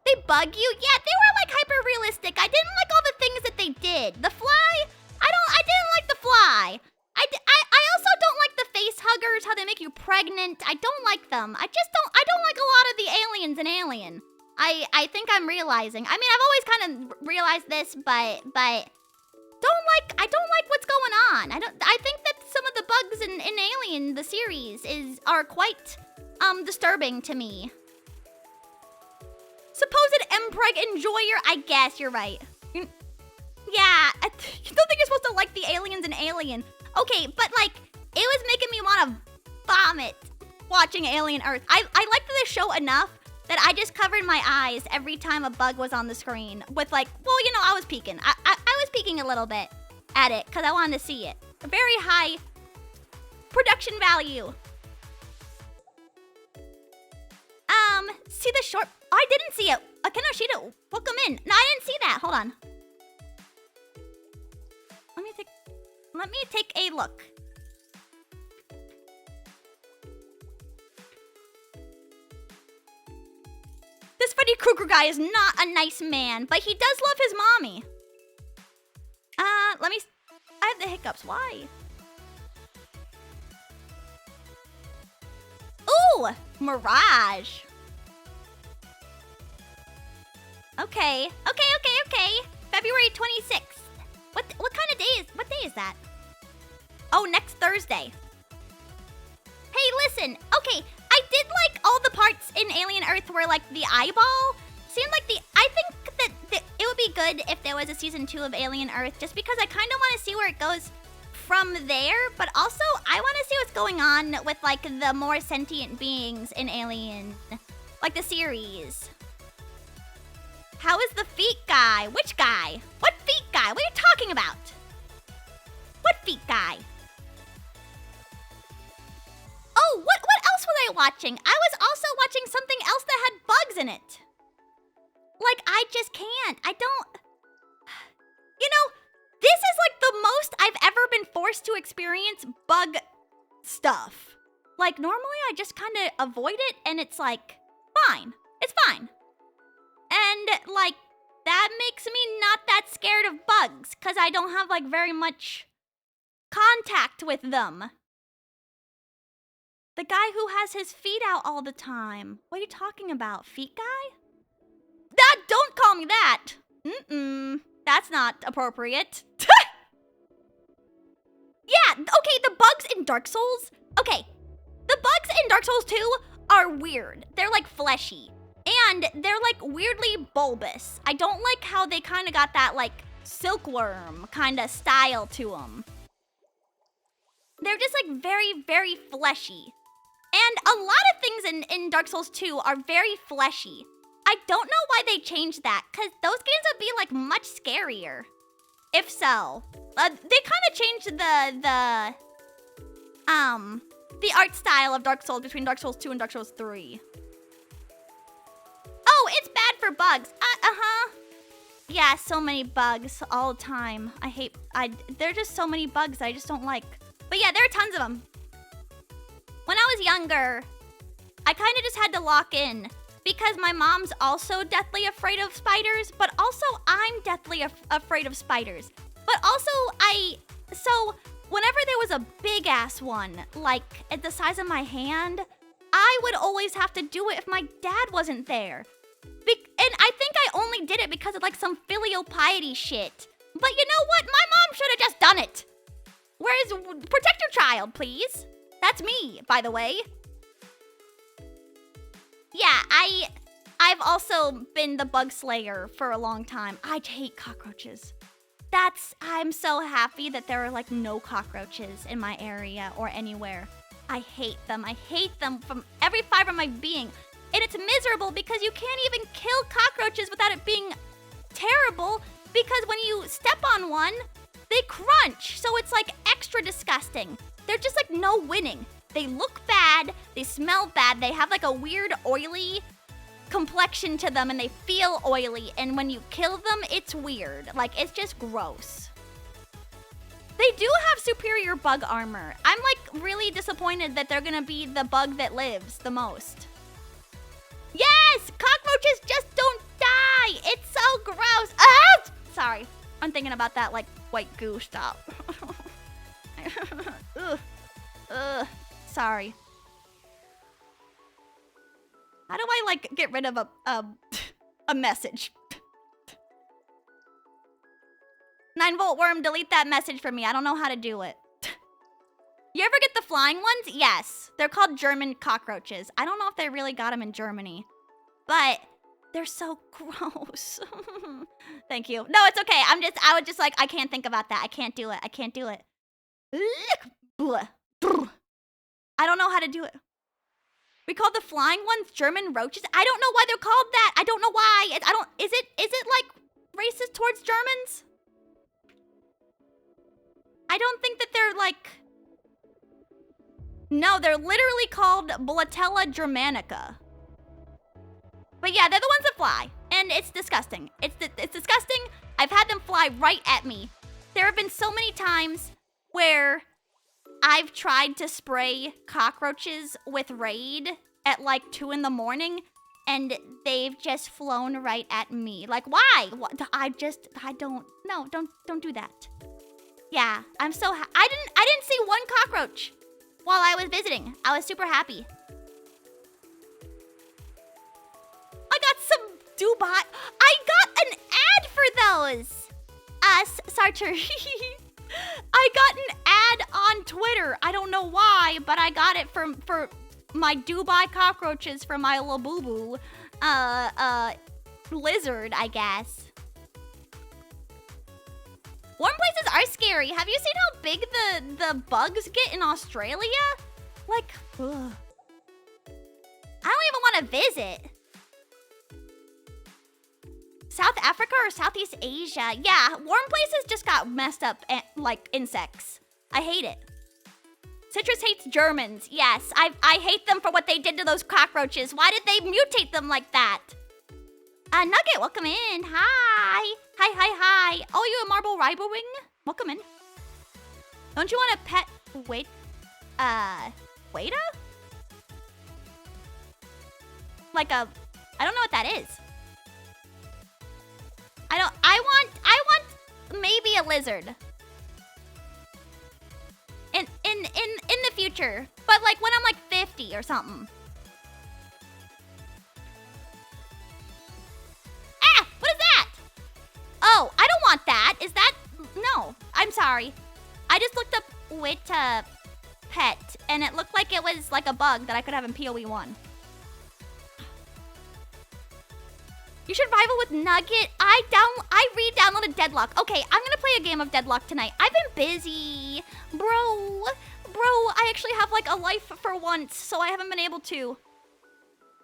They bug you? Yeah, they were like hyper realistic. I didn't like all the things that they did. The fly? I didn't like the fly. I also don't like the face huggers, how they make you pregnant. I don't like them. I don't like a lot of the aliens in Alien. I think I'm realizing. I mean, I've always kind of realized this, but I don't like what's going on. I think that some of the bugs in Alien the series are quite disturbing to me. Supposed Mpreg enjoyer, I guess you're right. Yeah, I don't think you're supposed to like the aliens in Alien. Okay, but like, it was making me want to vomit watching Alien Earth. I liked the show enough that I just covered my eyes every time a bug was on the screen with like, well, you know, I was peeking. I was peeking a little bit at it because I wanted to see it. A very high production value. See the short, oh, I didn't see it. Kenoshita, welcome in. No, I didn't see that. Hold on. Let me take a look. This Freddy Krueger guy is not a nice man, but he does love his mommy. I have the hiccups. Why? Ooh, Mirage. Okay. February 26th. What kind of day is that? Oh, next Thursday. Hey, listen. Okay, I did like all the parts in Alien Earth where like the eyeball seemed like I think that it would be good if there was a season 2 of Alien Earth just because I kind of want to see where it goes from there, but also I want to see what's going on with like the more sentient beings in Alien, like the series. How is the feet guy? Which guy? What feet guy? What are you talking about? What feet guy? Oh, what else was I watching? I was also watching something else that had bugs in it. Like, I just can't. I don't... You know, this is like the most I've ever been forced to experience bug stuff. Like, normally I just kind of avoid it and it's like, fine. It's fine. And, like, that makes me not that scared of bugs because I don't have, like, very much contact with them. The guy who has his feet out all the time. What are you talking about? Feet guy? Don't call me that. That's not appropriate. Yeah, okay, the bugs in Dark Souls. Okay, the bugs in Dark Souls 2 are weird. They're like fleshy. And they're like weirdly bulbous. I don't like how they kind of got that like silkworm kind of style to them. They're just like very, very fleshy. And a lot of things in Dark Souls 2 are very fleshy. I don't know why they changed that, because those games would be like much scarier. If so. They kind of changed the art style of Dark Souls between Dark Souls 2 and Dark Souls 3. Oh, it's bad for bugs. Yeah, so many bugs all the time. There are just so many bugs I just don't like. But yeah, there are tons of them. When I was younger, I kind of just had to lock in because my mom's also deathly afraid of spiders, but also I'm deathly afraid of spiders. But also so whenever there was a big ass one, like at the size of my hand, I would always have to do it if my dad wasn't there. And I think I only did it because of like some filial piety shit. But you know what? My mom should have just done it. Whereas, protect your child, please. That's me, by the way. Yeah, I've also been the bug slayer for a long time. I hate cockroaches. I'm so happy that there are like no cockroaches in my area or anywhere. I hate them. I hate them from every fiber of my being. And it's miserable because you can't even kill cockroaches without it being terrible, because when you step on one, they crunch. So it's like extra disgusting. They're just like no winning. They look bad, they smell bad, they have like a weird oily complexion to them and they feel oily, and when you kill them, it's weird. Like, it's just gross. They do have superior bug armor. I'm like really disappointed that they're gonna be the bug that lives the most. Yes! Cockroaches just don't die! It's so gross! Ah! Sorry. I'm thinking about that like white goo stuff. Ugh. Sorry. How do I like get rid of a message? 9-volt worm, delete that message for me. I don't know how to do it. You ever get the flying ones? Yes. They're called German cockroaches. I don't know if they really got them in Germany, but they're so gross. Thank you. No, it's okay. I would just like, I can't think about that. I can't do it. I can't do it. I don't know how to do it. We call the flying ones German roaches. I don't know why they're called that. I don't know why. Is it like racist towards Germans? I don't think that they're like... No, they're literally called Blatella germanica. But yeah, they're the ones that fly. And it's disgusting. It's disgusting. I've had them fly right at me. There have been so many times where I've tried to spray cockroaches with Raid at like 2 in the morning, and they've just flown right at me. Like, why? What? Don't do that. Yeah, I'm so I didn't see one cockroach while I was visiting. I was super happy. I got some Dubai. I got an ad for those. Sartre. I got an ad on Twitter. I don't know why, but I got it for my Dubai cockroaches for my Labubu lizard, I guess. Warm places are scary. Have you seen how big the bugs get in Australia? Like, ugh. I don't even want to visit. South Africa or Southeast Asia? Yeah, warm places just got messed up like insects. I hate it. Citrus hates Germans. Yes, I hate them for what they did to those cockroaches. Why did they mutate them like that? Nugget, welcome in. Hi. Hi. Oh, you a marble ribowing? Welcome in. Don't you want a pet? Wait. Weta? Like a... I don't know what that is. I want maybe a lizard. In the future. But like when I'm like 50 or something. Ah! What is that? Oh, I don't want that. Is that... No. I'm sorry. I just looked up Weta pet and it looked like it was like a bug that I could have in PoE 1. You should rival with Nugget. I re-downloaded Deadlock. Okay, I'm gonna play a game of Deadlock tonight. I've been busy. Bro, I actually have like a life for once, so I haven't been able to. Due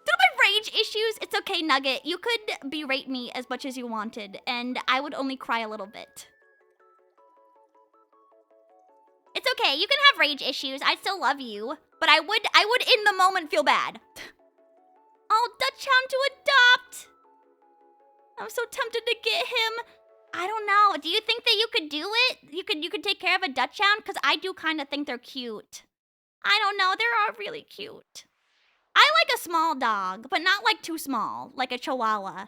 to my rage issues, it's okay, Nugget. You could berate me as much as you wanted, and I would only cry a little bit. It's okay, you can have rage issues. I still love you, but I would in the moment feel bad. Oh, Dutch Hound to adopt. I'm so tempted to get him. I don't know. Do you think that you could do it? You could take care of a Dutch Hound? Because I do kind of think they're cute. I don't know. They're really cute. I like a small dog, but not like too small, like a Chihuahua.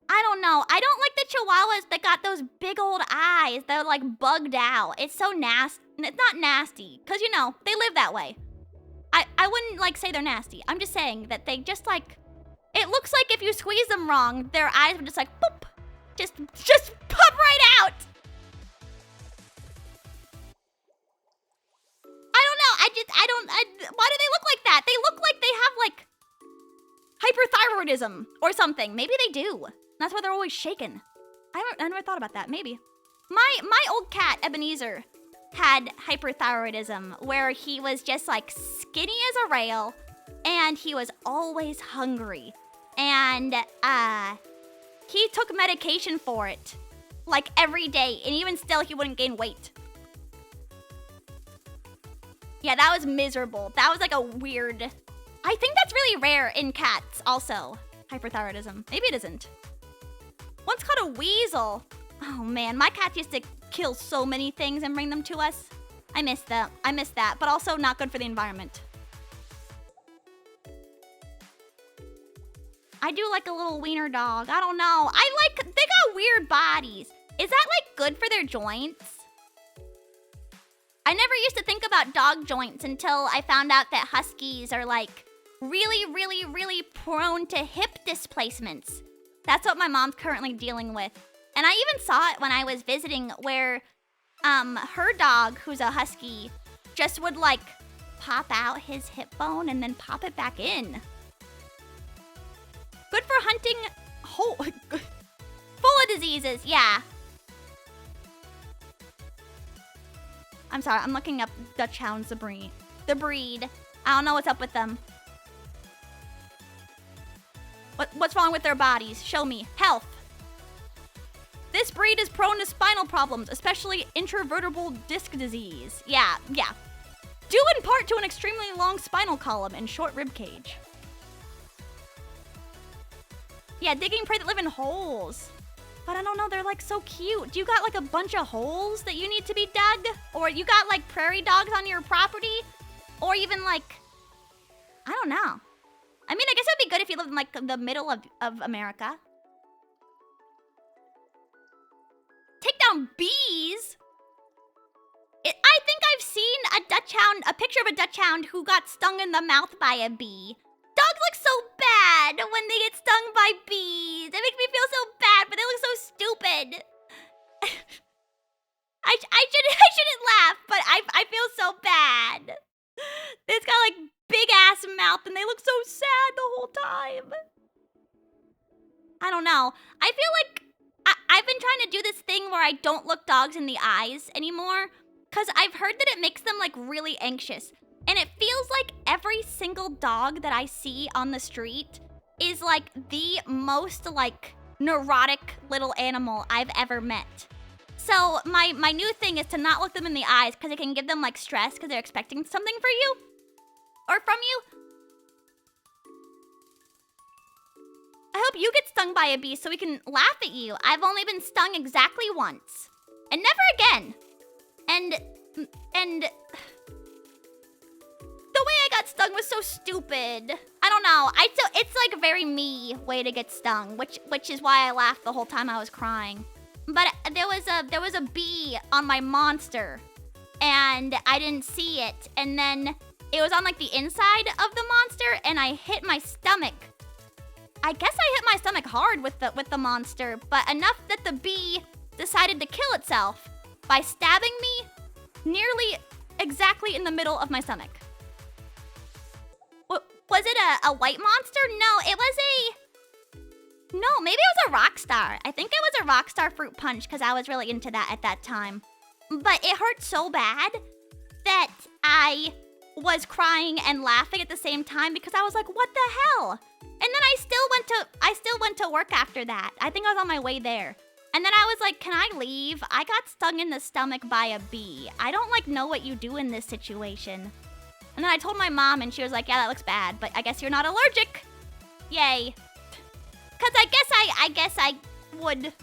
I don't know. I don't like the Chihuahuas that got those big old eyes that are like bugged out. It's so nasty. It's not nasty, because, you know, they live that way. I wouldn't like say they're nasty. I'm just saying that they just like... It looks like if you squeeze them wrong, their eyes would just like, boop, just pop right out. I don't know. Why do they look like that? They look like they have like hyperthyroidism or something. Maybe they do. That's why they're always shaken. I never thought about that. Maybe. My old cat, Ebenezer, had hyperthyroidism where he was just like skinny as a rail and he was always hungry. And he took medication for it like every day, and even still he wouldn't gain weight. Yeah, that was miserable. That was like a weird... I think that's really rare in cats also, hyperthyroidism. Maybe it isn't. Once caught a weasel. Oh man, my cat used to kill so many things and bring them to us. I miss that. But also not good for the environment. I do like a little wiener dog. I don't know. They got weird bodies. Is that like good for their joints? I never used to think about dog joints until I found out that huskies are like really prone to hip displacements. That's what my mom's currently dealing with. And I even saw it when I was visiting where her dog, who's a husky, just would like pop out his hip bone and then pop it back in. Good for hunting full of diseases, yeah. I'm sorry, I'm looking up Dutch Hounds, the breed. I don't know what's up with them. What's wrong with their bodies? Show me. Health. This breed is prone to spinal problems, especially intravertebral disc disease. Yeah. Due in part to an extremely long spinal column and short rib cage. Yeah, digging prey that live in holes. But I don't know, they're like so cute. Do you got like a bunch of holes that you need to be dug? Or you got like prairie dogs on your property? Or even like, I don't know. I mean, I guess it would be good if you lived in like the middle of America. Take down bees? I think I've seen a picture of a Dutch hound who got stung in the mouth by a bee. Dogs look so bad when they get stung by bees. It makes me feel so bad, but they look so stupid. I shouldn't laugh, but I feel so bad. It's got like big ass mouth and they look so sad the whole time. I don't know. I feel like I've been trying to do this thing where I don't look dogs in the eyes anymore, because I've heard that it makes them like really anxious. And it feels like every single dog that I see on the street is like the most like neurotic little animal I've ever met. So my new thing is to not look them in the eyes, because it can give them like stress because they're expecting something for you or from you. I hope you get stung by a bee so we can laugh at you. I've only been stung exactly once. And never again. And the way I got stung was so stupid. I don't know. It's like a very me way to get stung, which is why I laughed the whole time I was crying. But there was a bee on my monster, and I didn't see it. And then it was on like the inside of the monster, and I hit my stomach. I guess I hit my stomach hard with the monster, but enough that the bee decided to kill itself by stabbing me nearly exactly in the middle of my stomach. Was it a white monster? No, it was no, maybe it was a Rockstar. I think it was a Rockstar fruit punch, because I was really into that at that time. But it hurt so bad that I was crying and laughing at the same time, because I was like, what the hell? And then I still went to work after that. I think I was on my way there. And then I was like, can I leave? I got stung in the stomach by a bee. I don't like know what you do in this situation. And then I told my mom, and she was like, yeah, that looks bad, but I guess you're not allergic. Yay. Because I guess I would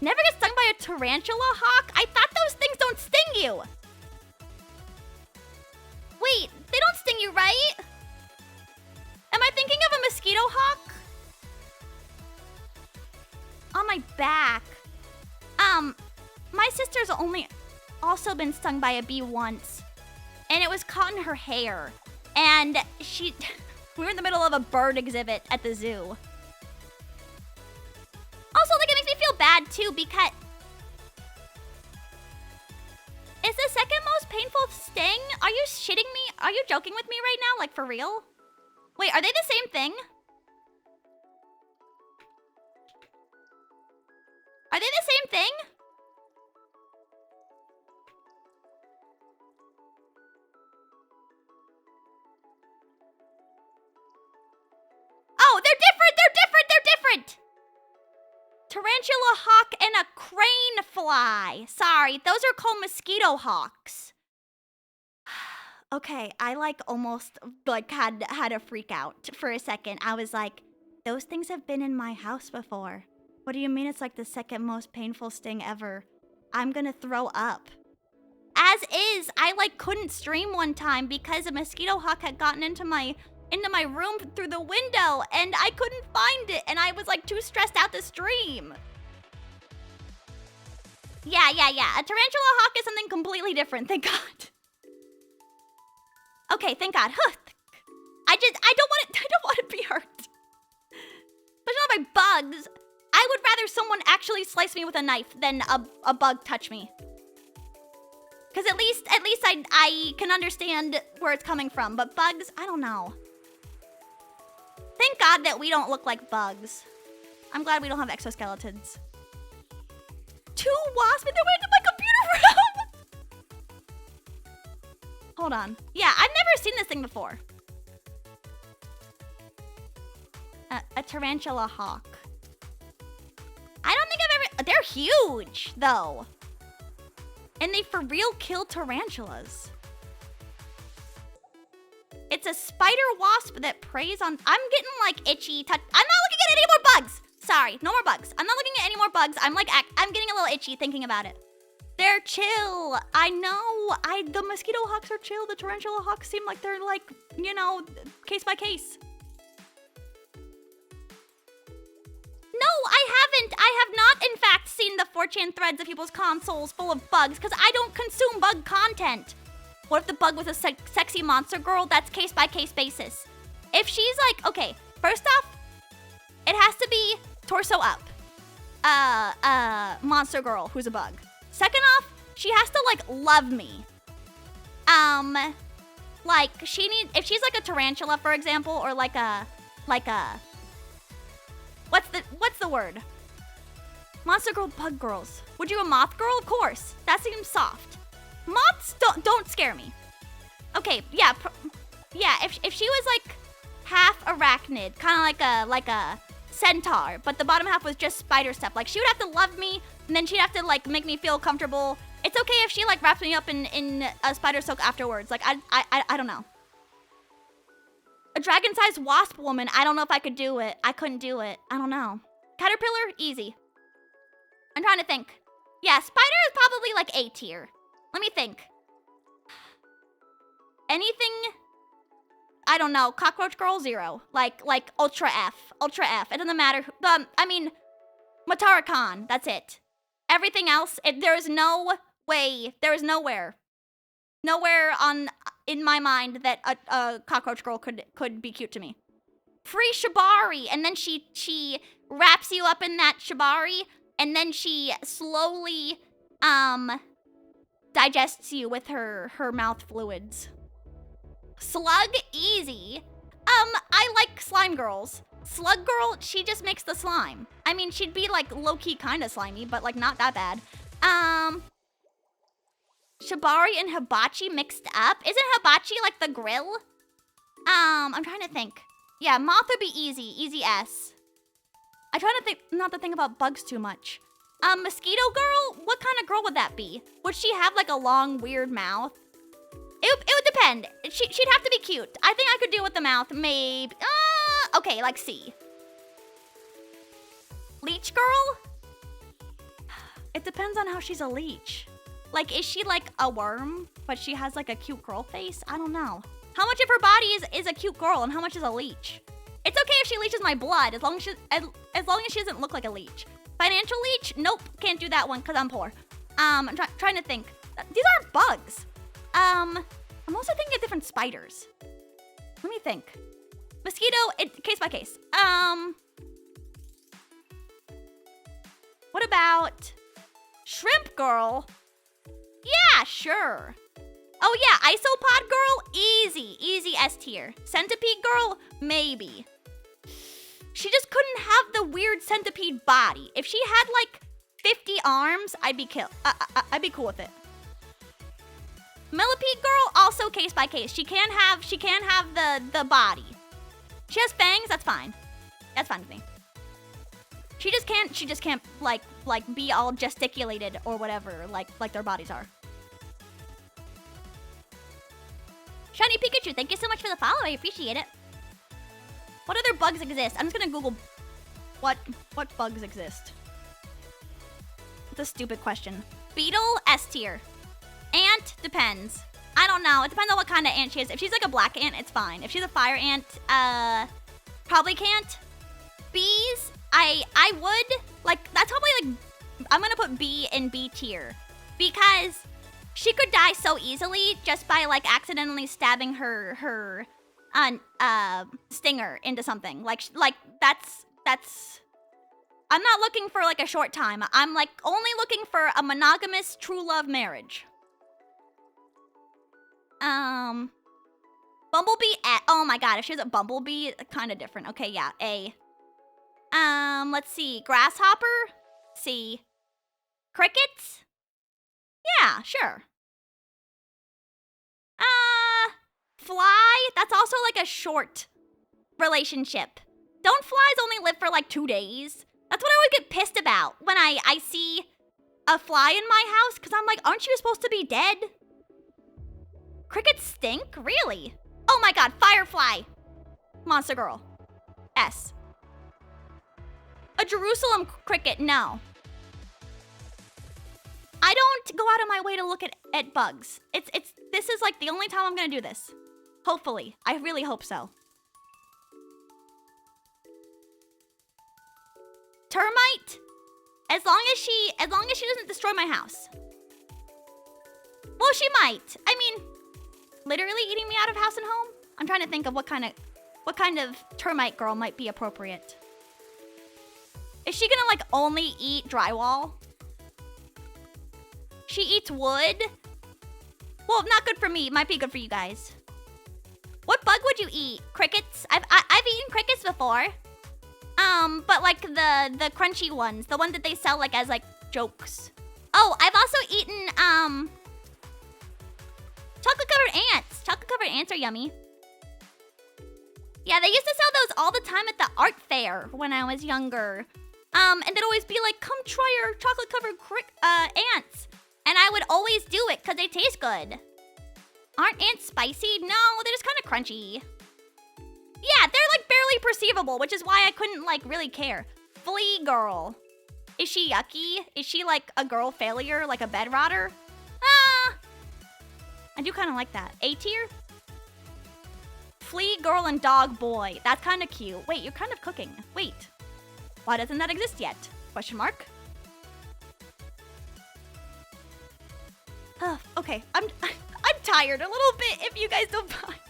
never get stung by a tarantula hawk. I thought those things don't sting you. Wait, they don't sting you, right? Am I thinking of a mosquito hawk? On my back. My sister's only also been stung by a bee once. And it was caught in her hair. And we were in the middle of a bird exhibit at the zoo. Also, like, it makes me feel bad, too, because it's the second most painful sting? Are you shitting me? Are you joking with me right now? Like, for real? Wait, are they the same thing? Are they the same thing? Oh, they're different! Tarantula hawk and a crane fly. Sorry, those are called mosquito hawks. Okay, I like almost like had a freak out for a second. I was like, those things have been in my house before. What do you mean it's like the second most painful sting ever? I'm gonna throw up. As is, I like couldn't stream one time because a mosquito hawk had gotten into my room through the window and I couldn't find it and I was like too stressed out to stream. Yeah. A tarantula hawk is something completely different, thank God. Okay, thank God. I don't want to be hurt. Especially not by bugs. I would rather someone actually slice me with a knife than a bug touch me. Because at least I can understand where it's coming from. But bugs, I don't know. Thank God that we don't look like bugs. I'm glad we don't have exoskeletons. 2 wasps in their way to my computer room! Hold on. Yeah, I've never seen this thing before. a tarantula hawk. I don't think I've ever... They're huge, though. And they for real kill tarantulas. It's a spider wasp that preys on... I'm getting, like, itchy... I'm not looking at any more bugs! Sorry, no more bugs. I'm not looking at any more bugs. I'm getting a little itchy thinking about it. They're chill. I know. The mosquito hawks are chill. The tarantula hawks seem like they're, like, you know, case by case. No, I haven't. I have not, in fact, seen the 4chan threads of people's consoles full of bugs because I don't consume bug content. What if the bug was a sexy monster girl? That's case by case basis. If she's like, okay, first off, it has to be torso up. Monster girl who's a bug. Second off, she has to like love me. Like if she's like a tarantula, for example, or like a what's the word? Monster girl, bug girls. Would you a moth girl? Of course. That seems soft. Moths don't scare me. Okay, yeah, if she was like half arachnid, kind of like a centaur, but the bottom half was just spider stuff. Like she would have to love me, and then she'd have to like make me feel comfortable. It's okay if she like wraps me up in a spider silk afterwards. Like I don't know. A dragon-sized wasp woman. I don't know if I could do it. I couldn't do it. I don't know. Caterpillar, easy. I'm trying to think. Yeah, spider is probably like A tier. Let me think. Anything, I don't know, cockroach girl, 0. Like ultra F. It doesn't matter. I mean, Matara Khan, that's it. Everything else, there is no way, there is nowhere in my mind that a cockroach girl could be cute to me. Free Shibari, and then she wraps you up in that Shibari, and then she slowly, digests you with her mouth fluids. Slug, easy. I like slime girls. Slug girl, she just makes the slime. I mean, she'd be like low-key kind of slimy, but like not that bad. Shibari and Hibachi mixed up. Isn't Hibachi like the grill? I'm trying to think. Yeah, moth would be easy S. I try to think, not to think about bugs too much. Mosquito girl? What kind of girl would that be? Would she have like a long, weird mouth? It would depend. She'd have to be cute. I think I could do with the mouth, maybe. Okay, like C. Leech girl? It depends on how she's a leech. Like, is she like a worm, but she has like a cute girl face? I don't know. How much of her body is a cute girl and how much is a leech? It's okay if she leeches my blood, as long as she doesn't look like a leech. Financial leech? Nope, can't do that one because I'm poor. I'm trying to think. These aren't bugs. I'm also thinking of different spiders. Let me think. Mosquito, case by case. What about shrimp girl? Yeah, sure. Oh yeah, isopod girl, easy S tier. Centipede girl, maybe. She just couldn't have the weird centipede body. If she had like 50 arms, I'd be I'd be cool with it. Millipede girl, also case by case. She can't have the body. She has fangs, that's fine. That's fine with me. She just can't like be all gesticulated or whatever like their bodies are. Shiny Pikachu, thank you so much for the follow. I appreciate it. What other bugs exist? I'm just gonna Google what bugs exist. It's a stupid question. Beetle, S tier. Ant, depends. I don't know. It depends on what kind of ant she is. If she's like a black ant, it's fine. If she's a fire ant, probably can't. Bees, I would. Like, that's probably like, I'm gonna put B in B tier. Because she could die so easily just by like accidentally stabbing her stinger into something. Like that's I'm not looking for like a short time. I'm like only looking for a monogamous true love marriage. Bumblebee, oh my god, if she was a bumblebee, kind of different. Okay, yeah, A. Let's see, grasshopper, C. Crickets? Yeah, sure. Fly, that's also like a short relationship. Don't flies only live for like 2 days? That's what I always get pissed about when I see a fly in my house, because I'm like, aren't you supposed to be dead? Crickets stink? Really? Oh my god, Firefly. Monster Girl. S. A Jerusalem cricket, no. I don't go out of my way to look at bugs. This is like the only time I'm gonna do this. Hopefully. I really hope so. Termite? As long as she doesn't destroy my house. Well, she might. I mean, literally eating me out of house and home? I'm trying to think of what kind of termite girl might be appropriate. Is she gonna like only eat drywall? She eats wood? Well, not good for me. Might be good for you guys. What bug would you eat? Crickets? I've eaten crickets before. But like the crunchy ones, the ones that they sell like as like jokes. Oh, I've also eaten chocolate covered ants. Chocolate covered ants are yummy. Yeah, they used to sell those all the time at the art fair when I was younger. And they'd always be like, come try our chocolate covered ants. And I would always do it because they taste good. Aren't ants spicy? No, they're just kind of crunchy. Yeah, they're like barely perceivable, which is why I couldn't like really care. Flea girl. Is she yucky? Is she like a girl failure, like a bed rotter? I do kind of like that. A tier? Flea girl and dog boy. That's kind of cute. Wait, you're kind of cooking. Wait. Why doesn't that exist yet? Question mark? Okay, I'm tired a little bit if you guys don't mind.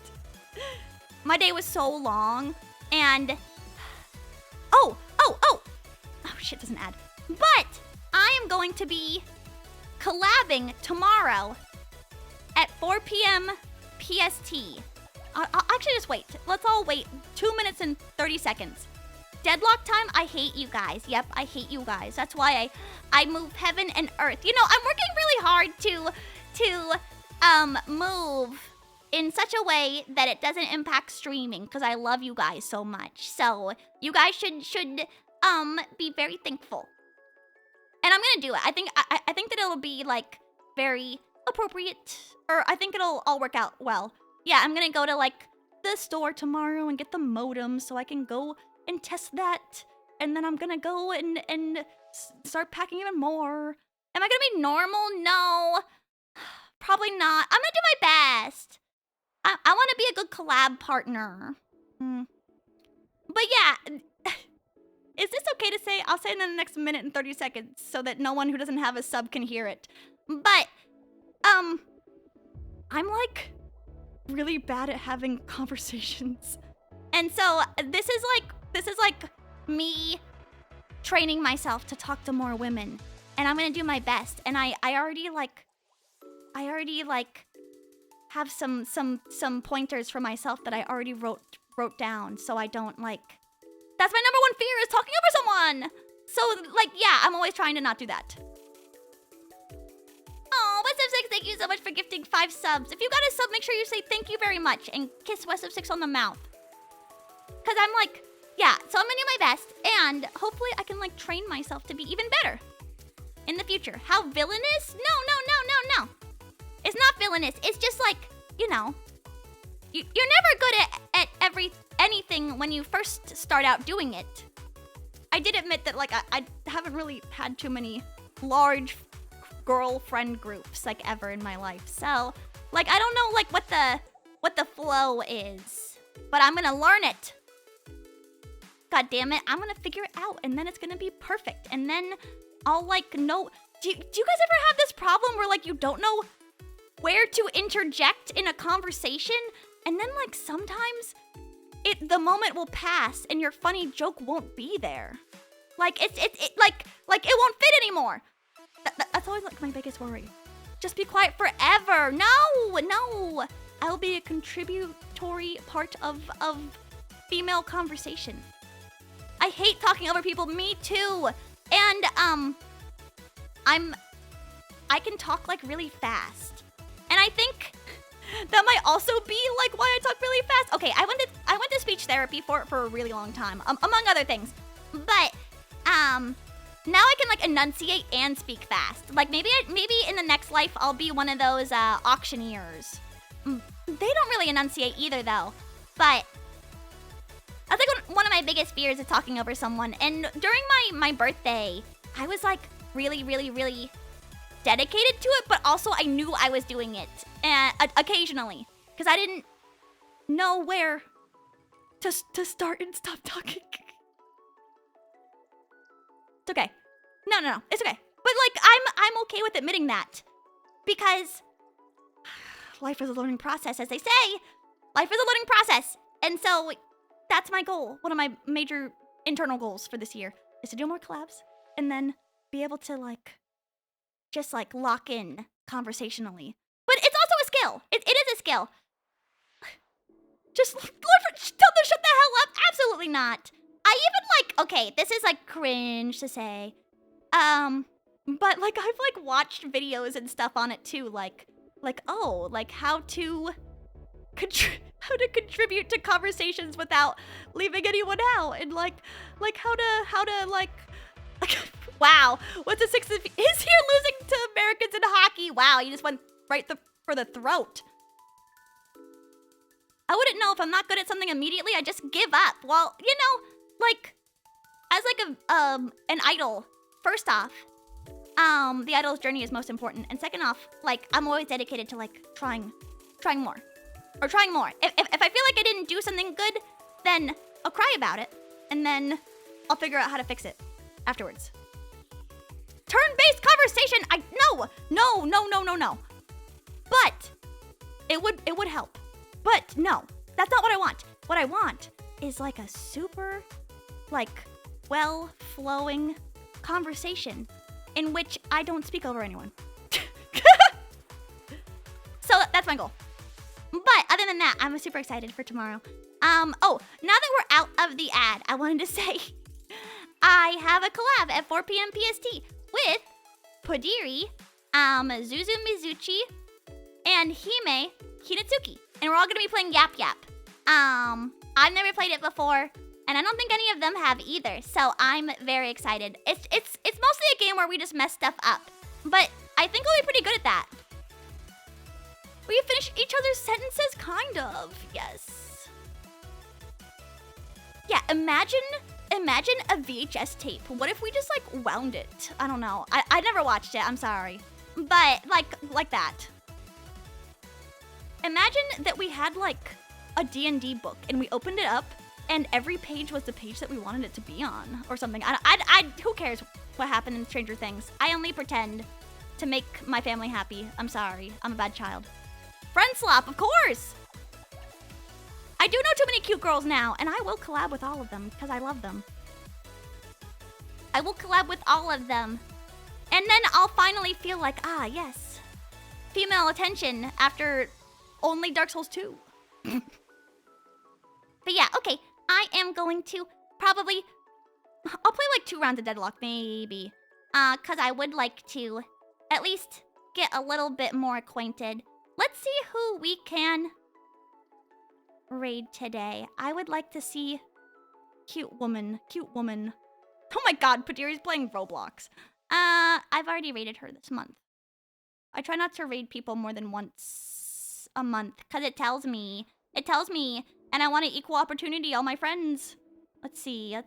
My day was so long and oh shit, doesn't add. But I am going to be collabing tomorrow at 4 p.m. PST. I'll actually just wait. Let's all wait 2 minutes and 30 seconds. Deadlock time, I hate you guys. Yep, I hate you guys. That's why I move heaven and earth. You know, I'm working really hard to move in such a way that it doesn't impact streaming because I love you guys so much. So you guys should be very thankful. And I'm gonna do it. I think that it'll be like very appropriate, or I think it'll all work out well. Yeah, I'm gonna go to like the store tomorrow and get the modem so I can go and test that, and then I'm gonna go and start packing even more. Am I gonna be normal? No, probably not. I'm gonna do my best. I want to be a good collab partner. But yeah, is this okay to say? I'll say it in the next minute and 30 seconds so that no one who doesn't have a sub can hear it. But I'm like really bad at having conversations, and so this is like me training myself to talk to more women, and I'm gonna do my best. And I already have some pointers for myself that I already wrote down, so I don't like. That's my number one fear, is talking over someone. So like, yeah, I'm always trying to not do that. Oh, West of 6, thank you so much for gifting 5 subs. If you got a sub, make sure you say thank you very much and kiss West of 6 on the mouth. Cause I'm like, yeah, so I'm gonna do my best, and hopefully I can like train myself to be even better in the future. How villainous? No. It's not villainous. It's just like, you know, you're never good at anything when you first start out doing it. I did admit that like I haven't really had too many large girlfriend groups like ever in my life. So like I don't know like what the flow is, but I'm gonna learn it. God damn it, I'm gonna figure it out, and then it's gonna be perfect. And then I'll like know. Do you guys ever have this problem where like you don't know where to interject in a conversation, and then like sometimes the moment will pass and your funny joke won't be there. Like it it won't fit anymore. That's always like my biggest worry. Just be quiet forever. No. I'll be a contributory part of female conversation. I hate talking over people. Me too. And I can talk like really fast. And I think That might also be like why I talk really fast. Okay, I went to speech therapy for a really long time, among other things. But now I can like enunciate and speak fast. Like maybe in the next life I'll be one of those auctioneers. They don't really enunciate either though. But I think one of my biggest fears is talking over someone. And during my birthday, I was like really, really, really dedicated to it, but also I knew I was doing it occasionally because I didn't know where to start and stop talking. It's okay. No, it's okay. But like I'm okay with admitting that because life is a learning process, as they say. Life is a learning process, and so that's my goal. One of my major internal goals for this year is to do more collabs and then be able to like just like lock in conversationally. But it's also a skill. It is a skill. Just tell them to shut the hell up. Absolutely not. I even like, okay, this is like cringe to say. But like I've like watched videos and stuff on it too, like oh, like how to contribute to conversations without leaving anyone out, and like how to like wow, what's a 6 is here losing to Americans in hockey? Wow, you just went right for the throat. I wouldn't know if I'm not good at something immediately. I just give up. Well, you know, like as like an idol. First off, the idol's journey is most important, and second off, like I'm always dedicated to like trying more. Or trying more. If I feel like I didn't do something good, then I'll cry about it, and then I'll figure out how to fix it afterwards. Turn-based conversation. No. But it would help. But no, that's not what I want. What I want is like a super, like, well-flowing conversation in which I don't speak over anyone. So that's my goal. But other than that, I'm super excited for tomorrow. Oh, now that we're out of the ad, I wanted to say I have a collab at 4 p.m. PST with Podiri, Zuzu Mizuchi, and Hime Hinatsuki. And we're all gonna be playing Yap Yap. I've never played it before, and I don't think any of them have either, so I'm very excited. It's mostly a game where we just mess stuff up, but I think we'll be pretty good at that. We finish each other's sentences, kind of. Yes. Yeah, imagine a VHS tape. What if we just like wound it? I don't know. I never watched it. I'm sorry. But like that. Imagine that we had like a D&D book and we opened it up and every page was the page that we wanted it to be on or something. Who cares what happened in Stranger Things? I only pretend to make my family happy. I'm sorry. I'm a bad child. Friend Slop, of course! I do know too many cute girls now, and I will collab with all of them, because I love them. I will collab with all of them. And then I'll finally feel like, ah, yes. Female attention after only Dark Souls 2. But yeah, okay. I am going to probably... I'll play like 2 rounds of Deadlock, maybe. Because I would like to at least get a little bit more acquainted. Let's see who we can raid today. I would like to see cute woman. Oh my god, Padiri's playing Roblox. I've already raided her this month. I try not to raid people more than once a month because it tells me, and I want to equal opportunity all my friends. Let's see. Oh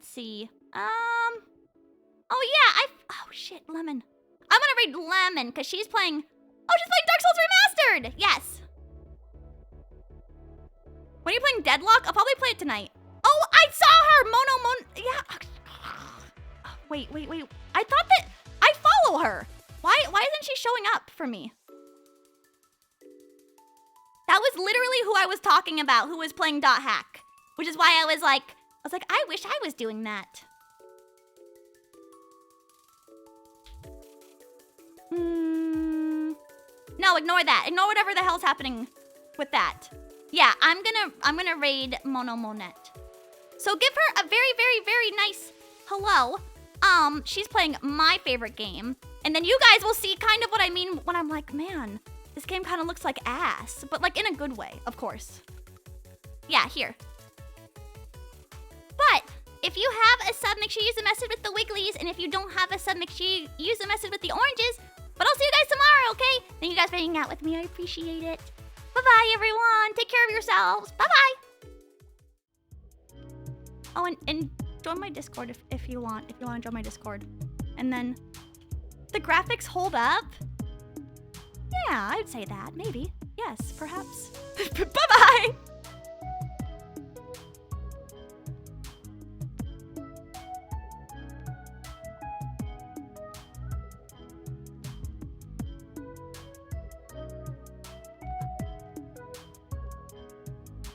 yeah, oh shit, Lemon. I'm gonna raid Lemon because she's playing. Oh, she's playing Dark Souls Remastered! Yes. When are you playing Deadlock? I'll probably play it tonight. Oh, I saw her! Yeah. Wait. I thought that I follow her. Why isn't she showing up for me? That was literally who I was talking about, who was playing Dot Hack. Which is why I was like, I wish I was doing that. No, ignore that. Ignore whatever the hell's happening with that. Yeah, I'm gonna raid Mono Monette. So give her a very, very, very nice hello. She's playing my favorite game. And then you guys will see kind of what I mean when I'm like, man, This game kind of looks like ass, but like in a good way, of course. Yeah, here. But if you have a sub, make sure you use the message with the wigglies. And if you don't have a sub, make sure you use the message with the oranges. But I'll see you guys tomorrow, okay? Thank you guys for hanging out with me. I appreciate it. Bye-bye, everyone. Take care of yourselves. Bye-bye. Oh, and join my Discord if you want. If you want to join my Discord. And then the graphics hold up. Yeah, I'd say that. Maybe. Yes, perhaps. Bye-bye.